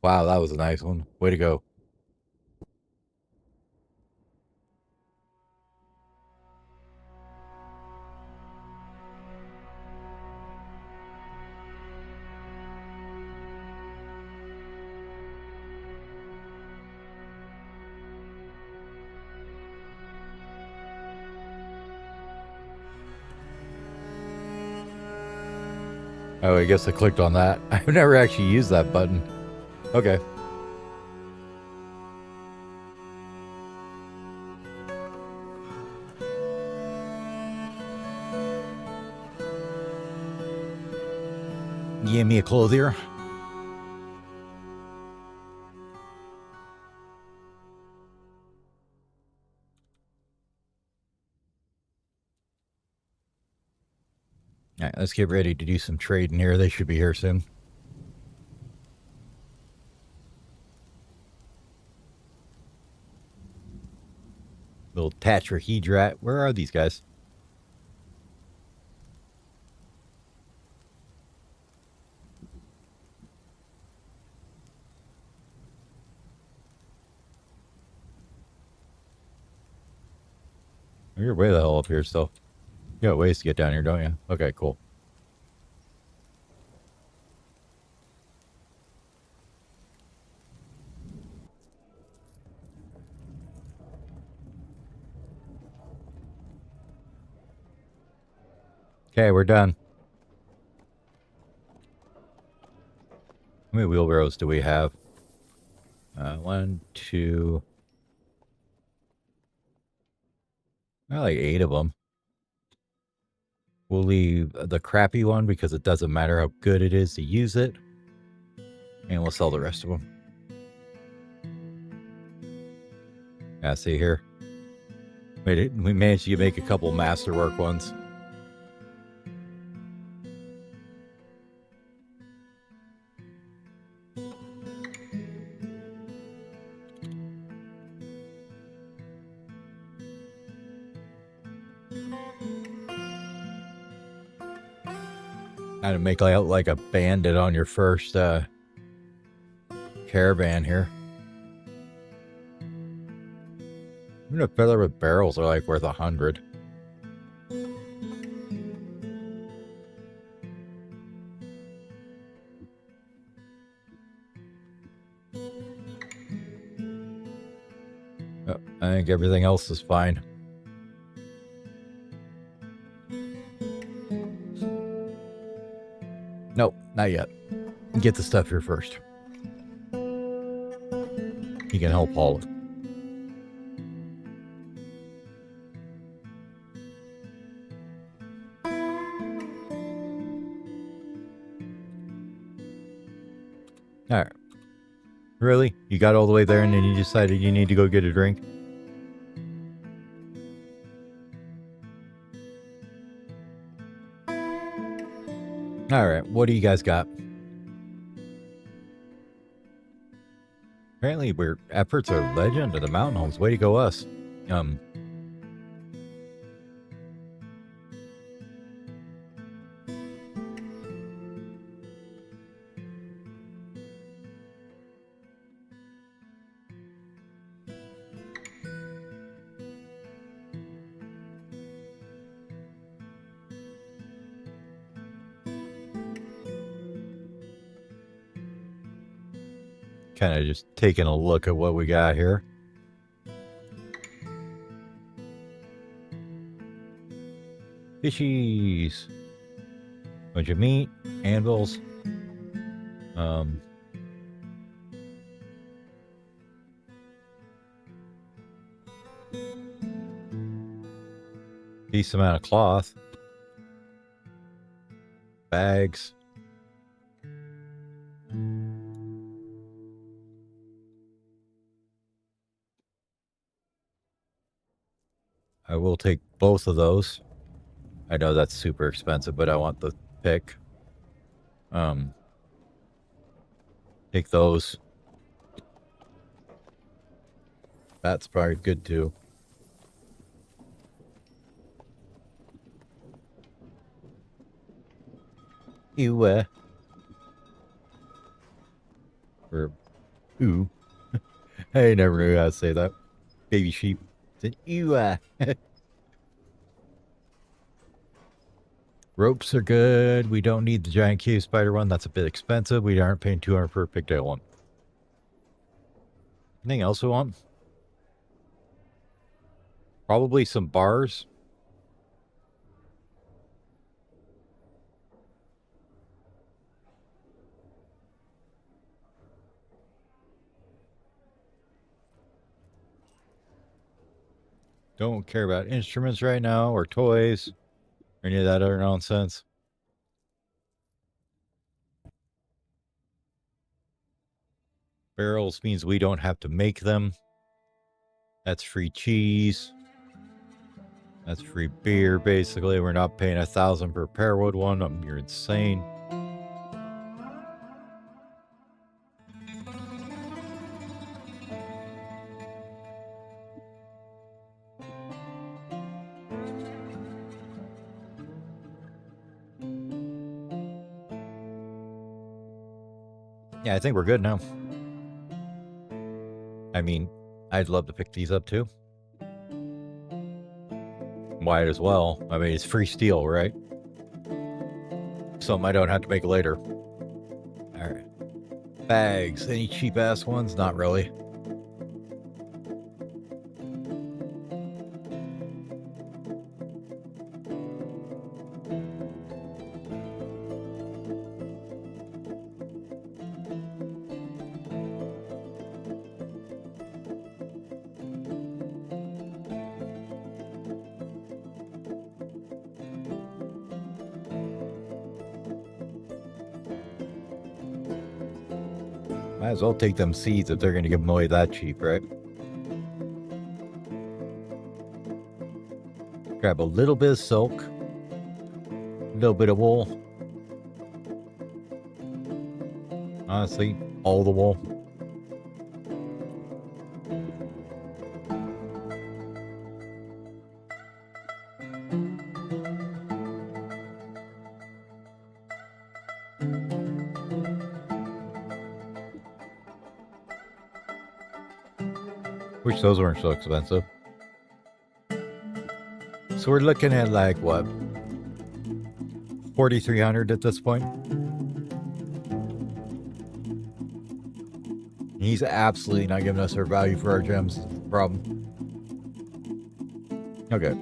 Wow, that was a nice one. Way to go. Oh, I guess I clicked on that. I've never actually used that button. Okay. Give me a clothier. All right, let's get ready to do some trading here. They should be here soon. Little tetrahedrat. Where are these guys? You're way the hell up here still. You got ways to get down here, don't you? Okay, cool. Okay, we're done. How many wheelbarrows do we have? 1, 2... like 8 of them. We'll leave the crappy one because it doesn't matter how good it is to use it. And we'll sell the rest of them. Yeah, see here. We managed to make a couple masterwork ones. Kind of make out like a bandit on your first caravan here. Even a feather with barrels are like worth 100. Oh, I think everything else is fine. Nope, not yet. Get the stuff here first. You can help haul it. All right. Really? You got all the way there and then you decided you need to go get a drink? All right. What do you guys got? Apparently, we're efforts are legend of the mountain homes. Way to go, us. Kind of just taking a look at what we got here. Fishies. Bunch of meat. Anvils. Decent amount of cloth. Bags. I will take both of those. I know that's super expensive, but I want the pick. Take those. That's probably good too. You, or, ooh. I never knew how to say that. Baby sheep. It's an ew. Ropes are good. We don't need the giant cave spider one. That's a bit expensive. We aren't paying 200 for a pigtail one. Anything else we want? Probably some bars. Don't care about instruments right now or toys or any of that other nonsense. Barrels means we don't have to make them. That's free cheese. That's free beer, basically. We're not paying 1,000 per Pearwood one. You're insane. Yeah, I think we're good now. I mean, I'd love to pick these up too. Might as well. I mean, it's free steel, right? Something I don't have to make later. All right. Bags. Any cheap ass ones? Not really. Might as well take them seeds if they're going to give them away that cheap, right? Grab a little bit of silk, a little bit of wool. Honestly, all the wool. Wish those weren't so expensive. So we're looking at like what, 4,300 at this point. He's absolutely not giving us our value for our gems. Is the problem. Okay.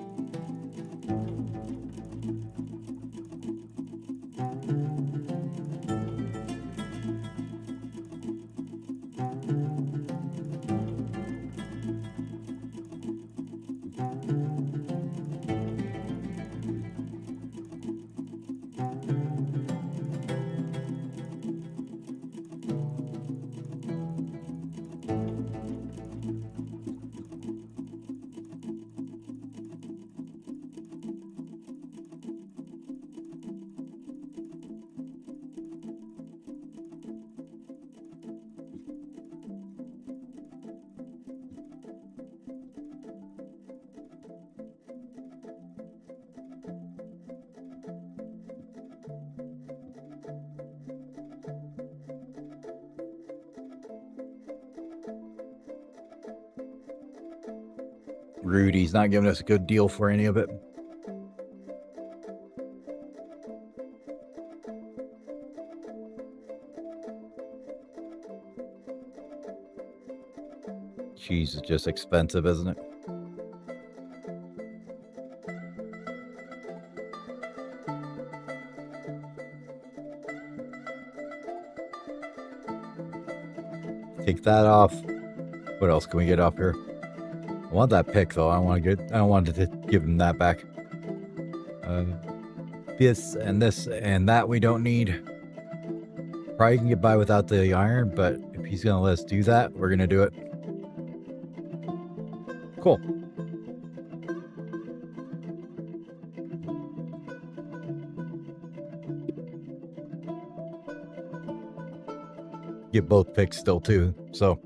Rudy's not giving us a good deal for any of it. Cheese is just expensive, isn't it? Take that off. What else can we get off here? I want that pick though. I don't want to give him that back. This and that we don't need. Probably can get by without the iron, but if he's gonna let us do that, we're gonna do it. Cool. Get both picks still too. So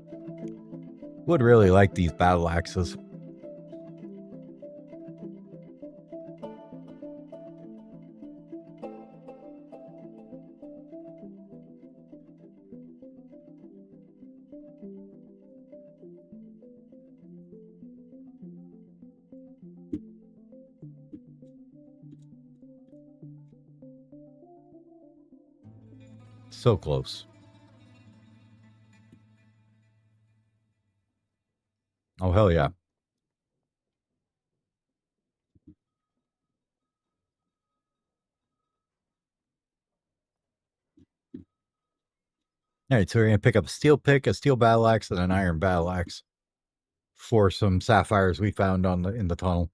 would really like these battle axes. So close. Oh, hell yeah. All right, so we're going to pick up a steel pick, a steel battle axe, and an iron battle axe for some sapphires we found in the tunnel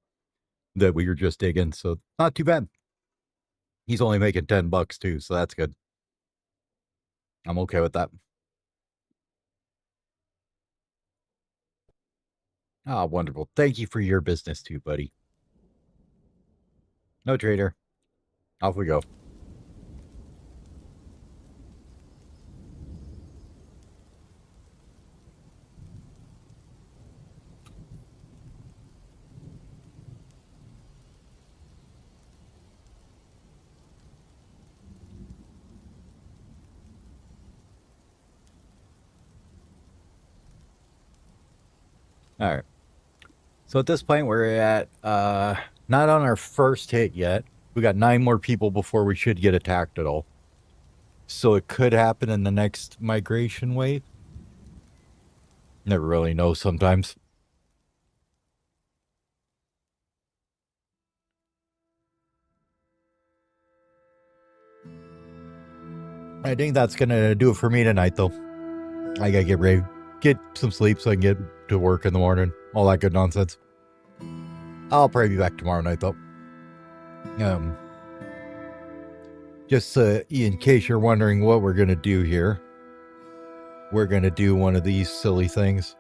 that we were just digging. So not too bad. He's only making $10 too, so that's good. I'm okay with that. Ah, wonderful. Thank you for your business too, buddy. No trader. Off we go. All right. So at this point, we're at not on our first hit yet. We got 9 more people before we should get attacked at all. So it could happen in the next migration wave. Never really know sometimes. I think that's going to do it for me tonight, though. I got to get ready, get some sleep so I can get to work in the morning. All that good nonsense. I'll probably be back tomorrow night, though. Just in case you're wondering what we're going to do here, we're going to do one of these silly things.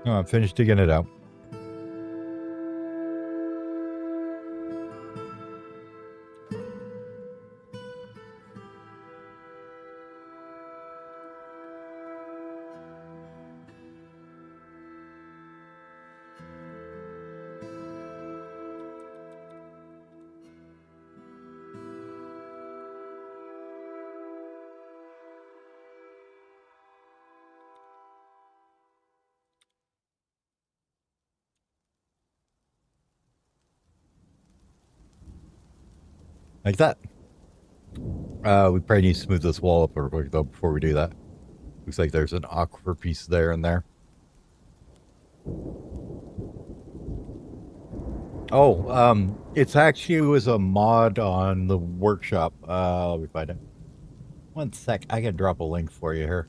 Oh, I'm finished digging it out. Like that. We probably need to smooth this wall up real quick, though, before we do that. Looks like there's an awkward piece there and there. Oh, it's actually was a mod on the workshop. Let me find it. One sec. I can drop a link for you here.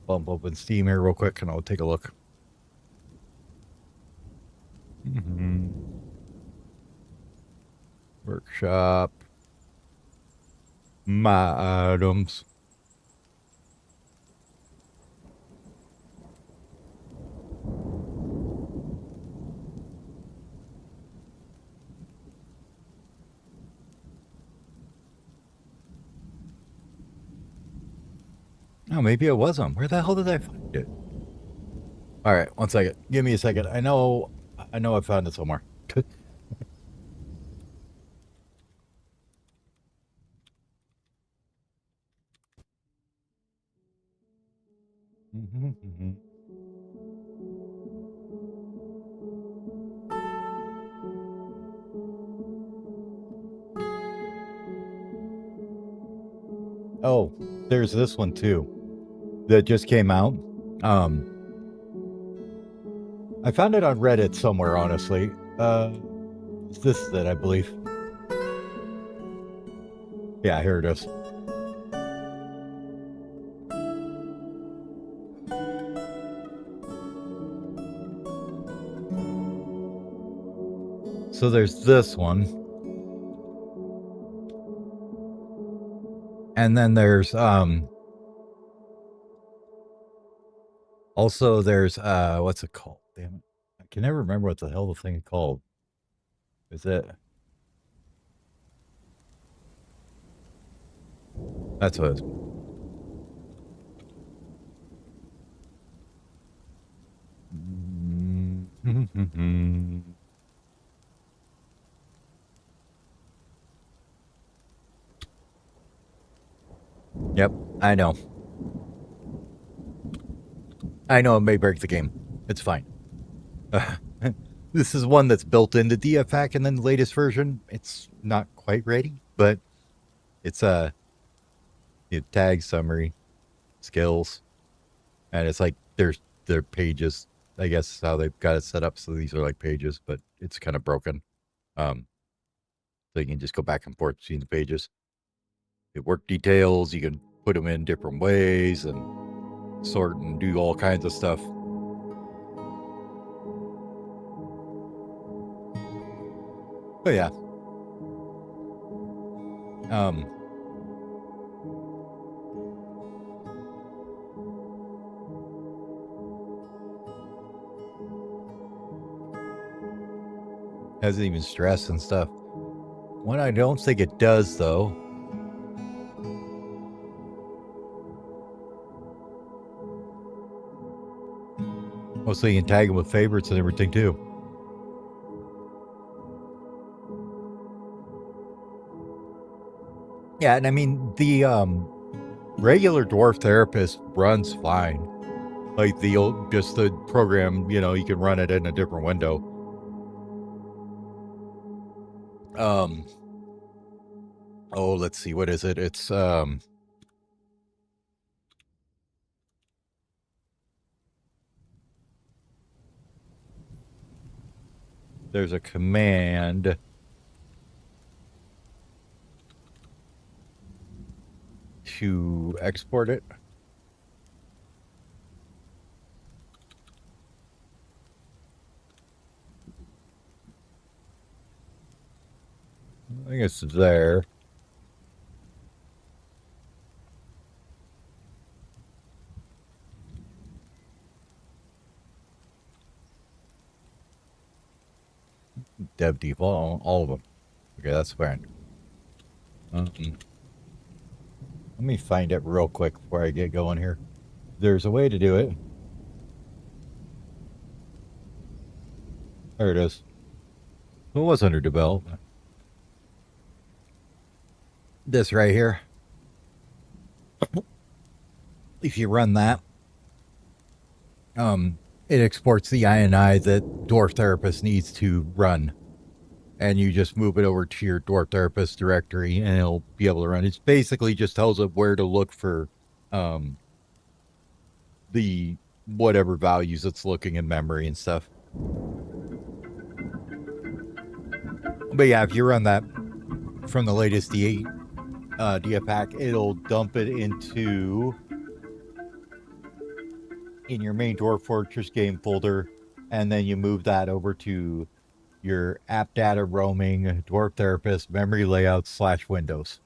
Bump open Steam here real quick and I'll take a look. Workshop. My items. Oh, maybe it wasn't. Where the hell did I find it? All right, 1 second. Give me a second. I know I found it somewhere. Oh, there's this one too that just came out. I found it on Reddit somewhere, honestly. This is it, I believe. Yeah, here it is. So there's this one. And then there's also there's what's it called? Damn it. I can never remember what the hell the thing is called. Is it? That's what it is. Yep, I know. I know it may break the game. It's fine. This is one that's built into DFPAC, and then the latest version, it's not quite ready, but it's tag summary, skills, and it's like their pages I guess how they've got it set up. So these are like pages, but it's kind of broken. So you can just go back and forth between the pages. The work details, you can put them in different ways and sort and do all kinds of stuff. But yeah. Hasn't even stressed and stuff. What I don't think it does, though. Oh, so you can tag them with favorites and everything, too. Yeah, and I mean, the regular dwarf therapist runs fine. Like just the program, you can run it in a different window. Oh, let's see, what is it? It's there's a command to export it. I guess it's there. Dev default, all of them. Okay, that's fine. Let me find it real quick before I get going here. There's a way to do it. There it is. It was under development. This right here. If you run that, it exports the INI that Dwarf Therapist needs to run. And you just move it over to your Dwarf Therapist directory and it'll be able to run. It basically just tells it where to look for the whatever values it's looking in memory and stuff. But yeah, if you run that from the latest D8 DF pack, it'll dump it in your main Dwarf Fortress game folder, and then you move that over to your app data roaming Dwarf Therapist memory layout / Windows.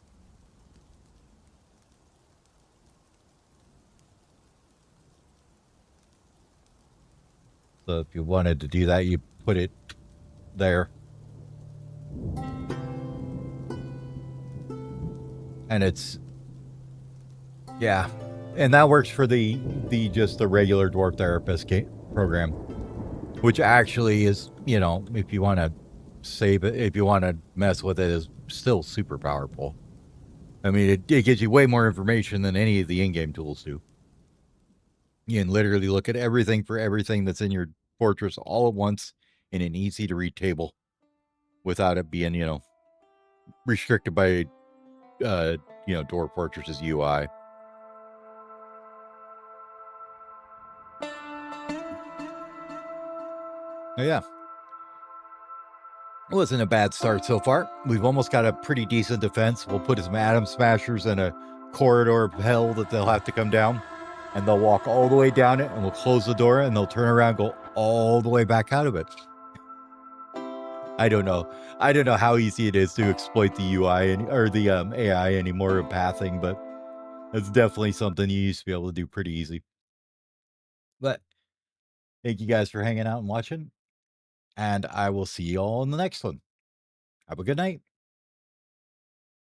So if you wanted to do that, you put it there. And it's, yeah. And that works for the regular Dwarf Therapist program, which actually is, if you want to save it, if you want to mess with it, is still super powerful. I mean, it gives you way more information than any of the in-game tools do. You can literally look at everything for everything that's in your fortress all at once in an easy-to-read table without it being, restricted by, Dwarf Fortress's UI. Oh, yeah. It wasn't a bad start so far. We've almost got a pretty decent defense. We'll put some atom smashers in a corridor of hell that they'll have to come down. And they'll walk all the way down it, and we'll close the door, and they'll turn around, go all the way back out of it. I don't know how easy it is to exploit the UI or the AI anymore of pathing, but it's definitely something you used to be able to do pretty easy. But thank you guys for hanging out and watching, and I will see you all in the next one. Have a good night.